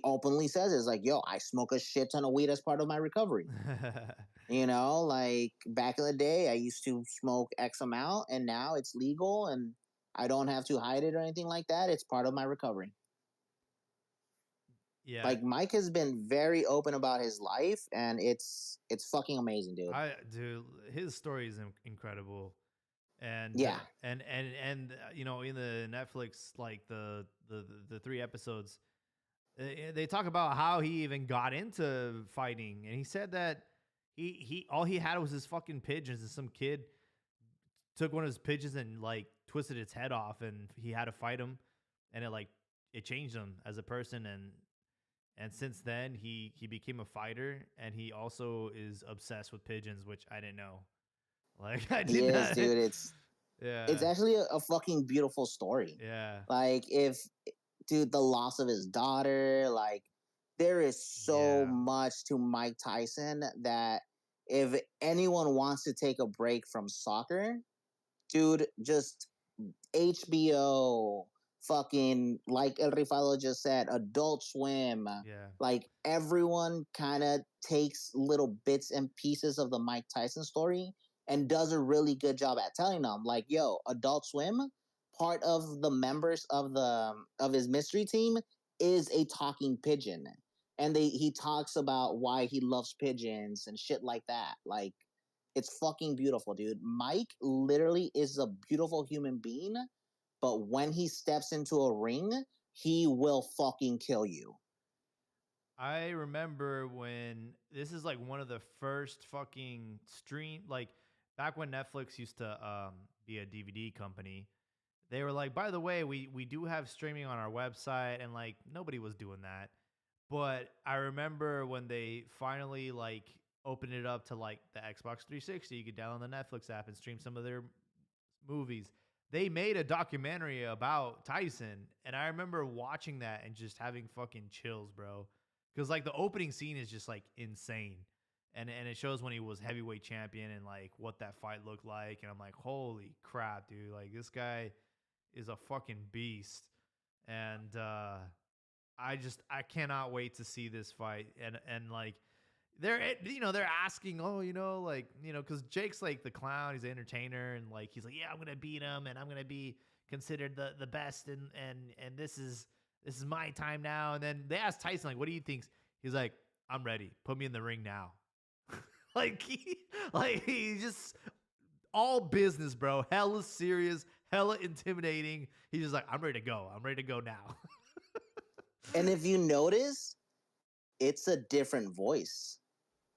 openly says it's like, yo, I smoke a shit ton of weed as part of my recovery. Like back in the day, I used to smoke X amount, and now it's legal, and I don't have to hide it or anything like that. It's part of my recovery. Yeah. Like Mike has been very open about his life, and it's fucking amazing, dude. Dude, his story is incredible. And Yeah. and in the Netflix, like the 3 episodes, they talk about how he even got into fighting, and he said that he all he had was his fucking pigeons, and some kid took one of his pigeons and like twisted its head off, and he had to fight him, and it changed him as a person, and since then he became a fighter, and he also is obsessed with pigeons, which I didn't know. Like I He did is, not. dude. Yeah. It's actually a fucking beautiful story. Yeah. Like, if, dude, the loss of his daughter, like, there is so Yeah. much to Mike Tyson that if anyone wants to take a break from soccer, dude, just HBO, fucking, like El Rifado just said, Adult Swim. Yeah. Like, everyone kind of takes little bits and pieces of the Mike Tyson story and does a really good job at telling them. Like, yo, Adult Swim, part of the members of his mystery team is a talking pigeon. And he talks about why he loves pigeons and shit like that. Like, it's fucking beautiful, dude. Mike literally is a beautiful human being, but when he steps into a ring, he will fucking kill you. I remember when this is like one of the first fucking stream, like back when Netflix used to be a DVD company. They were like, by the way, we do have streaming on our website, and like nobody was doing that. But I remember when they finally like opened it up to like the Xbox 360, you could download the Netflix app and stream some of their movies. They made a documentary about Tyson, and I remember watching that and just having fucking chills, bro. Because like the opening scene is just like insane, and it shows when he was heavyweight champion and like what that fight looked like, and I'm like, holy crap, dude! Like this guy is a fucking beast, and I cannot wait to see this fight, and like they're asking, oh, like, because Jake's like the clown, he's an entertainer, and like he's like, yeah, I'm gonna beat him, and I'm gonna be considered the best, and this is my time now. And then they asked Tyson, like, what do you think? He's like, I'm ready, put me in the ring now. like he just all business, bro, hella serious, hella intimidating. He's just like, I'm ready to go now. And if you notice, it's a different voice.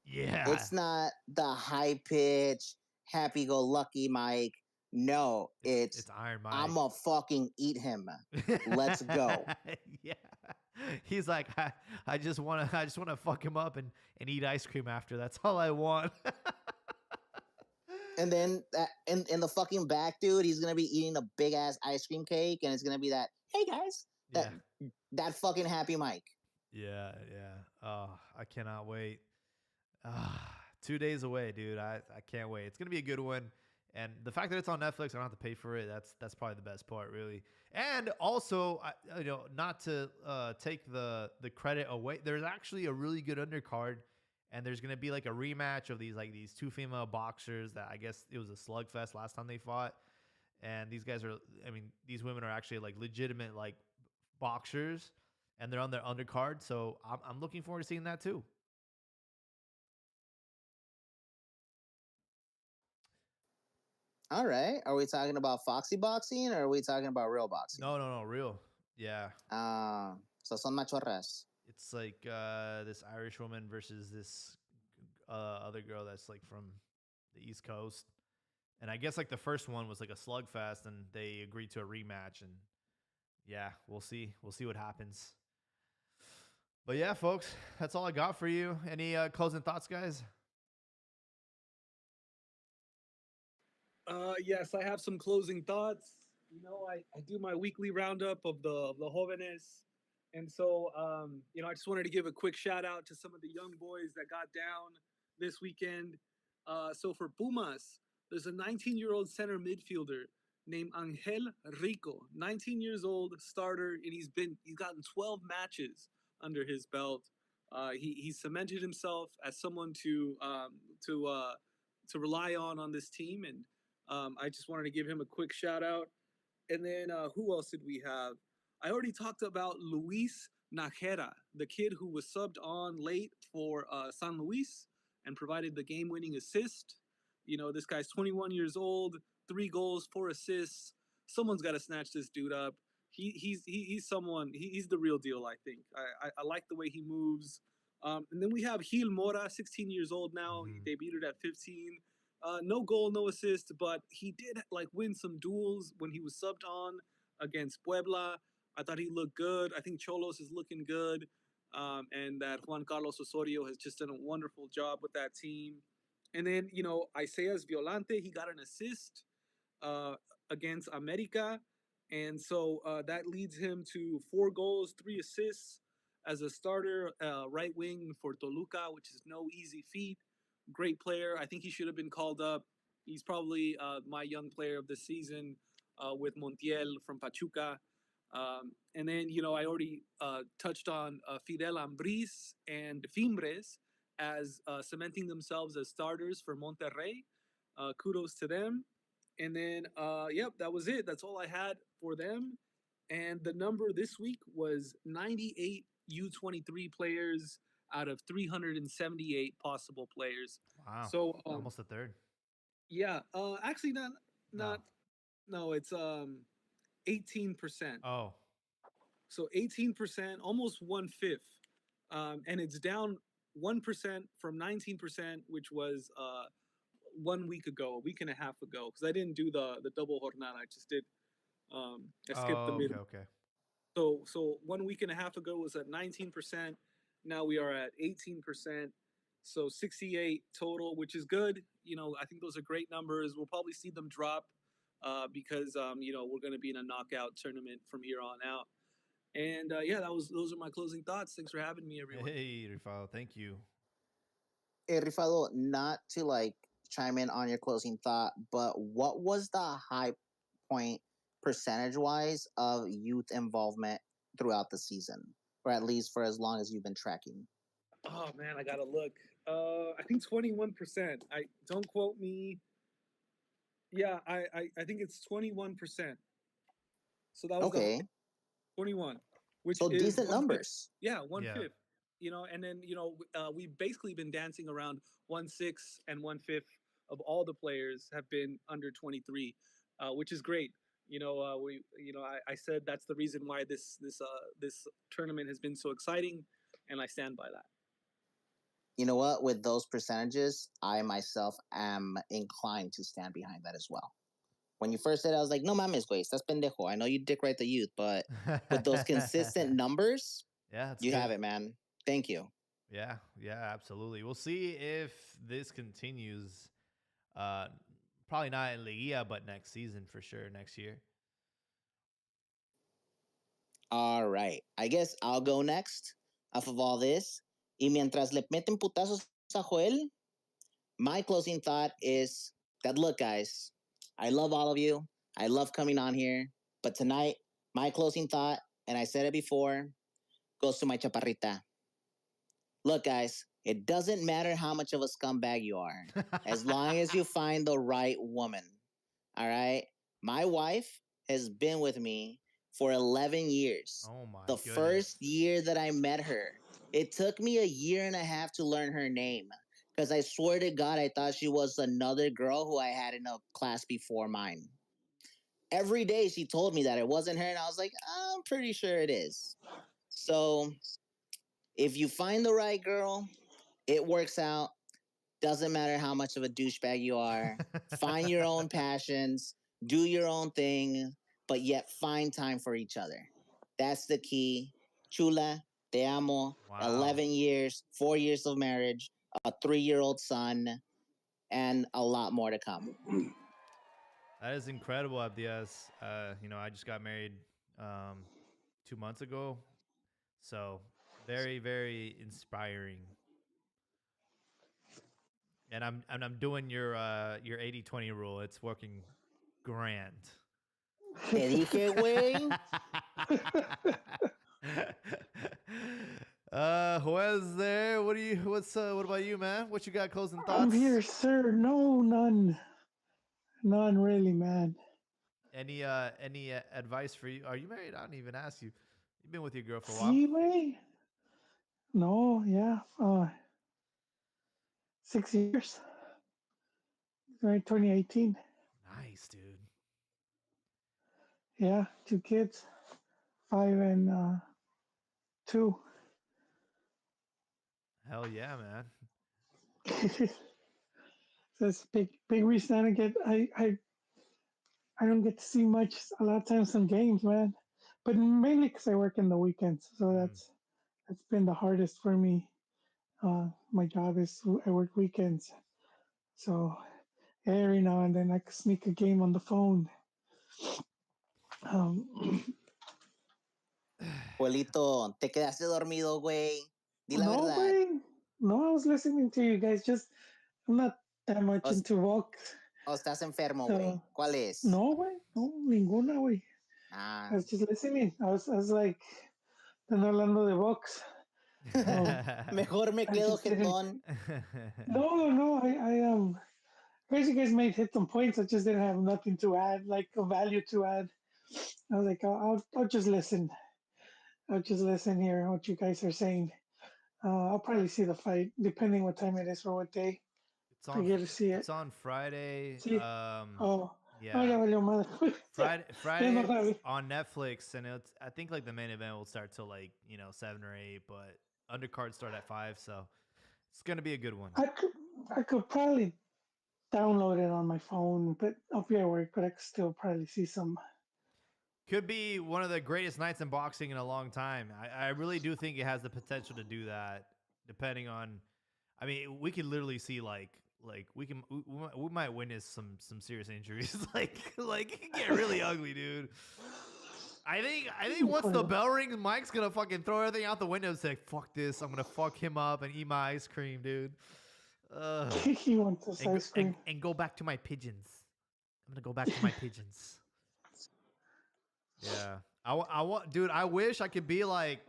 Yeah. It's not the high pitch, happy go lucky Mike. No, it's Iron Mike. I'm gonna fucking eat him. Let's go. Yeah. He's like, I just wanna fuck him up and eat ice cream after. That's all I want. And then in the fucking back, dude, he's gonna be eating a big ass ice cream cake, and it's gonna be that, hey guys, that fucking happy Mike. Yeah. Oh, I cannot wait. 2 days away, dude. I can't wait. It's gonna be a good one. And the fact that it's on Netflix, I don't have to pay for it. That's probably the best part, really. And also, not to take the credit away, there's actually a really good undercard, and there's gonna be like a rematch of these two female boxers that I guess it was a slugfest last time they fought. And these women are actually like legitimate like boxers, and they're on their undercard. So I'm looking forward to seeing that too. All right. Are we talking about Foxy boxing or are we talking about real boxing? No, real. Yeah. So son machorras. It's like this Irish woman versus this other girl that's like from the East Coast. And I guess like the first one was like a slugfest, and they agreed to a rematch. And yeah, we'll see. We'll see what happens. But yeah, folks, that's all I got for you. Any closing thoughts, guys? Yes, I have some closing thoughts. I do my weekly roundup of the jóvenes, and so I just wanted to give a quick shout out to some of the young boys that got down this weekend. So for Pumas, there's a 19-year-old center midfielder named Angel Rico, 19 years old, starter, and he's gotten 12 matches under his belt. He cemented himself as someone to rely on this team, and I just wanted to give him a quick shout out. And then who else did we have? I already talked about Luis Najera, the kid who was subbed on late for San Luis and provided the game-winning assist. This guy's 21 years old, 3 goals, 4 assists. Someone's got to snatch this dude up. He's someone. He's the real deal, I think. I like the way he moves. And then we have Gil Mora, 16 years old now. Mm-hmm. He debuted at 15. No goal, no assist, but he did win some duels when he was subbed on against Puebla. I thought he looked good. I think Xolos is looking good, and that Juan Carlos Osorio has just done a wonderful job with that team. And then Isaias Violante, he got an assist against America, and so that leads him to 4 goals, 3 assists as a starter right wing for Toluca, which is no easy feat. Great player. I think he should have been called up. He's probably my young player of the season with Montiel from Pachuca. And then, I already touched on Fidel Ambriz and Fimbres as cementing themselves as starters for Monterrey. Kudos to them. And then, that was it. That's all I had for them. And the number this week was 98 U23 players out of 378 possible players. Wow. So almost a third. Yeah. Actually not no, it's 18%. Oh. So 18%, almost 1/5. And it's down 1% from 19%, which was 1 week ago, a week and a half ago, because I didn't do the double jornada. I just did I skipped the middle. Okay. So 1 week and a half ago was at 19%. Now we are at 18%. So 68 total, which is good. I think those are great numbers. We'll probably see them drop because we're going to be in a knockout tournament from here on out. And those are my closing thoughts. Thanks for having me, everyone. Hey, Rafal, thank you. Rifado, not to like chime in on your closing thought, but what was the high point percentage wise of youth involvement throughout the season, or at least for as long as you've been tracking? Oh man, I gotta look. I think 21%. I don't quote me. Yeah, I think it's 21%. So that was the Okay, 21, which so is decent one fifth. numbers. Yeah, one Yeah. fifth. And then we've basically been dancing around 1/6 and 1/5 of all the players have been under 23, which is great. I said that's the reason why this tournament has been so exciting, and I stand by that. You know what? With those percentages, I myself am inclined to stand behind that as well. When you first said it, I was like, no mames, güey, estás pendejo. I know you dick right the youth, but with those consistent numbers, Yeah, it's you good. have it, man. Thank you. Yeah, yeah, absolutely. We'll see if this continues. Uh, Probably not in Liga, but next season for sure. Next year. All right. I guess I'll go next off of all this. Y mientras le meten putazos a Joel, my closing thought is that look, guys, I love all of you. I love coming on here. But tonight, my closing thought, and I said it before, goes to my chaparrita. Look, guys, it doesn't matter how much of a scumbag you are, as long as you find the right woman. All right? My wife has been with me for 11 years. Oh my The goodness. first year that I met her, it took me a year and a half to learn her name because I swear to God, I thought she was another girl who I had in a class before mine. Every day she told me that it wasn't her, and I was like, I'm pretty sure it is. So if you find the right girl, it works out. Doesn't matter how much of a douchebag you are. Find your own passions, do your own thing, but yet find time for each other. That's the key. Chula, te amo. Wow. 11 years, 4 years of marriage, a 3-year-old son, and a lot more to come. That is incredible, Abdias. I just got married 2 months ago, so very, very inspiring. And I'm doing your 80-20 rule. It's working grand. Te dije, güey. Joel's there. What about you, man? What you got closing thoughts? I'm here, sir. No, none. None really, man. Any advice for you? Are you married? I didn't even ask you. You've been with your girl for a while. See, way? No, yeah. 6 years. Right, 2018. Nice, dude. Yeah, 2 kids, 5 and 2. Hell yeah, man. That's big reason I don't get I don't get to see much a lot of times some games, man. But mainly because I work in the weekends, so that's been the hardest for me. My job is I work weekends, so every now and then I can sneak a game on the phone. Um, Juelito, te quedaste dormido, güey. Di la no, verdad. way. No, I was listening to you guys. Just I'm not that much O, into walk. o estás enfermo, güey. ¿Cuál es? No, way. No, ninguna, way. Ah. I was just listening. I was like, están hablando de box. Mejor me I quedo just didn't- jetón. No. I guess you guys might hit some points. I just didn't have nothing to add, like a value to add. I was like, I'll just listen. I'll just listen here what you guys are saying. I'll probably see the fight depending what time it is or what day. I get to see it. It's on Friday. See? Oh, Yeah. ya valió madre. Friday on Netflix, and I think like the main event will start till like 7 or 8, but undercards start at 5, so it's gonna be a good one. I could probably download it on my phone, but I'll be at work. But I could still probably see some. Could be one of the greatest nights in boxing in a long time. I really do think it has the potential to do that. Depending on, I mean, we could literally see like we might witness some serious injuries. like it can get really ugly, dude. I think once the bell rings, Mike's gonna fucking throw everything out the window and say, "Fuck this! I'm gonna fuck him up and eat my ice cream, dude." He wants this And, ice cream. and go back to my pigeons. I'm gonna go back to my pigeons. Yeah, I want, dude. I wish I could be like,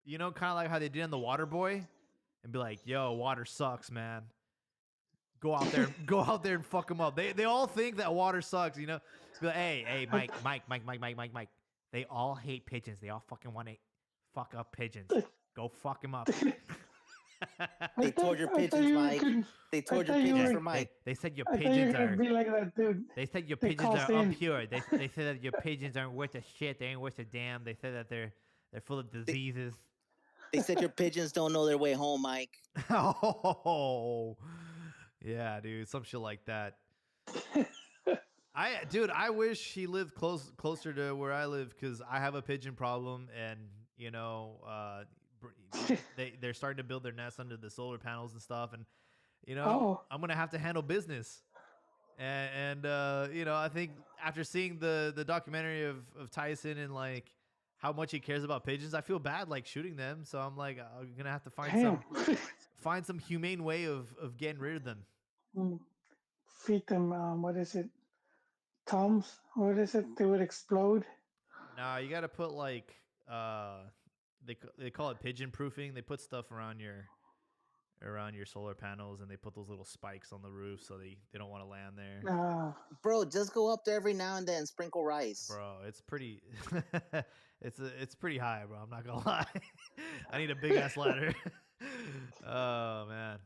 kind of like how they did in the Water Boy, and be like, "Yo, water sucks, man. Go out there and fuck them up." They all think that water sucks, Be like, hey, Mike. They all hate pigeons. They all fucking want to fuck up pigeons. Go fuck them up. They told your pigeons, Mike. They told your pigeons for Mike. They said your I thought you pigeons were gonna are. be like that dude. They said your They pigeons called are in. impure. They said that your pigeons aren't worth a shit. They ain't worth a damn. They said that they're full of diseases. They said your pigeons don't know their way home, Mike. Oh, yeah, dude, some shit like that. I wish he lived closer to where I live, because I have a pigeon problem, and they're starting to build their nests under the solar panels and stuff, and Oh. I'm gonna have to handle business. And I think after seeing the documentary of Tyson and like how much he cares about pigeons, I feel bad like shooting them. So I'm like, I'm gonna have to find some humane way of getting rid of them. Feed them. What is it? Toms. What is it? They would explode. Nah, you gotta put like they call it pigeon proofing. They put stuff around your solar panels, and they put those little spikes on the roof so they don't want to land there. Bro, just go up there every now and then and sprinkle rice. Bro, it's pretty it's pretty high, bro. I'm not gonna lie. I need a big ass ladder. Oh man.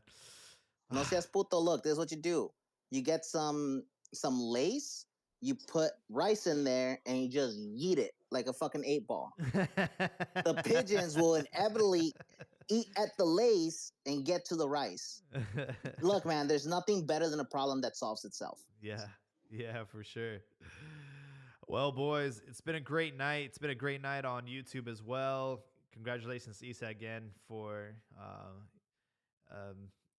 No seas puto. Look, this is what you do. You get some lace, you put rice in there, and you just yeet it like a fucking 8-ball. The pigeons will inevitably eat at the lace and get to the rice. Look, man, there's nothing better than a problem that solves itself. Yeah, for sure. Well, boys, it's been a great night. It's been a great night on YouTube as well. Congratulations, Isa, again for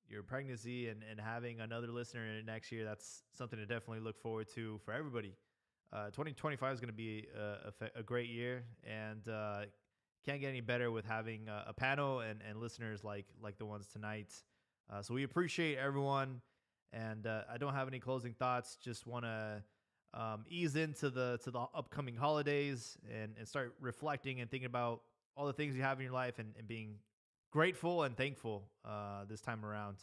your pregnancy and having another listener next year. That's something to definitely look forward to for everybody. 2025 is going to be a great year, and can't get any better with having a panel and listeners like the ones tonight. So we appreciate everyone, and I don't have any closing thoughts. Just want to ease into the upcoming holidays and start reflecting and thinking about all the things you have in your life, and being grateful and thankful this time around.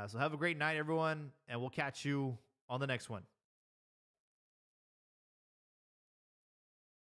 So have a great night, everyone, and we'll catch you on the next one.